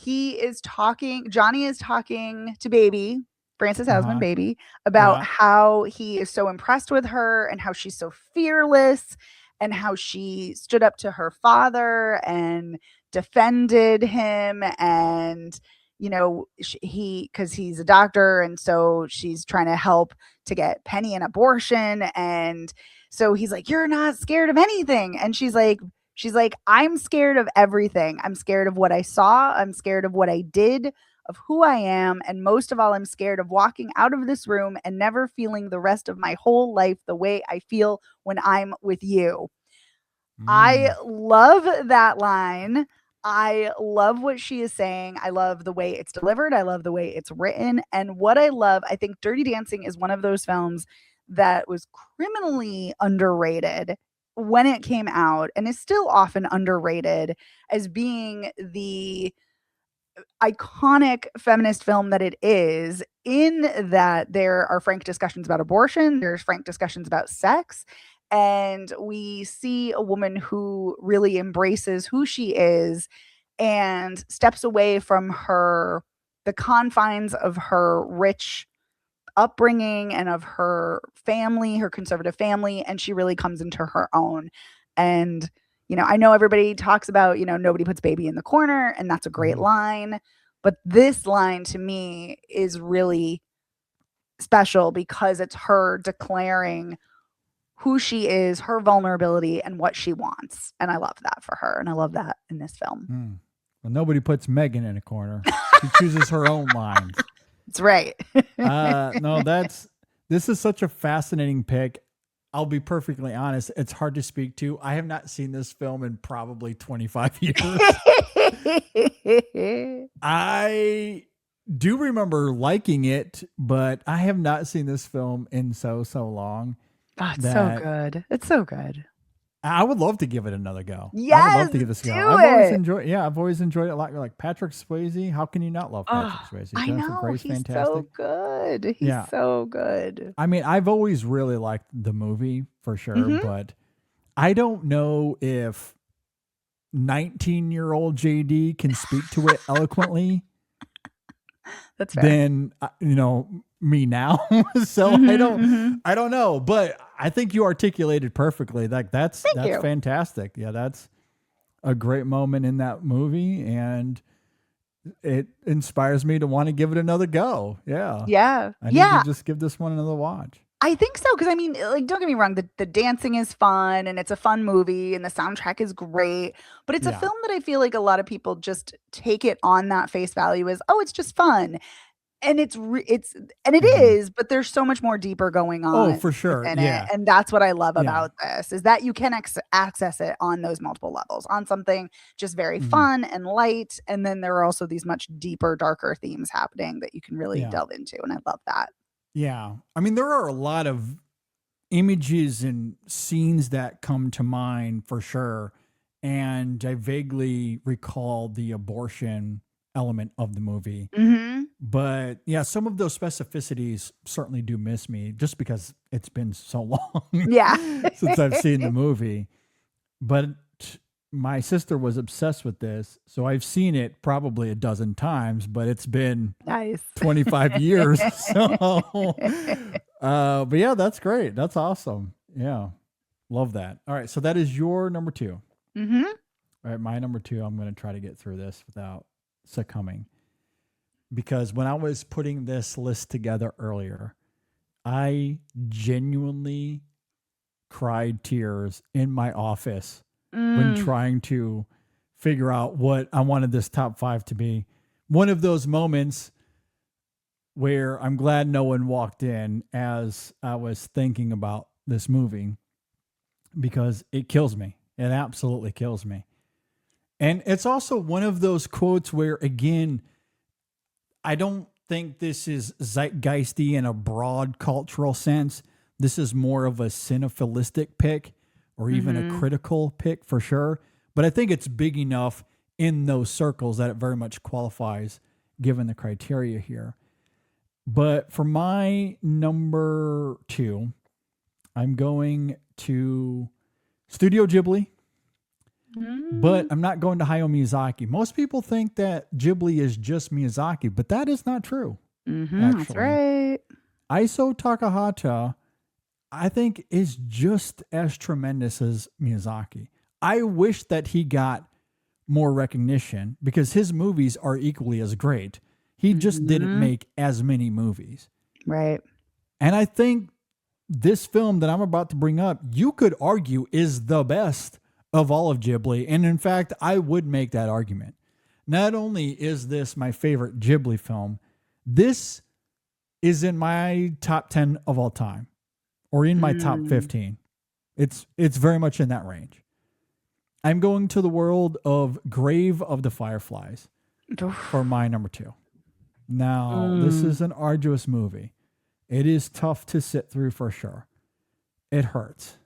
Johnny is talking to Baby, Frances Houseman, Baby, about how he is so impressed with her and how she's so fearless and how she stood up to her father and defended him. And, because he's a doctor. And so she's trying to help to get Penny an abortion. And so he's like, you're not scared of anything. And she's like, I'm scared of everything. I'm scared of what I saw. I'm scared of what I did, of who I am. And most of all, I'm scared of walking out of this room and never feeling the rest of my whole life the way I feel when I'm with you. I love that line. I love what she is saying. I love the way it's delivered. I love the way it's written. And what I love, I think Dirty Dancing is one of those films that was criminally underrated when it came out and is still often underrated as being the iconic feminist film that it is, in that there are frank discussions about abortion, there's frank discussions about sex, and we see a woman who really embraces who she is and steps away from the confines of her rich upbringing and of her family, her conservative family, and she really comes into her own. And I know everybody talks about nobody puts baby in the corner, and that's a great line, but this line to me is really special because it's her declaring who she is, her vulnerability, and what she wants. And I love that for her, and I love that in this film. Well, nobody puts Megan in a corner. She chooses her own lines. That's right. No, this is such a fascinating pick. I'll be perfectly honest. It's hard to speak to. I have not seen this film in probably 25 years. I do remember liking it, but I have not seen this film in so long. Oh, it's so good. It's so good. I would love to give it another go. Yes, I would love to give this a go. do I've always enjoyed it a lot. Like Patrick Swayze. How can you not love Patrick Swayze? I Jennifer know. Grey's He's fantastic. so good. He's so good. I mean, I've always really liked the movie for sure, but I don't know if 19-year-old JD can speak to it eloquently That's fair. than me now. So I don't know, but I think you articulated perfectly. Like that's you. fantastic. Yeah, that's a great moment in that movie, and it inspires me to want to give it another go. Yeah. Yeah. I need to just give this one another watch. I think so, because I mean, like, don't get me wrong, the dancing is fun and it's a fun movie and the soundtrack is great, but it's a Yeah. film that I feel like a lot of people just take it on that face value as, oh, it's just fun. And it is, but there's so much more deeper going on. Oh, for sure. within Yeah. it. And that's what I love Yeah. about this, is that you can access it on those multiple levels, on something just very fun and light. And then there are also these much deeper, darker themes happening that you can really delve into. And I love that. Yeah. I mean, there are a lot of images and scenes that come to mind for sure. And I vaguely recall the abortion element of the movie. Mm-hmm. But yeah, some of those specificities certainly do miss me just because it's been so long Yeah. since I've seen the movie. But my sister was obsessed with this. So I've seen it probably a dozen times, but it's been Nice. 25 years. So, but yeah, that's great. That's awesome. Yeah. Love that. All right. So that is your number 2. Mm-hmm. All right. My number 2, I'm going to try to get through this without succumbing, because when I was putting this list together earlier, I genuinely cried tears in my office when trying to figure out what I wanted this top 5 to be. One of those moments where I'm glad no one walked in as I was thinking about this movie, because it kills me. It absolutely kills me. And it's also one of those quotes where, again, I don't think this is zeitgeisty in a broad cultural sense. This is more of a cinephilistic pick, or even a critical pick for sure. But I think it's big enough in those circles that it very much qualifies given the criteria here. But for my number 2, I'm going to Studio Ghibli. But I'm not going to Hayao Miyazaki. Most people think that Ghibli is just Miyazaki, but that is not true. That's right. Isao Takahata, I think, is just as tremendous as Miyazaki. I wish that he got more recognition because his movies are equally as great. He just didn't make as many movies. Right. And I think this film that I'm about to bring up, you could argue is the best of all of Ghibli. And in fact, I would make that argument. Not only is this my favorite Ghibli film, this is in my top 10 of all time, or in my top 15. It's very much in that range. I'm going to the world of Grave of the Fireflies for my number 2. Now, this is an arduous movie. It is tough to sit through for sure. It hurts.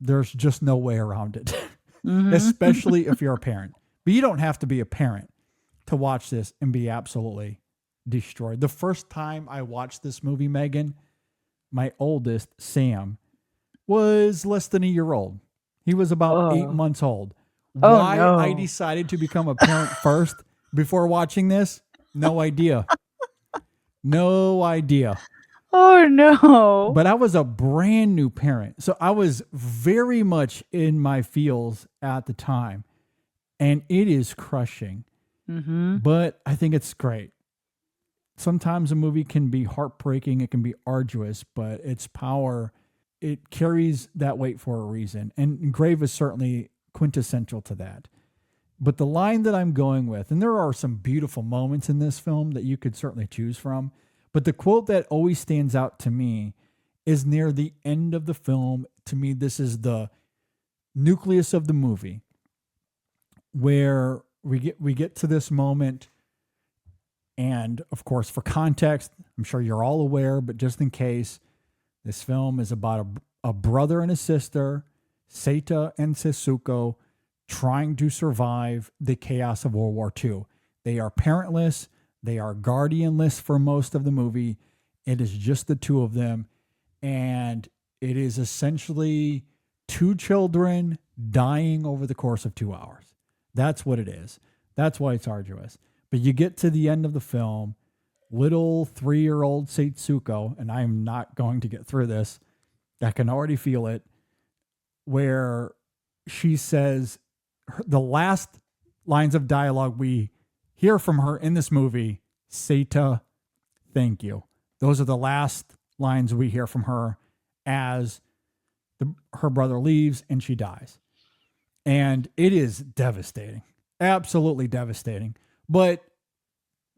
There's just no way around it, especially if you're a parent. But you don't have to be a parent to watch this and be absolutely destroyed. The first time I watched this movie, Megan, my oldest, Sam, was less than a year old. He was about 8 months old. Why I decided to become a parent first before watching this, no idea. No idea. Oh, no. But I was a brand new parent. So I was very much in my feels at the time. And it is crushing. But I think it's great. Sometimes a movie can be heartbreaking. It can be arduous, but its power, it carries that weight for a reason. And Grave is certainly quintessential to that. But the line that I'm going with, and there are some beautiful moments in this film that you could certainly choose from, but the quote that always stands out to me is near the end of the film. To me, this is the nucleus of the movie, where we get to this moment. And of course, for context, I'm sure you're all aware, but just in case, this film is about a brother and a sister, Seita and Setsuko, trying to survive the chaos of World War II. They are parentless. They are guardianless for most of the movie. It is just the two of them. And it is essentially 2 children dying over the course of 2 hours. That's what it is. That's why it's arduous. But you get to the end of the film, little 3-year-old Setsuko, and I'm not going to get through this, I can already feel it, where she says the last lines of dialogue we hear from her in this movie, Seita, thank you. Those are the last lines we hear from her as her brother leaves and she dies. And it is devastating, absolutely devastating. But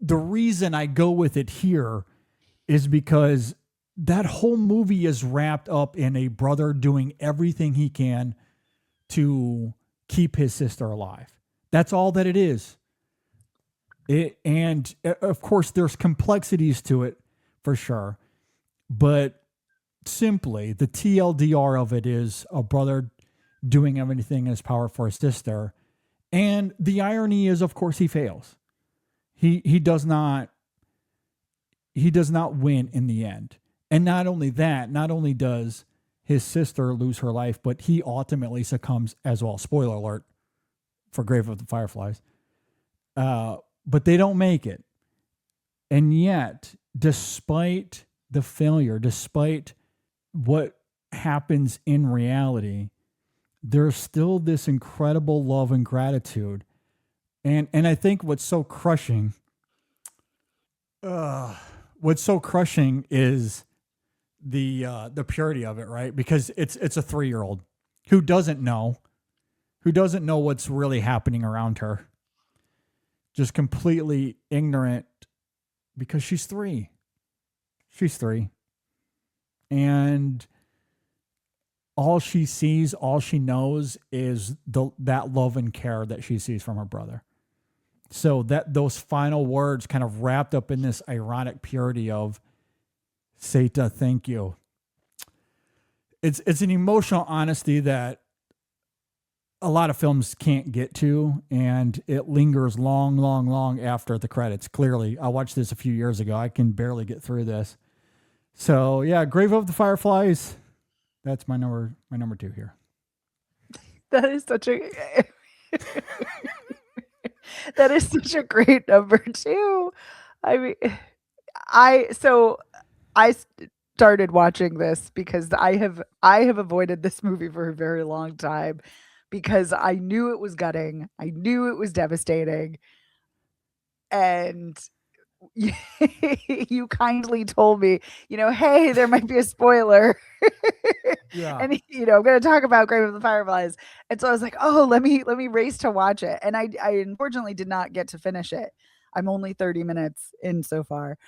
the reason I go with it here is because that whole movie is wrapped up in a brother doing everything he can to keep his sister alive. That's all that it is. And of course, there's complexities to it for sure. But simply, the TLDR of it is a brother doing everything in his power for his sister. And the irony is, of course, he fails. He does not win in the end. And not only that, not only does his sister lose her life, but he ultimately succumbs as well. Spoiler alert for Grave of the Fireflies. But they don't make it. And yet, despite the failure, despite what happens in reality, there's still this incredible love and gratitude. And I think what's so crushing is the purity of it, right? Because it's a 3-year-old who doesn't know what's really happening around her. Just completely ignorant because she's 3. She's 3. And all she sees, all she knows is that love and care that she sees from her brother. So that those final words kind of wrapped up in this ironic purity of Seita, thank you. It's an emotional honesty that a lot of films can't get to, and it lingers long, long, long after the credits. Clearly, I watched this a few years ago. I can barely get through this. So yeah, Grave of the Fireflies. That's my number 2 here. That is such a that is such a great number 2. I mean, I started watching this because I have avoided this movie for a very long time because I knew it was gutting. I knew it was devastating. And you kindly told me, hey, there might be a spoiler. Yeah. And I'm going to talk about Grave of the Fireflies. And so I was like, oh, let me race to watch it. And I unfortunately did not get to finish it. I'm only 30 minutes in so far.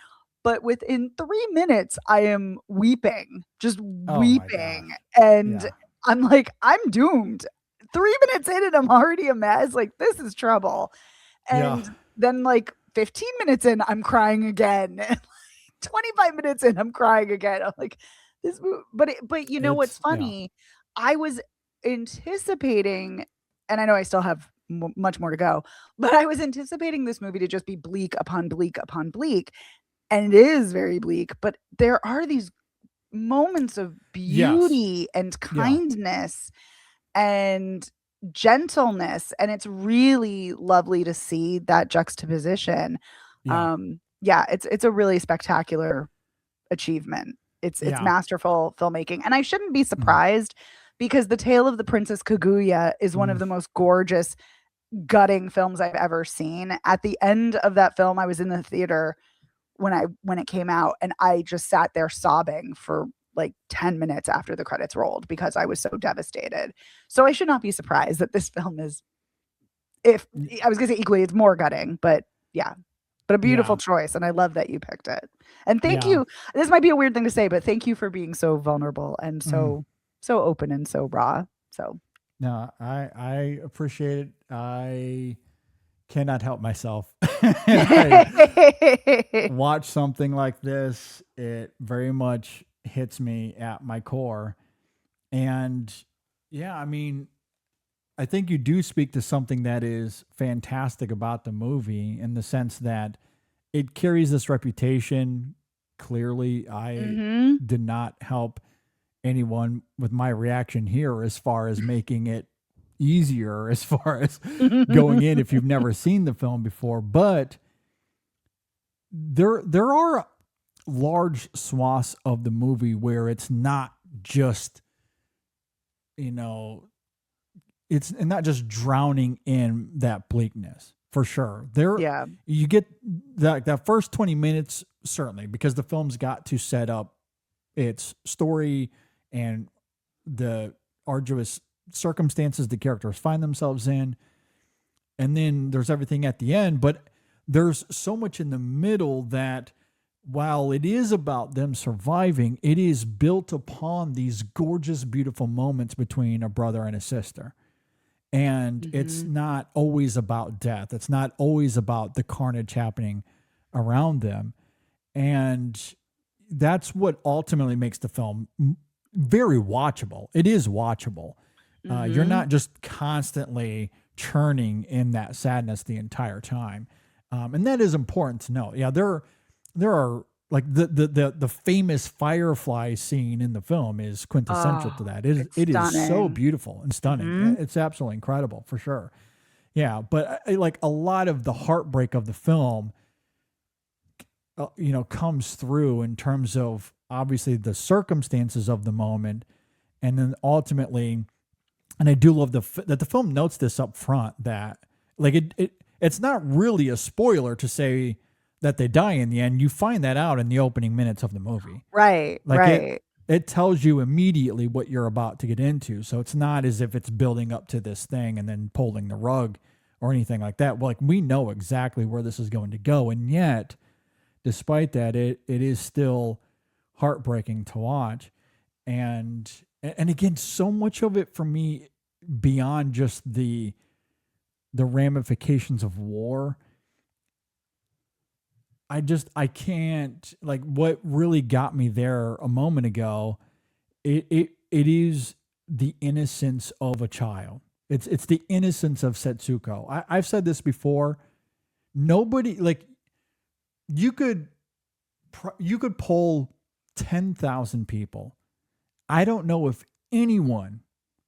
But within 3 minutes, I am weeping, just weeping. And Yeah. I'm like, I'm doomed. 3 minutes in and I'm already a mess. Like, this is trouble. And then like 15 minutes in, I'm crying again. And 25 minutes in, I'm crying again. I'm like, this movie. But you know what's funny? I was anticipating, and I know I still have much more to go, but I was anticipating this movie to just be bleak upon bleak upon bleak. And it is very bleak, but there are these moments of beauty and kindness and gentleness. And it's really lovely to see that juxtaposition. It's a really spectacular achievement. It's masterful filmmaking. And I shouldn't be surprised because The Tale of the Princess Kaguya is one of the most gorgeous, gutting films I've ever seen. At the end of that film, I was in the theater when it came out, and I just sat there sobbing for like 10 minutes after the credits rolled because I was so devastated. So I should not be surprised that this film is, if I was gonna say equally, it's more gutting, but a beautiful choice. And I love that you picked it. And thank you. This might be a weird thing to say, but thank you for being so vulnerable and so open and so raw. So no, I appreciate it. I cannot help myself. I watch something like this, it very much hits me at my core. And I mean, I think you do speak to something that is fantastic about the movie in the sense that it carries this reputation. Clearly, I did not help anyone with my reaction here as far as making it easier as far as going in if you've never seen the film before. But there are large swaths of the movie where it's not just, it's not just drowning in that bleakness, for sure. Yeah. You get that first 20 minutes, certainly, because the film's got to set up its story and the arduous circumstances the characters find themselves in. And then there's everything at the end, but there's so much in the middle that while it is about them surviving, it is built upon these gorgeous, beautiful moments between a brother and a sister. And it's not always about death. It's not always about the carnage happening around them. And that's what ultimately makes the film very watchable. It is watchable. You're not just constantly churning in that sadness the entire time. And that is important to know. Yeah, there are like the famous firefly scene in the film is quintessential to that. It is so beautiful and stunning. It's absolutely incredible, for sure. Yeah, but like a lot of the heartbreak of the film, comes through in terms of obviously the circumstances of the moment, and then ultimately, and I do love that the film notes this up front, that like it's not really a spoiler to say that they die in the end. You find that out in the opening minutes of the movie. Right. Like right. It tells you immediately what you're about to get into. So it's not as if it's building up to this thing and then pulling the rug or anything like that. Like, we know exactly where this is going to go. And yet, despite that, it is still heartbreaking to watch. And again, so much of it for me, beyond just the ramifications of war, I can't, like, what really got me there a moment ago, it is the innocence of a child. It's the innocence of Setsuko. I've said this before. Nobody, like, you could poll 10,000 people. I don't know if anyone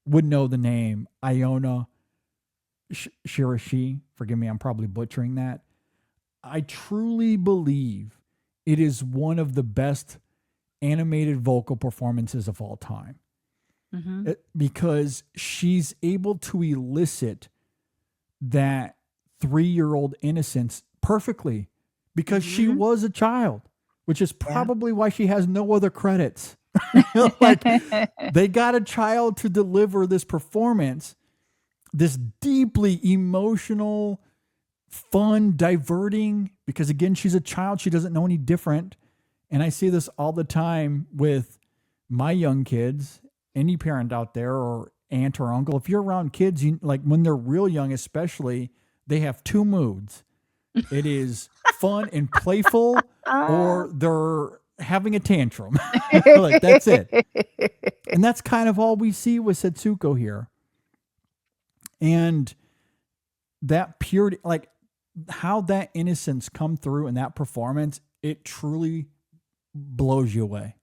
would know the name Iona Shirashi. Forgive me, I'm probably butchering that. I truly believe it is one of the best animated vocal performances of all time. Because she's able to elicit that 3-year-old innocence perfectly, because she was a child, which is probably why she has no other credits. Like, they got a child to deliver this performance, this deeply emotional, fun, diverting, because again, she's a child. She doesn't know any different. And I see this all the time with my young kids. Any parent out there, or aunt or uncle, if you're around kids, like when they're real young, especially, they have two moods. It is fun and playful, or they're having a tantrum. Like, that's it. And that's kind of all we see with Setsuko here. And that purity, like how that innocence come through in that performance, it truly blows you away.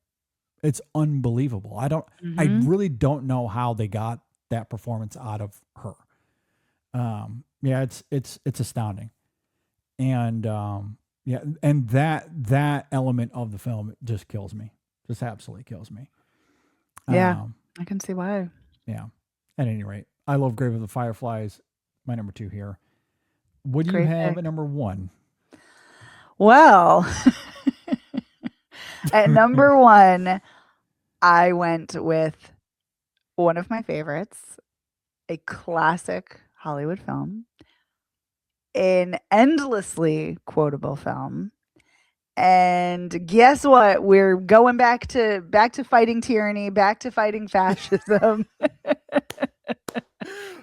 It's unbelievable. I really don't know how they got that performance out of her. It's astounding. And and that element of the film just kills me. Just absolutely kills me. Yeah, I can see why. Yeah. At any rate, I love Grave of the Fireflies. My number 2 here. What do you have at number 1? Well, at number 1, I went with one of my favorites, a classic Hollywood film, an endlessly quotable film. And guess what? We're going back to fighting tyranny, back to fighting fascism.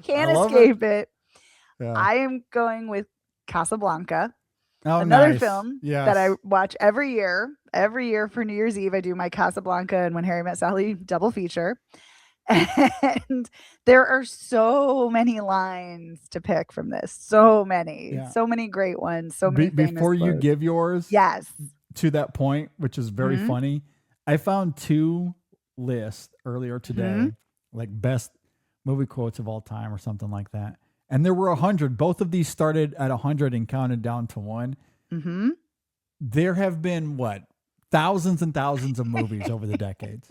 Can't escape it. Yeah. I am going with Casablanca. Another film that I watch every year. Every year for New Year's Eve, I do my Casablanca and When Harry Met Sally double feature. And there are so many lines to pick from this. So many. Yeah. So many great ones. So many famous Before you give yours, yes, to that point, which is very funny, I found 2 list earlier today, Mhm. like best movie quotes of all time or something like that. And there were 100. Both of these started at 100 and counted down to one. Mhm. There have been what? Thousands and thousands of movies over the decades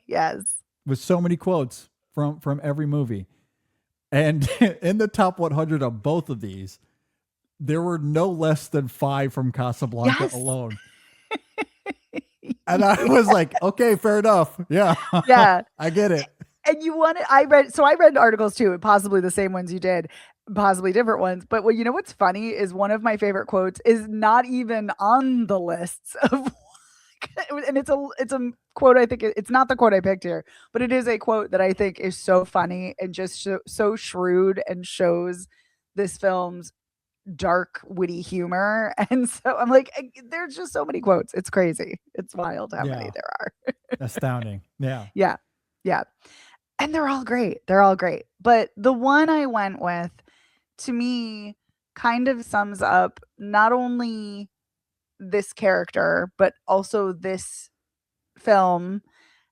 Yes. with so many quotes from every movie. And in the top 100 of both of these, there were no less than 5 from Casablanca Yes. alone. And I was like, okay, fair enough. Yeah. Yeah. I get it. And you want I read articles too, and possibly the same ones you did, possibly different ones. But what you know what's funny is one of my favorite quotes is not even on the lists of and it's a quote. I think it's not the quote I picked here, but it is a quote that I think is so funny and just so shrewd and shows this film's dark, witty humor. And so I'm like, there's just so many quotes. It's crazy. It's wild how many Yeah. there are. Astounding. Yeah. Yeah. Yeah. And they're all great. They're all great. But the one I went with, to me, kind of sums up not only this character, but also this film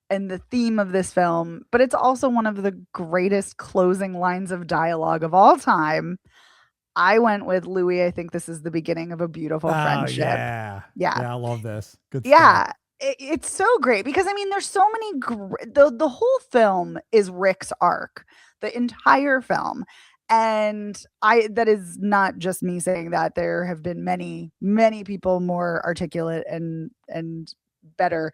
and the theme of this film. But it's also one of the greatest closing lines of dialogue of all time. I went with Louis. I think this is the beginning of a beautiful friendship. Yeah. Yeah. Yeah. I love this. Good stuff. Yeah. It's so great because I mean, there's so many. The whole film is Rick's arc, the entire film, and that is not just me saying that. There have been many people more articulate and better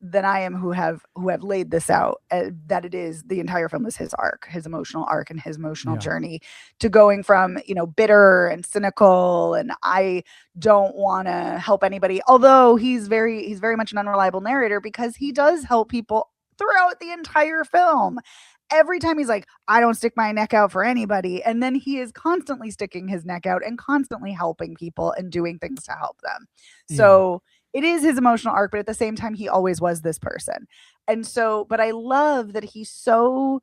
than I am who have laid this out. That it is the entire film is his arc, his emotional arc, and his emotional Yeah. journey to going from bitter and cynical and I don't want to help anybody. Although he's very much an unreliable narrator because he does help people throughout the entire film. Every time he's like, I don't stick my neck out for anybody. And then he is constantly sticking his neck out and constantly helping people and doing things to help them. So it is his emotional arc, but at the same time, he always was this person. And so, but I love that he's so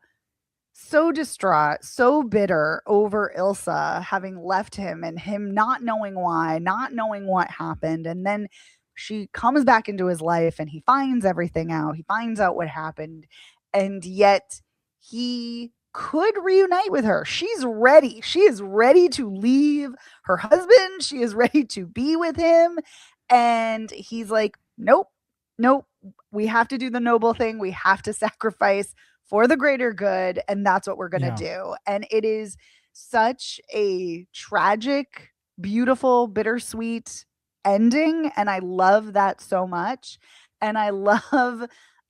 distraught, so bitter over Ilsa having left him and him not knowing why, not knowing what happened. And then she comes back into his life and he finds everything out. He finds out what happened. And yet he could reunite with her. She's ready. She is ready to leave her husband. She is ready to be with him. And he's like, nope, we have to do the noble thing. We have to sacrifice for the greater good. And that's what we're going to do. And it is such a tragic, beautiful, bittersweet ending. And I love that so much. And I love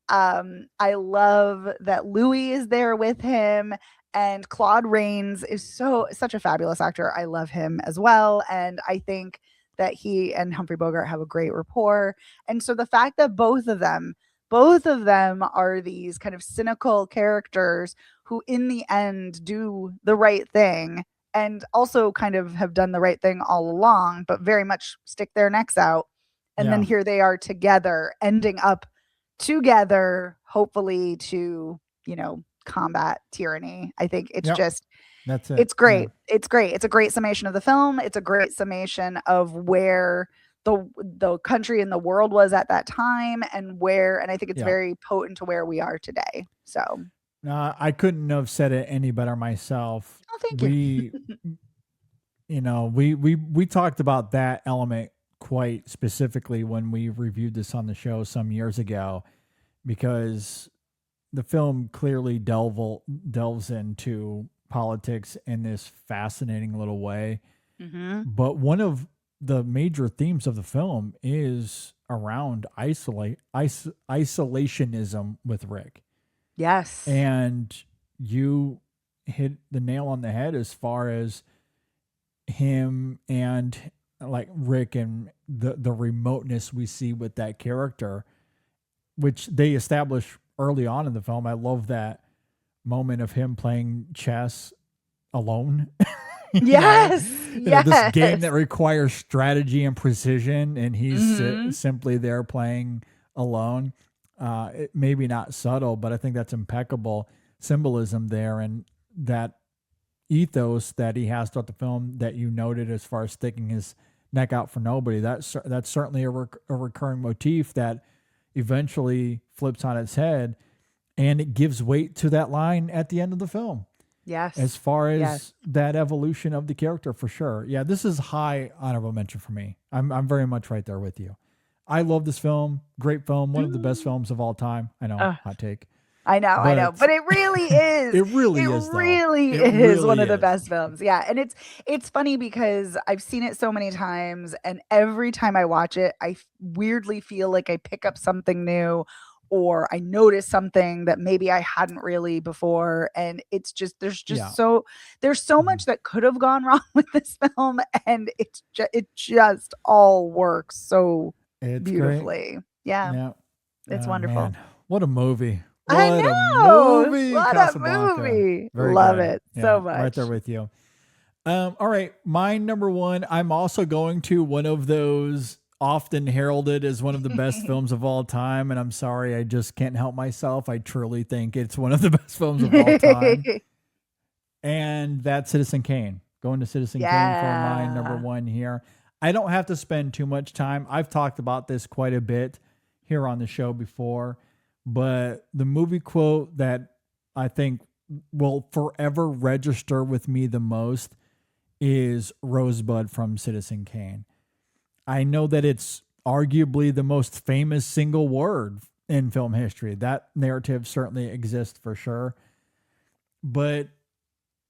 that Louis is there with him. And Claude Rains is such a fabulous actor. I love him as well. And I think that he and Humphrey Bogart have a great rapport. And so the fact that both of them are these kind of cynical characters who in the end do the right thing and also kind of have done the right thing all along, but very much stick their necks out. And then here they are together, ending up together, hopefully to, combat tyranny. I think it's just, that's it. it's great. Yeah. It's great. It's a great summation of the film. It's a great summation of where the country and the world was at that time and I think it's very potent to where we are today. So I couldn't have said it any better myself. Oh, thank you. We talked about that element quite specifically when we reviewed this on the show some years ago, because the film clearly delves into politics in this fascinating little way. Mm-hmm. But one of the major themes of the film is around isolationism with Rick. Yes. And you hit the nail on the head as far as him and like Rick and the remoteness we see with that character, which they establish early on in the film. I love that moment of him playing chess alone. Yes. This game that requires strategy and precision, and he's simply there playing alone. Maybe not subtle, but I think that's impeccable symbolism there, and that ethos that he has throughout the film that you noted as far as sticking his neck out for nobody. That's certainly a recurring motif that eventually flips on its head And it gives weight to that line at the end of the film Yes. as far as Yes. that evolution of the character, for sure. Yeah, this is high honorable mention for me. I'm very much right there with you. I love this film. Great film. One of the best films of all time. I know, hot take. I know, But but it really is. it really is, though. Really It is really one of the is. best films. Yeah, and it's funny because I've seen it so many times, and every time I watch it, weirdly feel like I pick up something new, or I notice something that maybe I hadn't really before, and it's just Yeah. there's so much that could have gone wrong with this film, and it just all works so It's great. beautifully. Yeah, Yeah. it's Oh, wonderful. man. What a movie. I What a know. movie. What a Casablanca. movie. Very Love good. it Yeah, so right there much. with you. All right. My number one, I'm also going to one of those often heralded as one of the best films of all time. And I'm sorry, I just can't help myself. I truly think it's one of the best films of all time. And that's Citizen Kane. Going to Citizen Kane for my number Yeah. one here. I don't have to spend too much time. I've talked about this quite a bit here on the show before, but the movie quote that I think will forever register with me the most is Rosebud from Citizen Kane. I know that it's arguably the most famous single word in film history. That narrative certainly exists for sure. But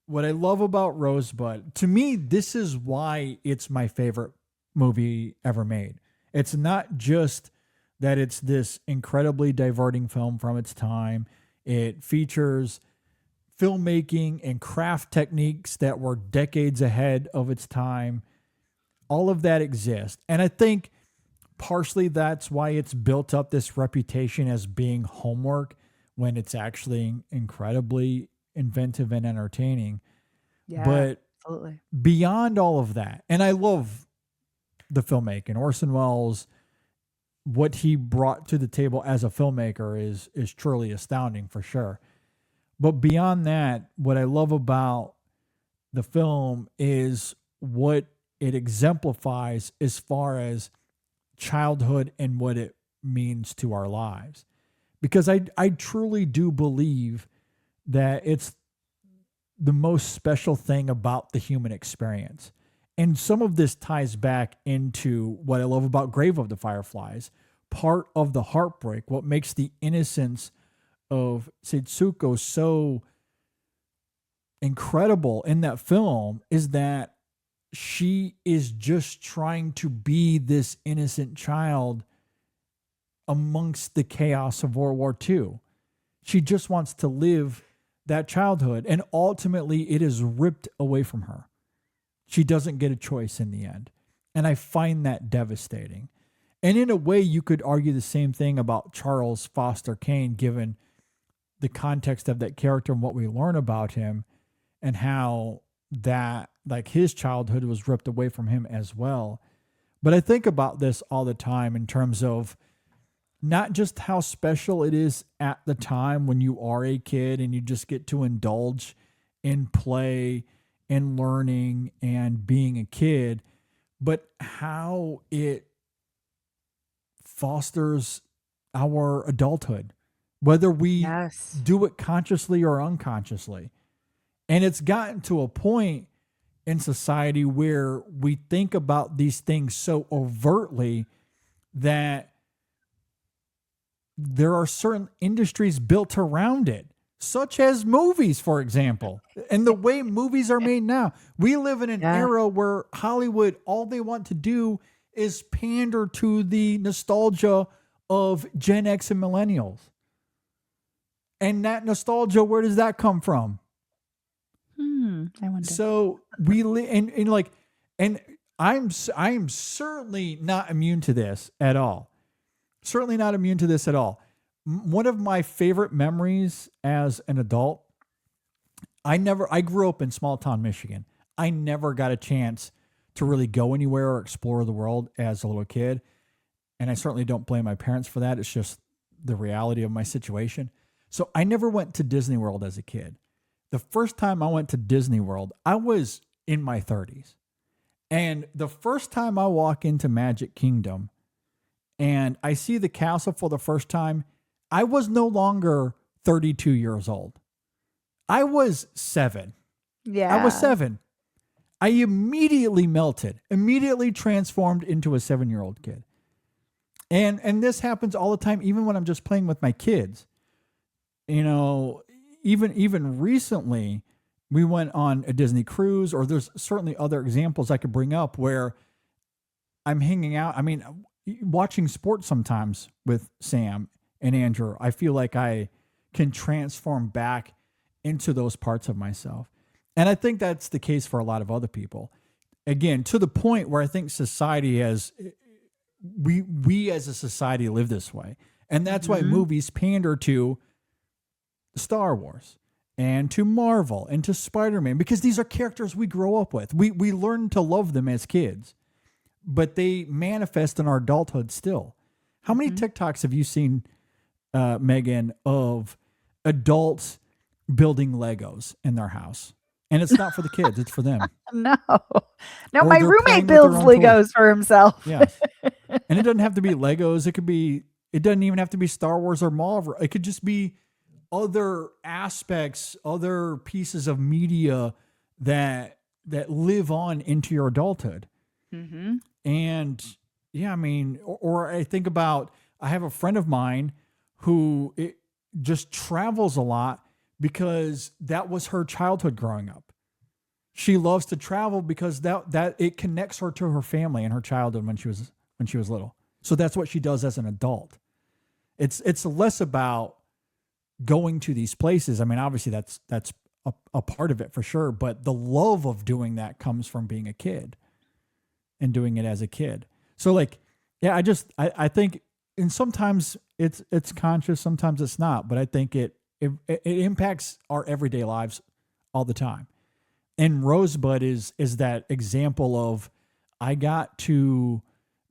what I love about Rosebud, to me, this is why it's my favorite movie ever made. It's not just that it's this incredibly diverting film from its time. It features filmmaking and craft techniques that were decades ahead of its time. All of that exists. And I think partially that's why it's built up this reputation as being homework when it's actually incredibly inventive and entertaining. Yeah, But absolutely. beyond all of that, and I love the filmmaking, Orson Welles, what he brought to the table as a filmmaker is truly astounding for sure. But beyond that, what I love about the film is what it exemplifies as far as childhood and what it means to our lives. Because I truly do believe that it's the most special thing about the human experience. And some of this ties back into what I love about Grave of the Fireflies. Part of the heartbreak, what makes the innocence of Setsuko so incredible in that film is that she is just trying to be this innocent child amongst the chaos of World War II. She just wants to live that childhood, and ultimately it is ripped away from her. She doesn't get a choice in the end. And I find that devastating. And in a way, you could argue the same thing about Charles Foster Kane, given the context of that character and what we learn about him and how that, like, his childhood was ripped away from him as well. But I think about this all the time in terms of not just how special it is at the time when you are a kid and you just get to indulge in play and learning and being a kid, but how it fosters our adulthood, whether we Yes. do it consciously or unconsciously. And it's gotten to a point in society where we think about these things so overtly that there are certain industries built around it, such as movies, for example, and the way movies are made now. We live in an Yeah. era where Hollywood, all they want to do is pander to the nostalgia of Gen X and millennials. And that nostalgia, where does that come from? I wonder. So we and like, and I'm certainly not immune to this at all. Certainly not immune to this at all. One of my favorite memories as an adult, I grew up in small town Michigan. I never got a chance to really go anywhere or explore the world as a little kid. And I certainly don't blame my parents for that. It's just the reality of my situation. So I never went to Disney World as a kid. The first time I went to Disney World, I was in my 30s. And the first time I walk into Magic Kingdom and I see the castle for the first time, I was no longer 32 years old. I was 7. Yeah. I was 7. I immediately melted, immediately transformed into a 7-year-old kid. And this happens all the time, even when I'm just playing with my kids. You know, even recently, we went on a Disney cruise, or there's certainly other examples I could bring up where I'm hanging out. I mean, watching sports sometimes with Sam and Andrew, I feel like I can transform back into those parts of myself. And I think that's the case for a lot of other people. Again, to the point where I think society has, we as a society live this way. And that's why movies pander to Star Wars and to Marvel and to Spider-Man, because these are characters we grow up with. We learn to love them as kids, but they manifest in our adulthood still. How many TikToks have you seen, Megan, of adults building Legos in their house? And it's not for the kids, it's for them. No, Or my they're roommate playing with builds their own Legos toys. for himself. Yes. And it doesn't have to be Legos. It doesn't even have to be Star Wars or Marvel. It could just be other aspects, other pieces of media that live on into your adulthood. Mm-hmm. And yeah, I mean, or I think about, I have a friend of mine who just travels a lot because that was her childhood growing up. She loves to travel because that it connects her to her family and her childhood when she was little. So that's what she does as an adult. It's less about going to these places. I mean, obviously that's a part of it for sure, but the love of doing that comes from being a kid and doing it as a kid. So like, yeah, I think, and sometimes it's conscious, sometimes it's not, but I think it impacts our everyday lives all the time. And Rosebud is that example of, I got to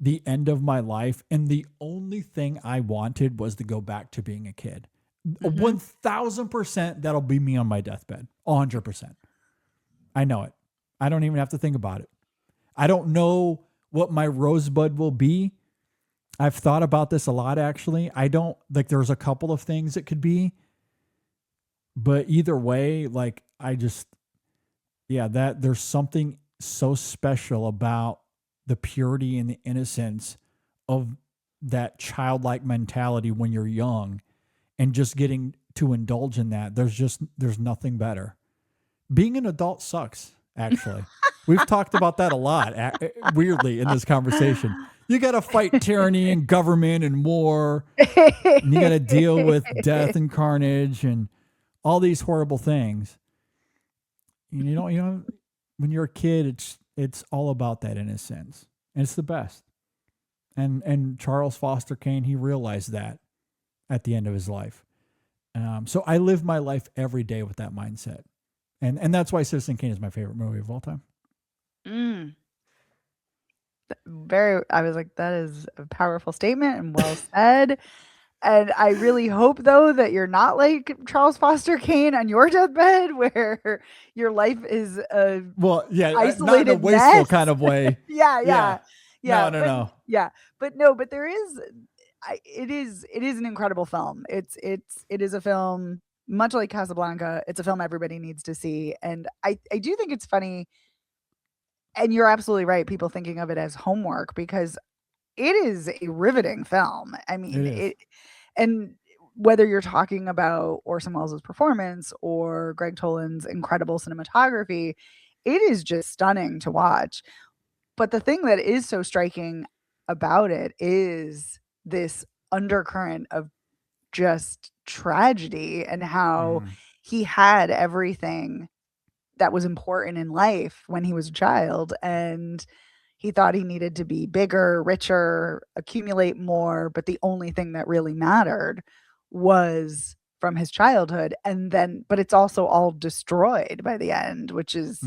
the end of my life and the only thing I wanted was to go back to being a kid. 1000% that'll be me on my deathbed. 100%. I know it. I don't even have to think about it. I don't know what my Rosebud will be. I've thought about this a lot, actually. I don't, like, there's a couple of things it could be, but either way, like, that there's something so special about the purity and the innocence of that childlike mentality when you're young, and just getting to indulge in that. There's nothing better. Being an adult sucks, actually. We've talked about that a lot, weirdly, in this conversation. You got to fight tyranny and government and war. And you got to deal with death and carnage and all these horrible things. And you know, when you're a kid, it's all about that innocence. And it's the best. And Charles Foster Kane, he realized that at the end of his life. So I live my life every day with that mindset. And that's why Citizen Kane is my favorite movie of all time. I was like, that is a powerful statement and well said. And I really hope, though, that you're not like Charles Foster Kane on your deathbed, where your life is not in a isolated wasteful mess. kind of way. Yeah. No. Yeah, but there is. It is an incredible film. It is a film much like Casablanca. It's a film everybody needs to see, and I do think it's funny. And you're absolutely right. People thinking of it as homework, because it is a riveting film. I mean, and whether you're talking about Orson Welles' performance or Greg Toland's incredible cinematography, it is just stunning to watch. But the thing that is so striking about it is this undercurrent of just tragedy, and how he had everything that was important in life when he was a child, and he thought he needed to be bigger, richer, accumulate more, but the only thing that really mattered was from his childhood. But it's also all destroyed by the end, which is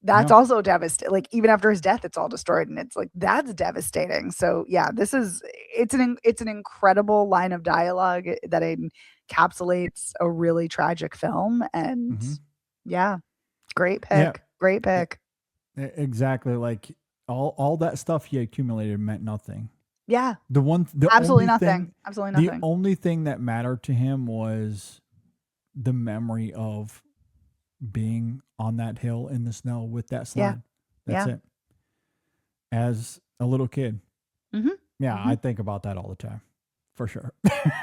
that's also devastating. Like, even after his death, it's all destroyed, and it's like, that's devastating. So yeah, it's an incredible line of dialogue that encapsulates a really tragic film. And yeah, great pick. Yeah. Great pick. Exactly. Like all that stuff he accumulated meant nothing. Yeah. The Absolutely only nothing. thing, Absolutely the nothing. only thing that mattered to him was the memory of being on that hill in the snow with that Yeah. sled. That's Yeah. it. As a little kid. Mm-hmm. Yeah, Mm-hmm. I think about that all the time. For sure.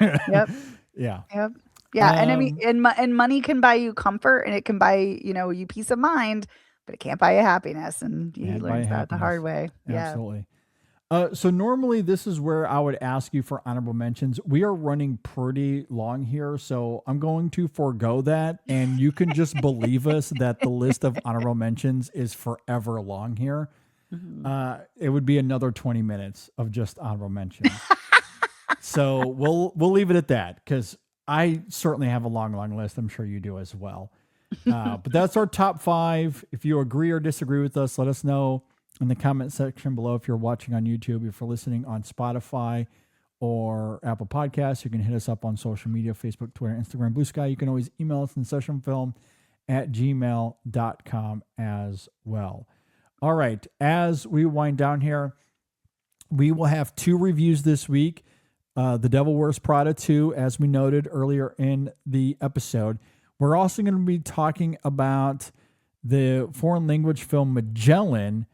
Yep. Yeah. Yep. Yeah. And I mean, Um, and money can buy you comfort and it can buy, you peace of mind, but it can't buy you happiness. And he And by learns that the hard happiness. way. Yeah. Absolutely. So normally this is where I would ask you for honorable mentions. We are running pretty long here, so I'm going to forego that. And you can just believe us that the list of honorable mentions is forever long here. Mhm. It would be another 20 minutes of just honorable mentions. So we'll leave it at that because I certainly have a long list. I'm sure you do as well. But that's our top 5. If you agree or disagree with us, let us know in the comment section below. If you're watching on YouTube, if you're listening on Spotify or Apple Podcasts, you can hit us up on social media, Facebook, Twitter, Instagram, Blue Sky. You can always email us in sessionfilm@gmail.com as well. All right. As we wind down here, we will have 2 reviews this week. The Devil Wears Prada 2, as we noted earlier in the episode. We're also going to be talking about the foreign language film Magellan,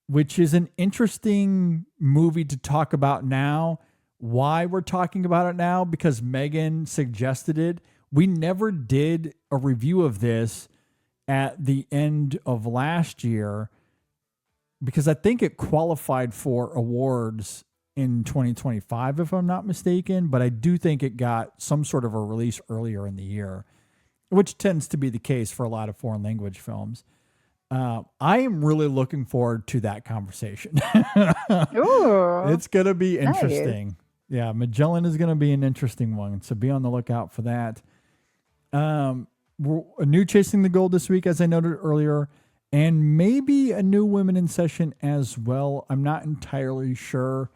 which is an interesting movie to talk about now. Why we're talking about it now? Because Megan suggested it. We never did a review of this at the end of last year because I think it qualified for awards in 2025, if I'm not mistaken, but I do think it got some sort of a release earlier in the year, which tends to be the case for a lot of foreign language films. I am really looking forward to that conversation. Ooh. It's going to be Nice. interesting. Yeah, Magellan is going to be an interesting one, so be on the lookout for that. We're a new Chasing the Gold this week, as I noted earlier, and maybe a new Women in Session as well. I'm not entirely sure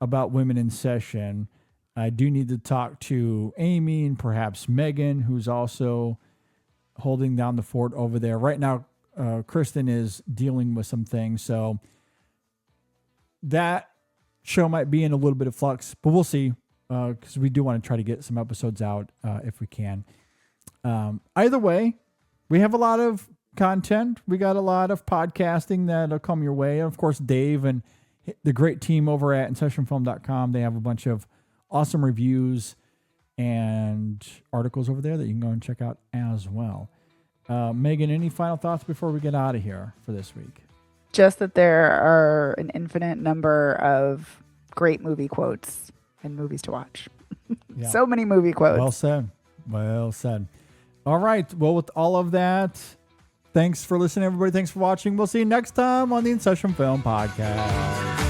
about Women in Session. I do need to talk to Amy and perhaps Megan, who's also holding down the fort over there. Right now, Kristen is dealing with some things, so that show might be in a little bit of flux, but we'll see, because we do want to try to get some episodes out if we can. Either way, we have a lot of content. We got a lot of podcasting that'll come your way. And of course, Dave and the great team over at InSessionFilm.com, they have a bunch of awesome reviews and articles over there that you can go and check out as well. Megan, any final thoughts before we get out of here for this week? Just that there are an infinite number of great movie quotes and movies to watch. Yeah. So many movie quotes. Well said. Well said. All right. Well, with all of that, thanks for listening, everybody. Thanks for watching. We'll see you next time on the In Session Film Podcast.